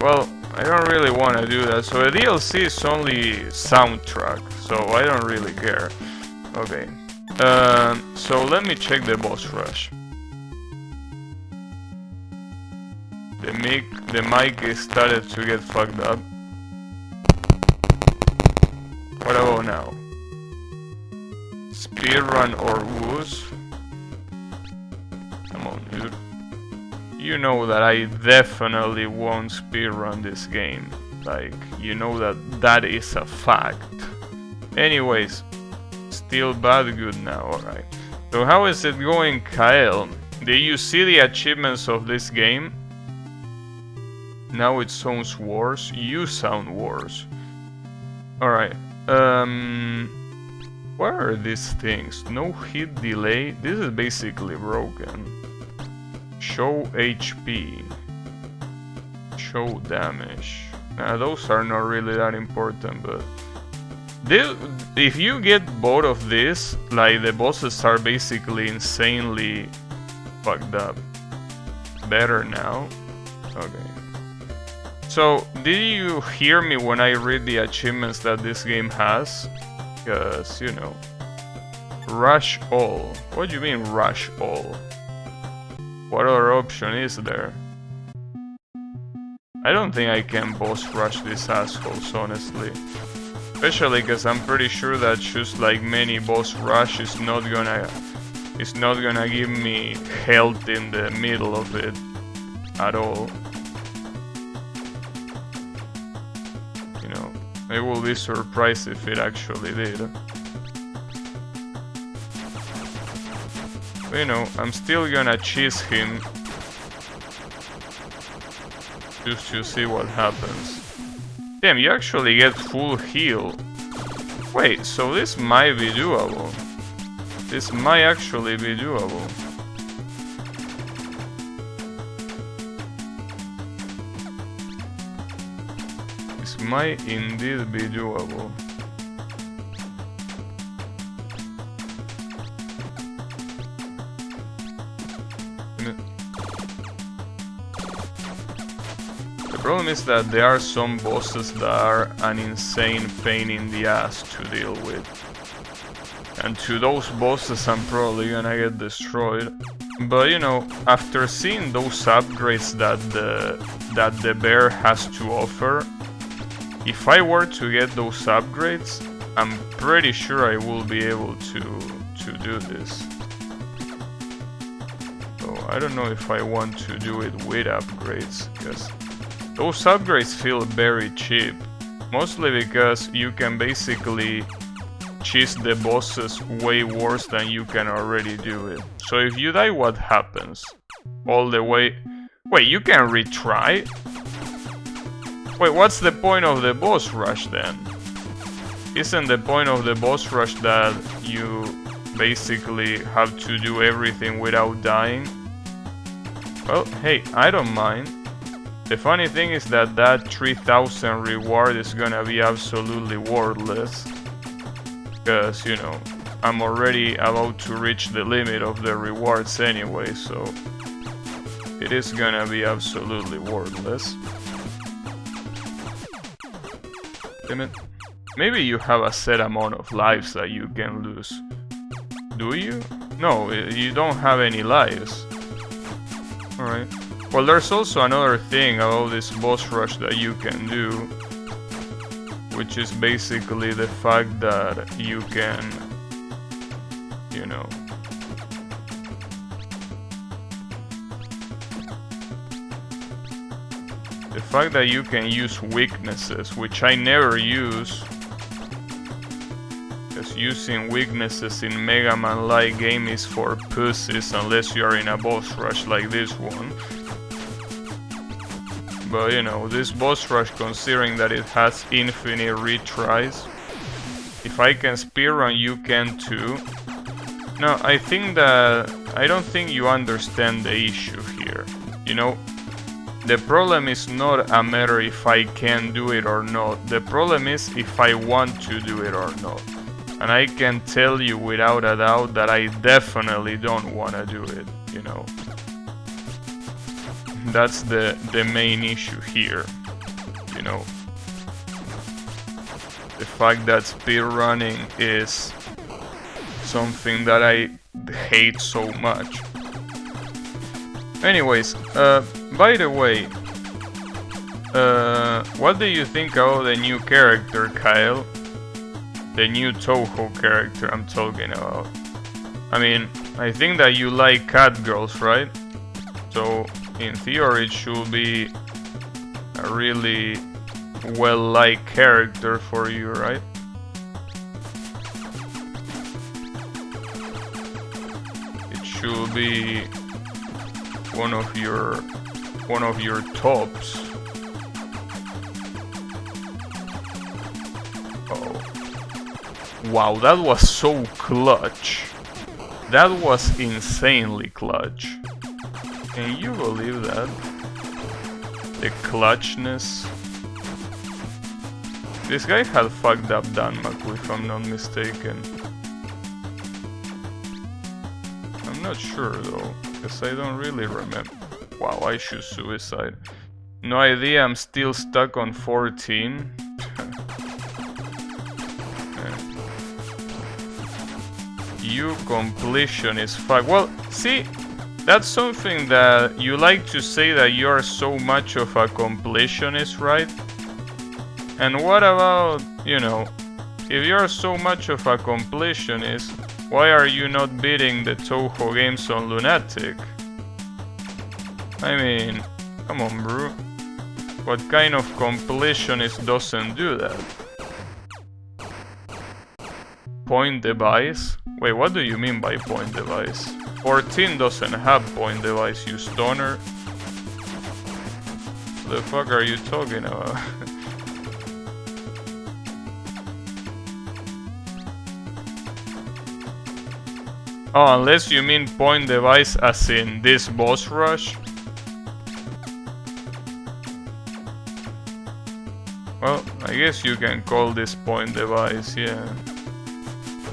[SPEAKER 1] well, I don't really want to do that, so the DLC is only soundtrack, so I don't really care. Okay, so let me check the boss rush. The mic is started to get fucked up. What about now? Speedrun or woos? Come on, dude. You know that I definitely won't speedrun this game. Like, you know that is a fact. Anyways, still bad, good now, alright. So how is it going, Kyle? Did you see the achievements of this game? Now it sounds worse. You sound worse. Alright. What are these things? No hit delay. This is basically broken. Show HP. Show damage. Those are not really that important, but... if you get both of these, like, the bosses are basically insanely fucked up. Better now? Okay. So, did you hear me when I read the achievements that this game has? Because, you know, rush all. What do you mean rush all? What other option is there? I don't think I can boss rush these assholes, honestly. Especially because I'm pretty sure that just like many boss rush is not gonna give me health in the middle of it at all. You know, I will be surprised if it actually did. But, you know, I'm still gonna cheese him just to see what happens. Damn, you actually get full heal. Wait, so this might be doable. This might actually be doable. This might indeed be doable. The problem is that there are some bosses that are an insane pain in the ass to deal with. And to those bosses I'm probably gonna get destroyed. But you know, after seeing those upgrades that the bear has to offer, if I were to get those upgrades, I'm pretty sure I will be able to do this. So I don't know if I want to do it with upgrades, because those upgrades feel very cheap. Mostly because you can basically cheese the bosses way worse than you can already do it. So if you die, what happens? All the way... Wait, you can retry? Wait, what's the point of the boss rush then? Isn't the point of the boss rush that you basically have to do everything without dying? Well, hey, I don't mind. The funny thing is that that 3000 reward is gonna be absolutely worthless. Because, you know, I'm already about to reach the limit of the rewards anyway, so it is gonna be absolutely worthless. Damn it. Maybe you have a set amount of lives that you can lose. Do you? No, you don't have any lives. Alright. Well, there's also another thing about this boss rush that you can do, which is basically the fact that you can, you know, the fact that you can use weaknesses, which I never use, because using weaknesses in megaman-like game is for pussies unless you are in a boss rush like this one. But you know, this boss rush, considering that it has infinite retries, if I can speedrun, you can too. No, I don't think you understand the issue here. You know, the problem is not a matter if I can do it or not. The problem is if I want to do it or not. And I can tell you without a doubt that I definitely don't want to do it, you know. That's the main issue here, you know. The fact that speedrunning is something that I hate so much. Anyways, by the way, what do you think about the new character, Kyle? The new Toho character I'm talking about. I mean, I think that you like cat girls, right? So in theory it should be a really well-liked character for you, right? It should be one of your tops. Oh. Wow, that was so clutch. That was insanely clutch. Can you believe that? The clutchness. This guy had fucked up Danmaku, if I'm not mistaken. I'm not sure though, because I don't really remember. Wow, I choose suicide. No idea, I'm still stuck on 14. You completionist fuck. Well, see, that's something that you like to say, that you are so much of a completionist, right? And what about, you know, if you are so much of a completionist, why are you not beating the Toho games on Lunatic? I mean, come on, bro. What kind of completionist doesn't do that? Point device? Wait, what do you mean by point device? 14 doesn't have point device, you stoner. The fuck are you talking about? Oh, unless you mean point device as in this boss rush. Well, I guess you can call this point device, yeah.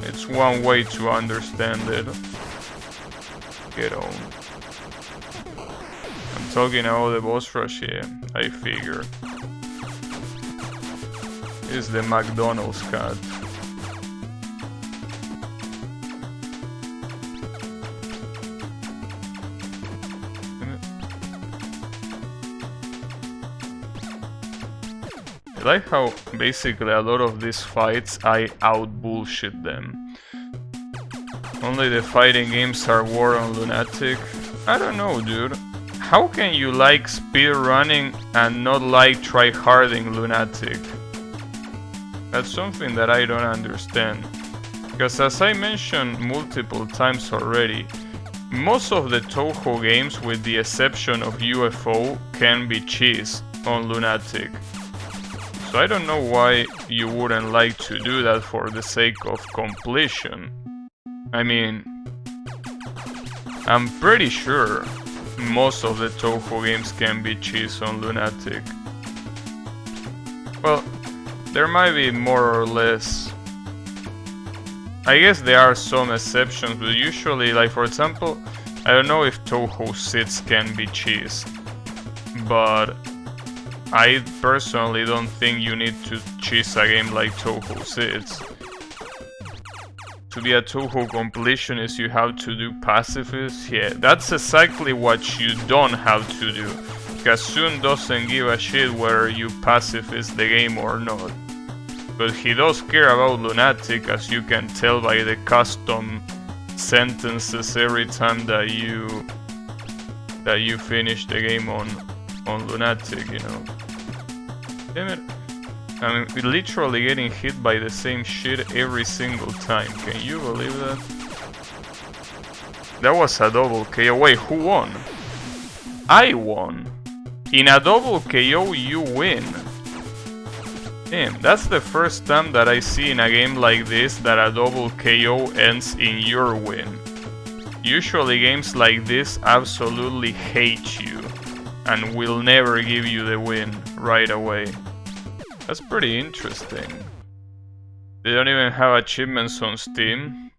[SPEAKER 1] It's one way to understand it. Get on. I'm talking about the boss rush, yeah, I figure. It's the McDonald's cat. I like how basically a lot of these fights I out bullshit them. Only the fighting games are War on Lunatic. I don't know, dude. How can you like speedrunning and not like tryharding Lunatic? That's something that I don't understand. Because as I mentioned multiple times already, most of the Toho games, with the exception of UFO, can be cheesed on Lunatic. So I don't know why you wouldn't like to do that for the sake of completion. I mean, I'm pretty sure most of the Toho games can be cheesed on Lunatic. Well, there might be more or less. I guess there are some exceptions, but usually, like for example, I don't know if Toho Sits can be cheesed, but I personally don't think you need to cheese a game like Toho Sits. To be a Toho completionist, you have to do pacifist. Yeah, that's exactly what you don't have to do. Kasun doesn't give a shit whether you pacifist the game or not. But he does care about Lunatic, as you can tell by the custom sentences every time that you finish the game on Lunatic, you know. Damn it. I'm literally getting hit by the same shit every single time. Can you believe that? That was a double KO. Wait, who won? I won. In a double KO, you win. Damn, that's the first time that I see in a game like this that a double KO ends in your win. Usually games like this absolutely hate you and will never give you the win right away. That's pretty interesting. They don't even have achievements on Steam.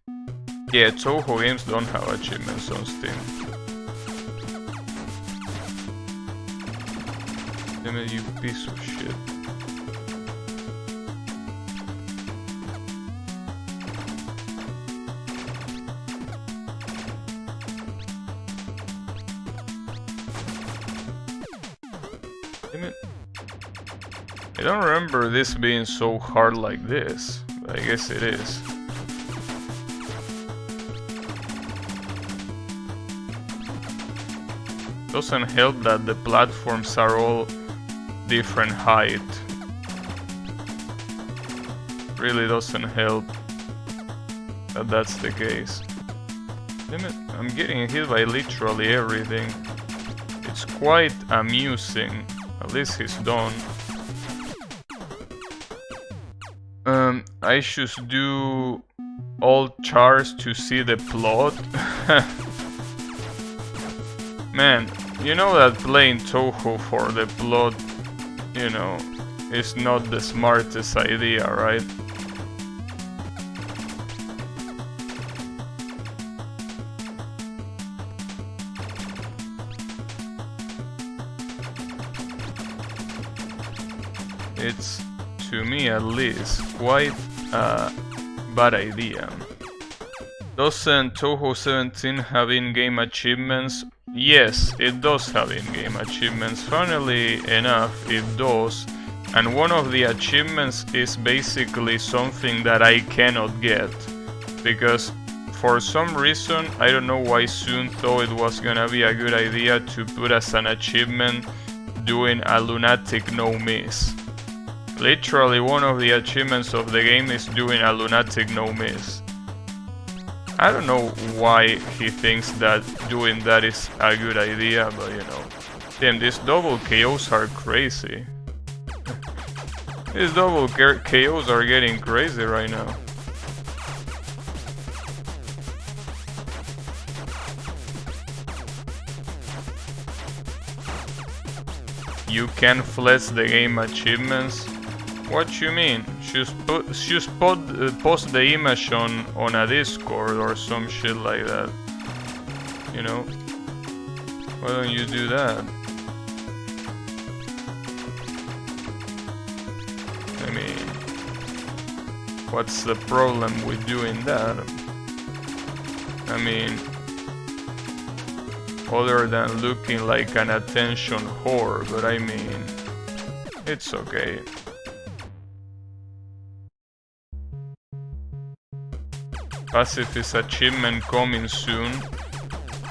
[SPEAKER 1] Yeah, Toho games don't have achievements on Steam. Damn it, you piece of shit. Damn it. I don't remember this being so hard like this, but I guess it is. Doesn't help that the platforms are all different height. Really doesn't help that that's the case. Damn it, I'm getting hit by literally everything. It's quite amusing. At least he's done. I should do all charts to see the plot. Man, you know that playing Toho for the plot, you know, is not the smartest idea, right? It's, to me at least, quite a bad idea. Doesn't Toho 17 have in-game achievements? Yes, it does have in-game achievements. Funnily enough, it does. And one of the achievements is basically something that I cannot get. Because for some reason, I don't know why Soon thought it was gonna be a good idea to put as an achievement doing a lunatic no miss. Literally one of the achievements of the game is doing a lunatic no miss. I don't know why he thinks that doing that is a good idea, but you know, Damn, these double KOs are crazy. These double KOs are getting crazy right now. You can flex the game achievements? What you mean? Just post the image on a Discord or some shit like that. You know? Why don't you do that? I mean, what's the problem with doing that? I mean, other than looking like an attention whore, but I mean, it's okay. Pacifist achievement coming soon.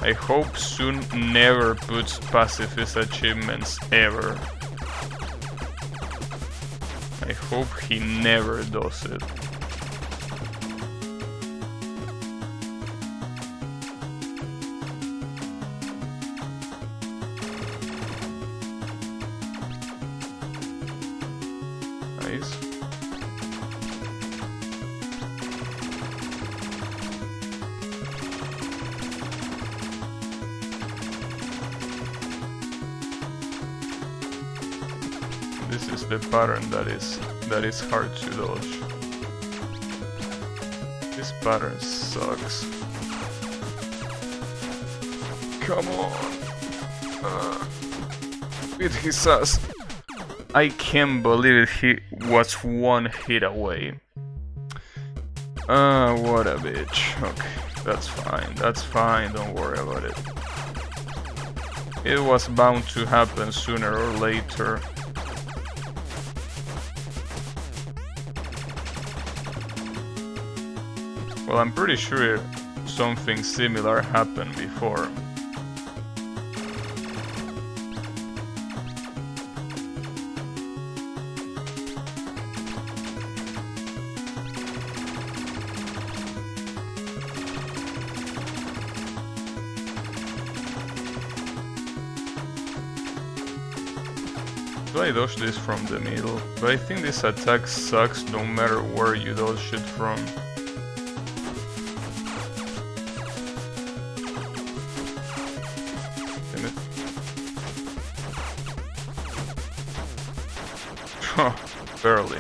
[SPEAKER 1] I hope soon never puts pacifist achievements ever. I hope he never does it. Nice. This is the pattern that is hard to dodge. This pattern sucks. Come on. With his ass. I can't believe he was one hit away. What a bitch. Okay, that's fine, don't worry about it. It was bound to happen sooner or later. Well, I'm pretty sure something similar happened before. Do I dodge this from the middle? But I think this attack sucks no matter where you dodge it from. Damn it. Barely.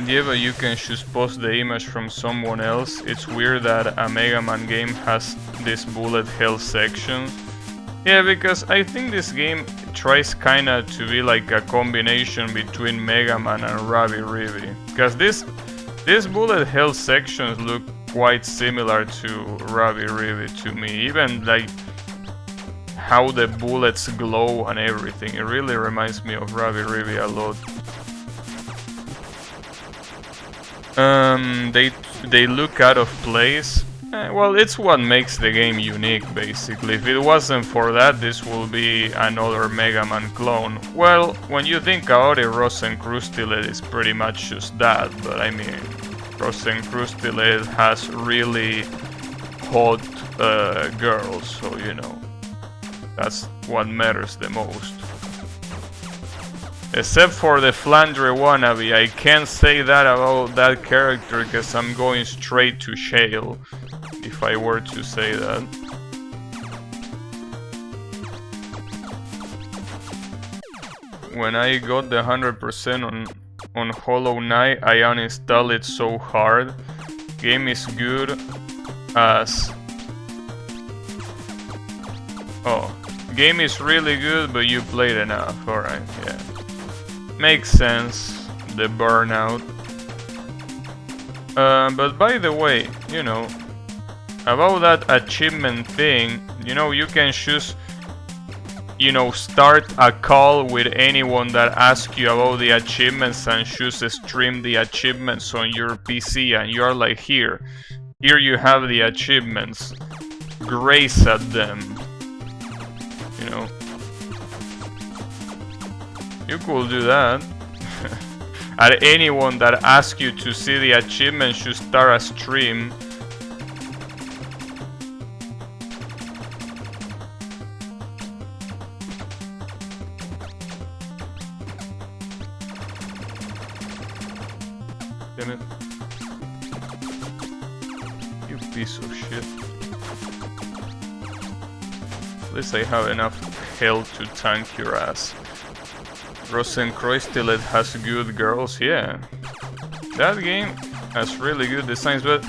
[SPEAKER 1] Yeah, but you can just post the image from someone else. It's weird that a Mega Man game has this bullet hell section. Yeah, because I think this game tries kinda to be like a combination between Mega Man and Ravi-Rivi. Because these bullet hell sections look quite similar to Ravi-Rivi to me. Even like how the bullets glow and everything. It really reminds me of Ravi-Rivi a lot. They look out of place. Well, it's what makes the game unique, basically. If it wasn't for that, this would be another Mega Man clone. Well, when you think about it, Rosencrustiled is pretty much just that, but I mean, Rosencrustiled has really hot girls, so you know, that's what matters the most. Except for the Flandre wannabe, I can't say that about that character because I'm going straight to jail if I were to say that. When I got the 100% on Hollow Knight, I uninstalled it so hard. Game is good as... Oh, game is really good, but you played enough. Alright, yeah. Makes sense, the burnout. But by the way, you know, about that achievement thing, you know, you can choose, you know, start a call with anyone that asks you about the achievements and choose to stream the achievements on your PC, and you're like, here you have the achievements, grace at them, you know. You could do that. At anyone that asks you to see the achievement should start a stream. Damn it. You piece of shit. At least I have enough health to tank your ass. Rosenkreuz still has good girls, yeah. That game has really good designs, but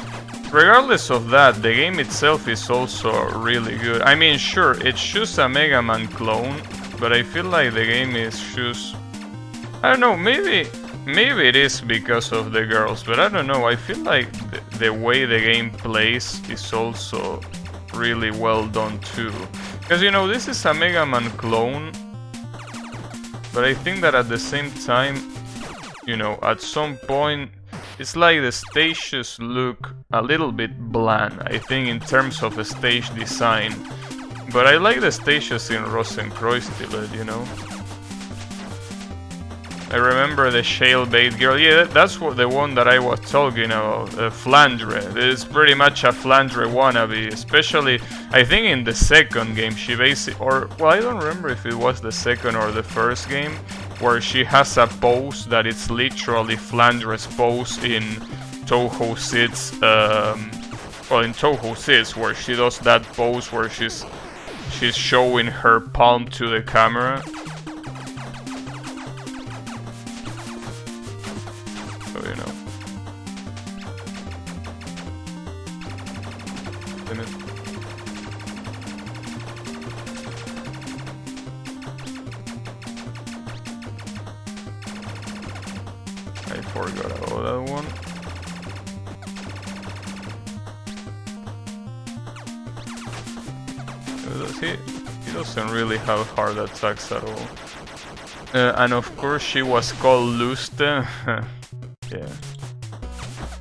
[SPEAKER 1] regardless of that, the game itself is also really good. I mean, sure, it's just a Mega Man clone, but I feel like the game is just... I don't know, maybe it is because of the girls, but I don't know, I feel like the way the game plays is also really well done too. Because, you know, this is a Mega Man clone, but I think that at the same time, you know, at some point, it's like the stages look a little bit bland, I think, in terms of a stage design. But I like the stages in Rosenkreuz still, you know. I remember the Shellbait girl, yeah, that's what the one that I was talking about, Flandre. It's pretty much a Flandre wannabe, especially, I think in the second game, she basically, or, well, I don't remember if it was the second or the first game, where she has a pose that it's literally Flandre's pose in Touhou Sits, well, in Touhou Sits, where she does that pose where she's showing her palm to the camera. So, you know. I forgot about that one. He doesn't really have hard attacks at all. And of course she was called Luste. Yeah.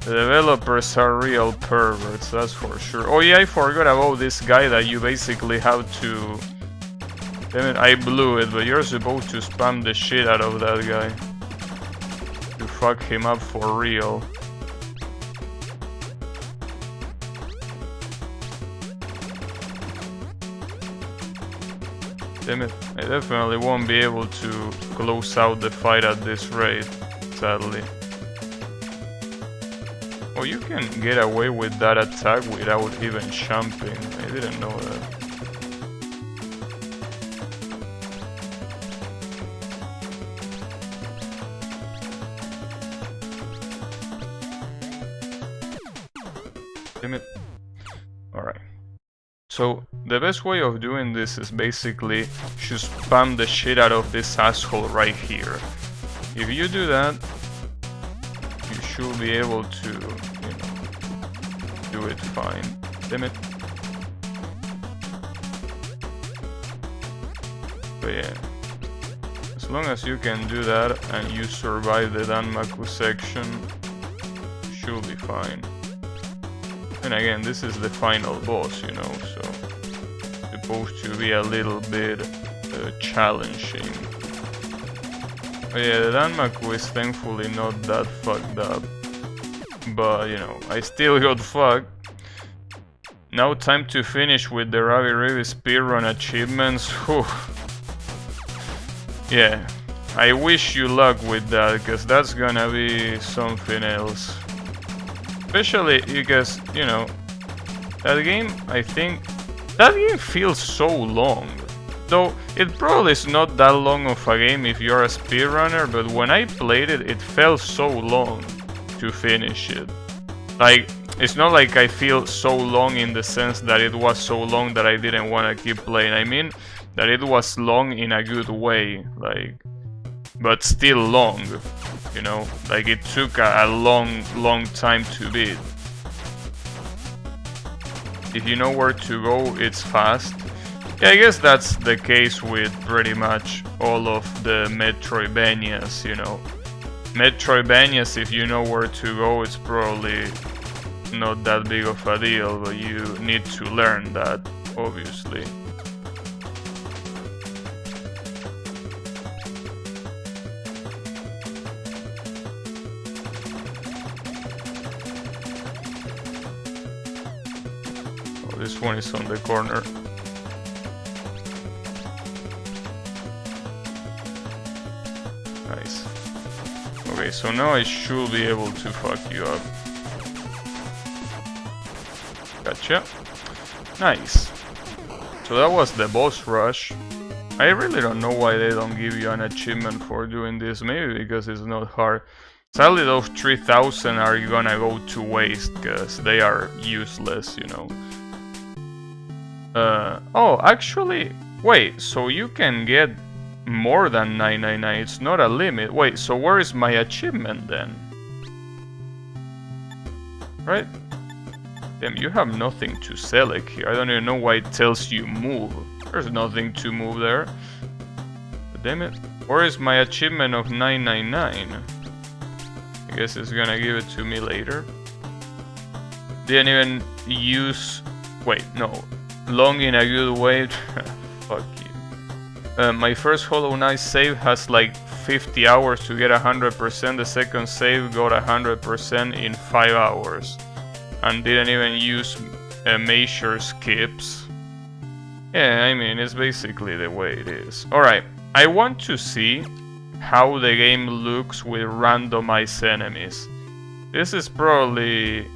[SPEAKER 1] The developers are real perverts, that's for sure. Oh yeah, I forgot about this guy that you basically have to... Damn it, I blew it, but you're supposed to spam the shit out of that guy. To fuck him up for real. Damn it, I definitely won't be able to close out the fight at this rate, sadly. Oh, you can get away with that attack without even jumping. I didn't know that. Damn it. Alright. So, the best way of doing this is basically just spam the shit out of this asshole right here. If you do that, you should be able to, you know, do it fine. Damn it. But yeah, as long as you can do that and you survive the Danmaku section, you should be fine. And again, this is the final boss, you know, so it's supposed to be a little bit challenging. But yeah, the Danmaku is thankfully not that fucked up. But, you know, I still got fucked. Now time to finish with the Ravi Rivi speedrun achievements. Whew. Yeah, I wish you luck with that, because that's gonna be something else. Especially because, you know, that game, I think, that game feels so long. Though, it probably is not that long of a game if you're a speedrunner, but when I played it, it felt so long to finish it. Like, it's not like I feel so long in the sense that it was so long that I didn't want to keep playing. I mean, that it was long in a good way, like, but still long. You know, like it took a long time to beat. If you know where to go, it's fast. Yeah, I guess that's the case with pretty much all of the Metroidvanias, you know. Metroidvanias, if you know where to go, it's probably not that big of a deal, but you need to learn that, obviously. This one is on the corner. Nice. Okay, so now I should be able to fuck you up. Gotcha. Nice. So that was the boss rush. I really don't know why they don't give you an achievement for doing this. Maybe because it's not hard. Sadly, those 3000 are gonna go to waste because they are useless, you know. Oh, actually, wait, so you can get more than 999, it's not a limit. Wait, so where is my achievement then? Right? Damn, you have nothing to select here. I don't even know why it tells you move. There's nothing to move there. But damn it. Where is my achievement of 999? I guess it's gonna give it to me later. Didn't even use... Wait, no. Long in a good way. Fuck you. My first Hollow Knight save has like 50 hours to get 100%. The second save got 100% in 5 hours. And didn't even use major skips. Yeah, I mean, it's basically the way it is. Alright, I want to see how the game looks with randomized enemies. This is probably...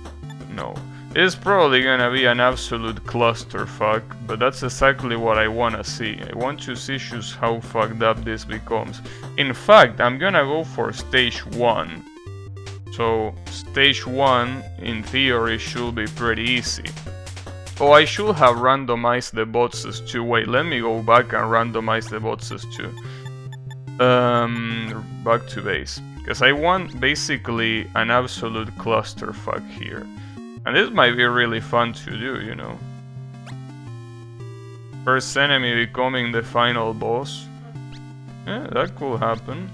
[SPEAKER 1] no. This is probably gonna be an absolute clusterfuck, but that's exactly what I wanna see. I want to see just how fucked up this becomes. In fact, I'm gonna go for stage 1. So, stage 1, in theory, should be pretty easy. Oh, I should have randomized the bosses too. Wait, let me go back and randomize the bosses too. Back to base. Because I want basically an absolute clusterfuck here. And this might be really fun to do, you know. First enemy becoming the final boss. Yeah, that could happen.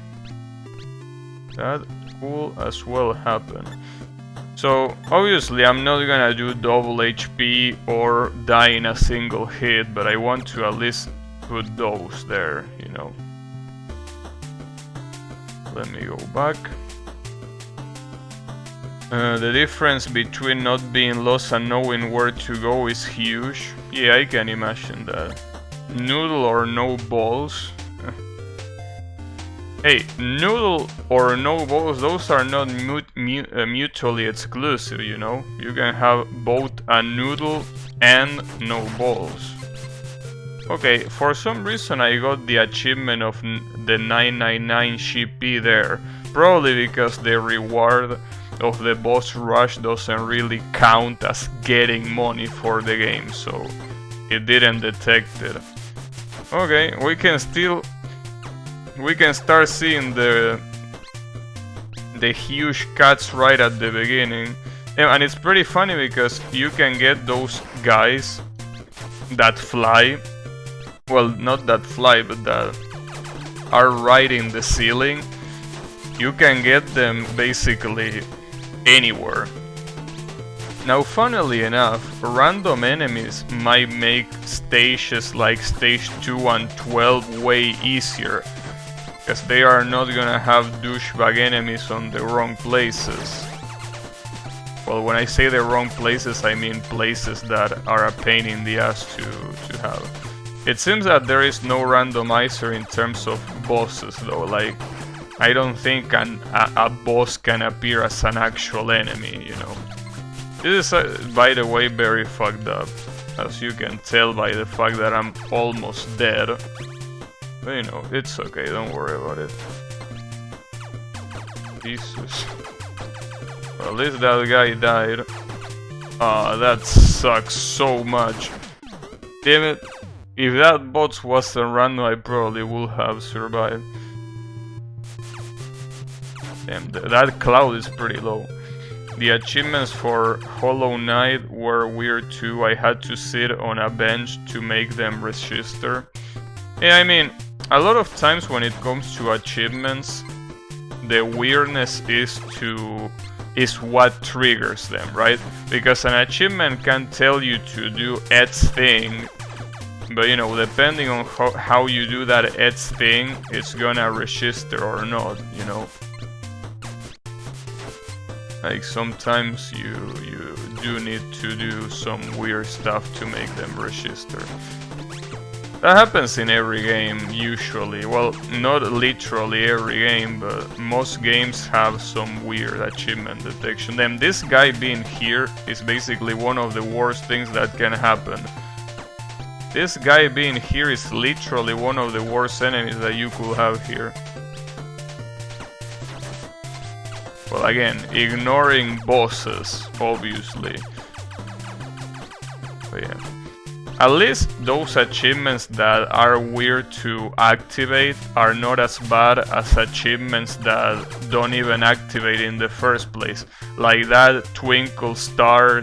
[SPEAKER 1] That could as well happen. So, obviously I'm not gonna do double HP or die in a single hit, but I want to at least put those there, you know. Let me go back. The difference between not being lost and knowing where to go is huge. Yeah, I can imagine that. Noodle or no balls? Hey, noodle or no balls, those are not mutually exclusive, you know? You can have both a noodle and no balls. Okay, for some reason I got the achievement of the 999 GP there. Probably because the reward of the boss rush doesn't really count as getting money for the game, so it didn't detect it. Okay, we can start seeing the huge cuts right at the beginning. And it's pretty funny because you can get those guys that fly. Well, not that fly, but that are right in the ceiling. You can get them basically anywhere. Now, funnily enough, random enemies might make stages like stage 2 and 12 way easier, because they are not gonna have douchebag enemies on the wrong places. Well, when I say the wrong places, I mean places that are a pain in the ass to have. It seems that there is no randomizer in terms of bosses though, like I don't think a boss can appear as an actual enemy, you know. This is, by the way, very fucked up, as you can tell by the fact that I'm almost dead. But you know, it's okay, don't worry about it. Jesus. Well, at least that guy died. Ah, that sucks so much. Damn it. If that boss wasn't random, I probably would have survived. Damn, that cloud is pretty low. The achievements for Hollow Knight were weird too. I had to sit on a bench to make them register. Yeah, I mean, a lot of times when it comes to achievements, the weirdness is what triggers them, right? Because an achievement can tell you to do X thing, but you know, depending on how you do that X thing, it's gonna register or not, you know? Like sometimes you do need to do some weird stuff to make them register. That happens in every game, usually. Well, not literally every game, but most games have some weird achievement detection. Then this guy being here is basically one of the worst things that can happen. This guy being here is literally one of the worst enemies that you could have here. Well, again, ignoring bosses, obviously. But yeah. At least those achievements that are weird to activate are not as bad as achievements that don't even activate in the first place. Like that Twinkle Star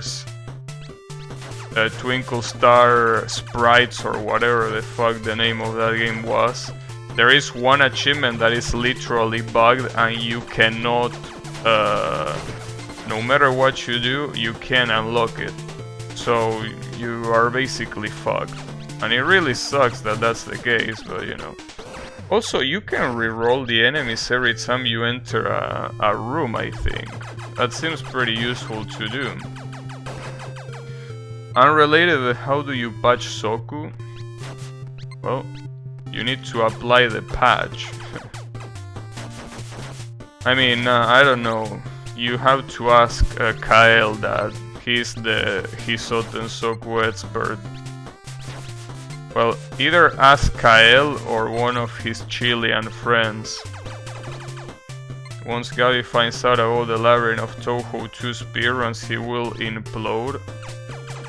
[SPEAKER 1] Sprites or whatever the fuck the name of that game was. There is one achievement that is literally bugged and you cannot, no matter what you do, you can't unlock it. So you are basically fucked. And it really sucks that that's the case, but you know. Also, you can reroll the enemies every time you enter a room, I think. That seems pretty useful to do. Unrelated, how do you patch Soku? Well, you need to apply the patch. I mean, I don't know. You have to ask Kael that. He's the Hisoten Soku expert. Well, either ask Kael or one of his Chilean friends. Once Gabi finds out about the Labyrinth of Touhou 2 speedruns, he will implode.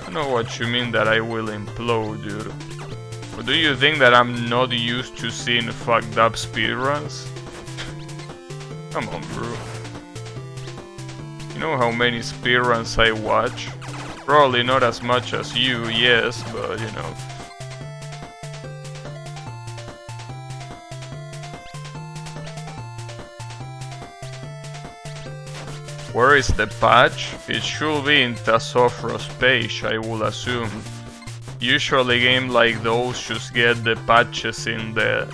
[SPEAKER 1] I know what you mean that I will implode, dude. Or do you think that I'm not used to seeing fucked up speedruns? Come on, bro. You know how many speedruns I watch? Probably not as much as you, yes, but you know. Where is the patch? It should be in Tasofro's page, I would assume. Usually games like those just get the patches in the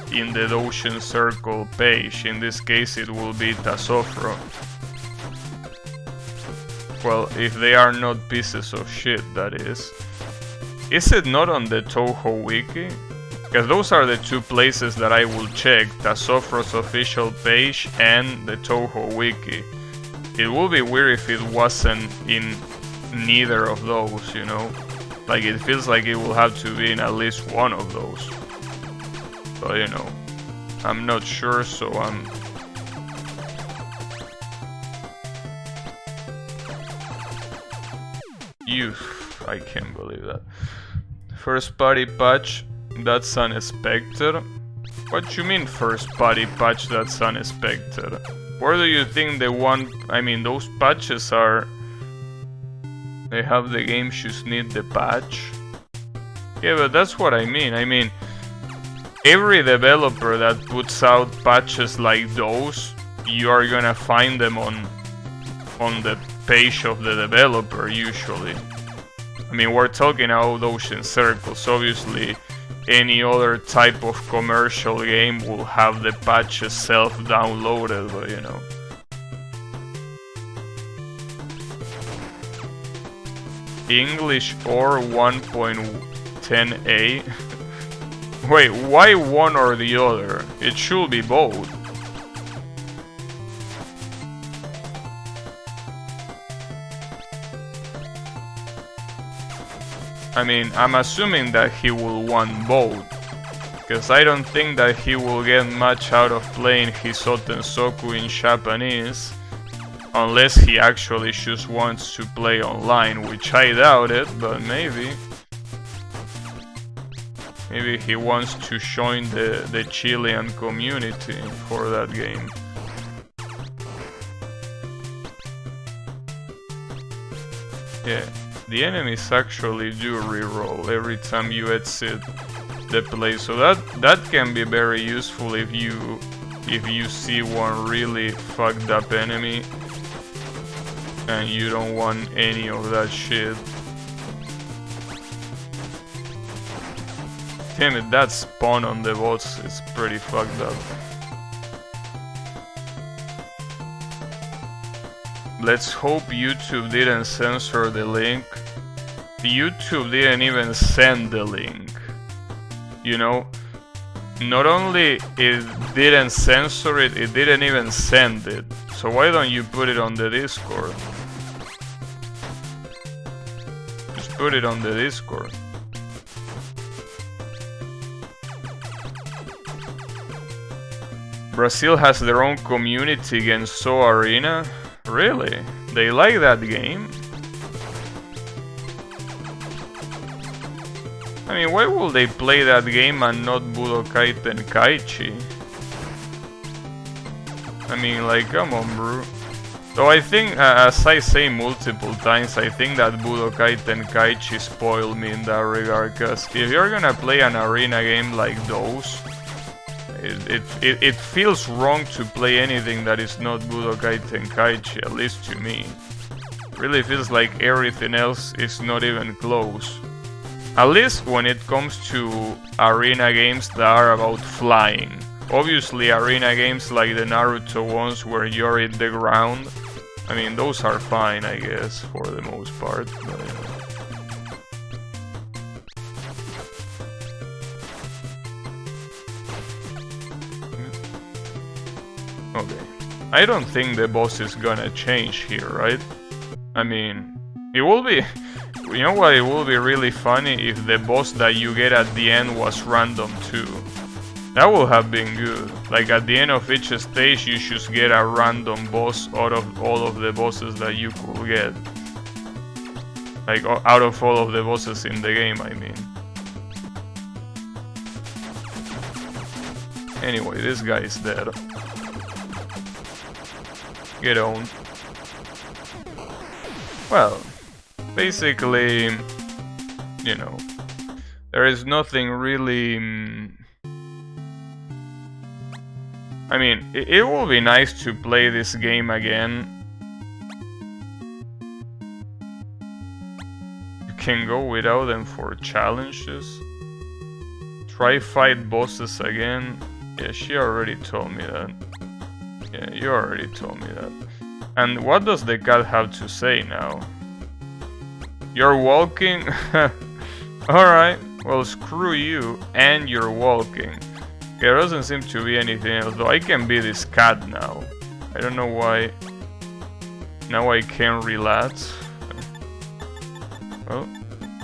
[SPEAKER 1] Ocean Circle page. In this case it will be Tasofro. Well, if they are not pieces of shit, that is. Is it not on the Touhou wiki? Because those are the two places that I will check, Tasofro's official page and the Touhou wiki. It would be weird if it wasn't in neither of those, you know? Like, it feels like it will have to be in at least one of those. But, you know, I'm not sure, so I'm... I can't believe that. First party patch, that's unexpected. What you mean first party patch that's unexpected? Where do you think the one... I mean, those patches are... They have the games just need the patch? Yeah, but that's what I mean. I mean, every developer that puts out patches like those, you are gonna find them on the page of the developer, usually. I mean, we're talking about Ocean Circles. Obviously, any other type of commercial game will have the patches self-downloaded, but you know. English or 1.10a? Wait, why one or the other? It should be both. I mean, I'm assuming that he will want both, because I don't think that he will get much out of playing Hisoten Soku in Japanese, unless he actually just wants to play online, which I doubt it, but maybe. Maybe he wants to join the Chilean community for that game. Yeah. The enemies actually do reroll every time you exit the place, so that can be very useful if you see one really fucked up enemy and you don't want any of that shit. Damn it, that spawn on the boss is pretty fucked up. Let's hope YouTube didn't censor the link. YouTube didn't even send the link. you know, not only it didn't censor it, it didn't even send it. So why don't you put it on the Discord? Just put it on the Discord. Brazil has their own community against So Arena? Really? They like that game? I mean, why would they play that game and not Budokai Tenkaichi? I mean, like, come on, bro. So I think, as I say multiple times, I think that Budokai Tenkaichi spoiled me in that regard, because if you're gonna play an arena game like those, it feels wrong to play anything that is not Budokai Tenkaichi, at least to me. Really feels like everything else is not even close. At least when it comes to arena games that are about flying. Obviously arena games like the Naruto ones where you're in the ground, I mean those are fine I guess for the most part. But, okay. I don't think the boss is gonna change here, right? I mean, it will be... You know what, it will be really funny if the boss that you get at the end was random too. That would have been good. Like at the end of each stage you should get a random boss out of all of the bosses that you could get. Like out of all of the bosses in the game, I mean. Anyway, this guy is dead. Get owned. Well, basically, you know, there is nothing really... I mean, it will be nice to play this game again. You can go without them for challenges. Try fight bosses again. Yeah, she already told me that. Yeah, you already told me that. And what does the cat have to say now? You're walking? Alright, well screw you and you're walking. There doesn't seem to be anything else, though I can be this cat now. I don't know why. Now I can relax. Well,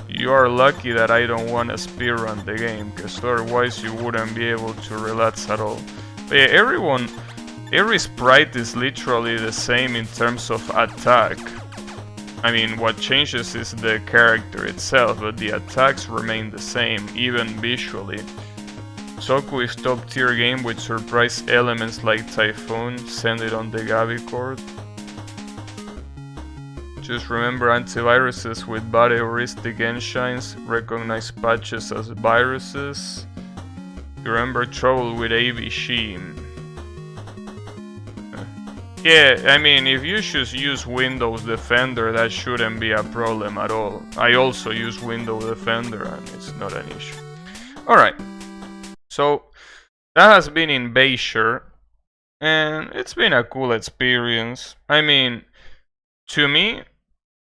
[SPEAKER 1] you are lucky that I don't want to speedrun the game, because otherwise you wouldn't be able to relax at all. But yeah, every sprite is literally the same in terms of attack. I mean, what changes is the character itself, but the attacks remain the same, even visually. Soku is top tier game with surprise elements like Typhoon, send it on the Gabi cord. Just remember antiviruses with bad heuristic engines recognize patches as viruses. Remember trouble with AVG. Yeah, I mean, if you just use Windows Defender, that shouldn't be a problem at all. I also use Windows Defender and it's not an issue. Alright, so that has been Invasher, and it's been a cool experience. I mean, to me,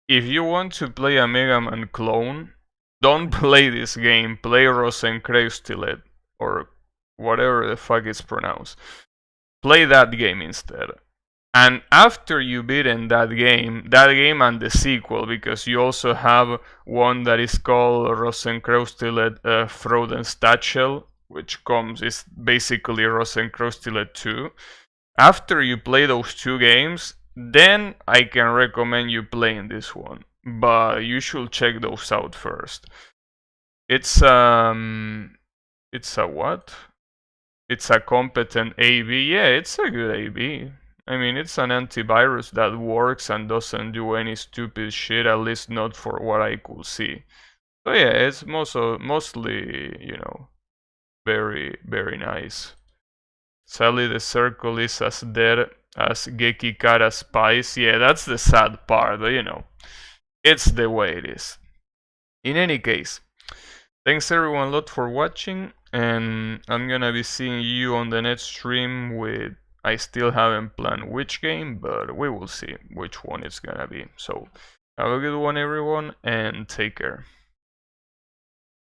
[SPEAKER 1] if you want to play a Mega Man clone, don't play this game, play Rosenkreuzstilett, or whatever the fuck it's pronounced. Play that game instead. And after you beaten that game and the sequel, because you also have one that is called Rosenkreuzstilett Freudenstachel, which is basically Rosenkreuzstilett 2. After you play those two games, then I can recommend you playing this one. But you should check those out first. It's a what? It's a competent AV. Yeah, it's a good AV. I mean, it's an antivirus that works and doesn't do any stupid shit, at least not for what I could see. So yeah, it's mostly, you know, very, very nice. Sadly, the circle is as dead as Gekikara Spice. Yeah, that's the sad part, but you know, it's the way it is. In any case, thanks everyone a lot for watching, and I'm gonna be seeing you on the next stream with... I still haven't planned which game, but we will see which one it's gonna be. So, have a good one everyone, and take care.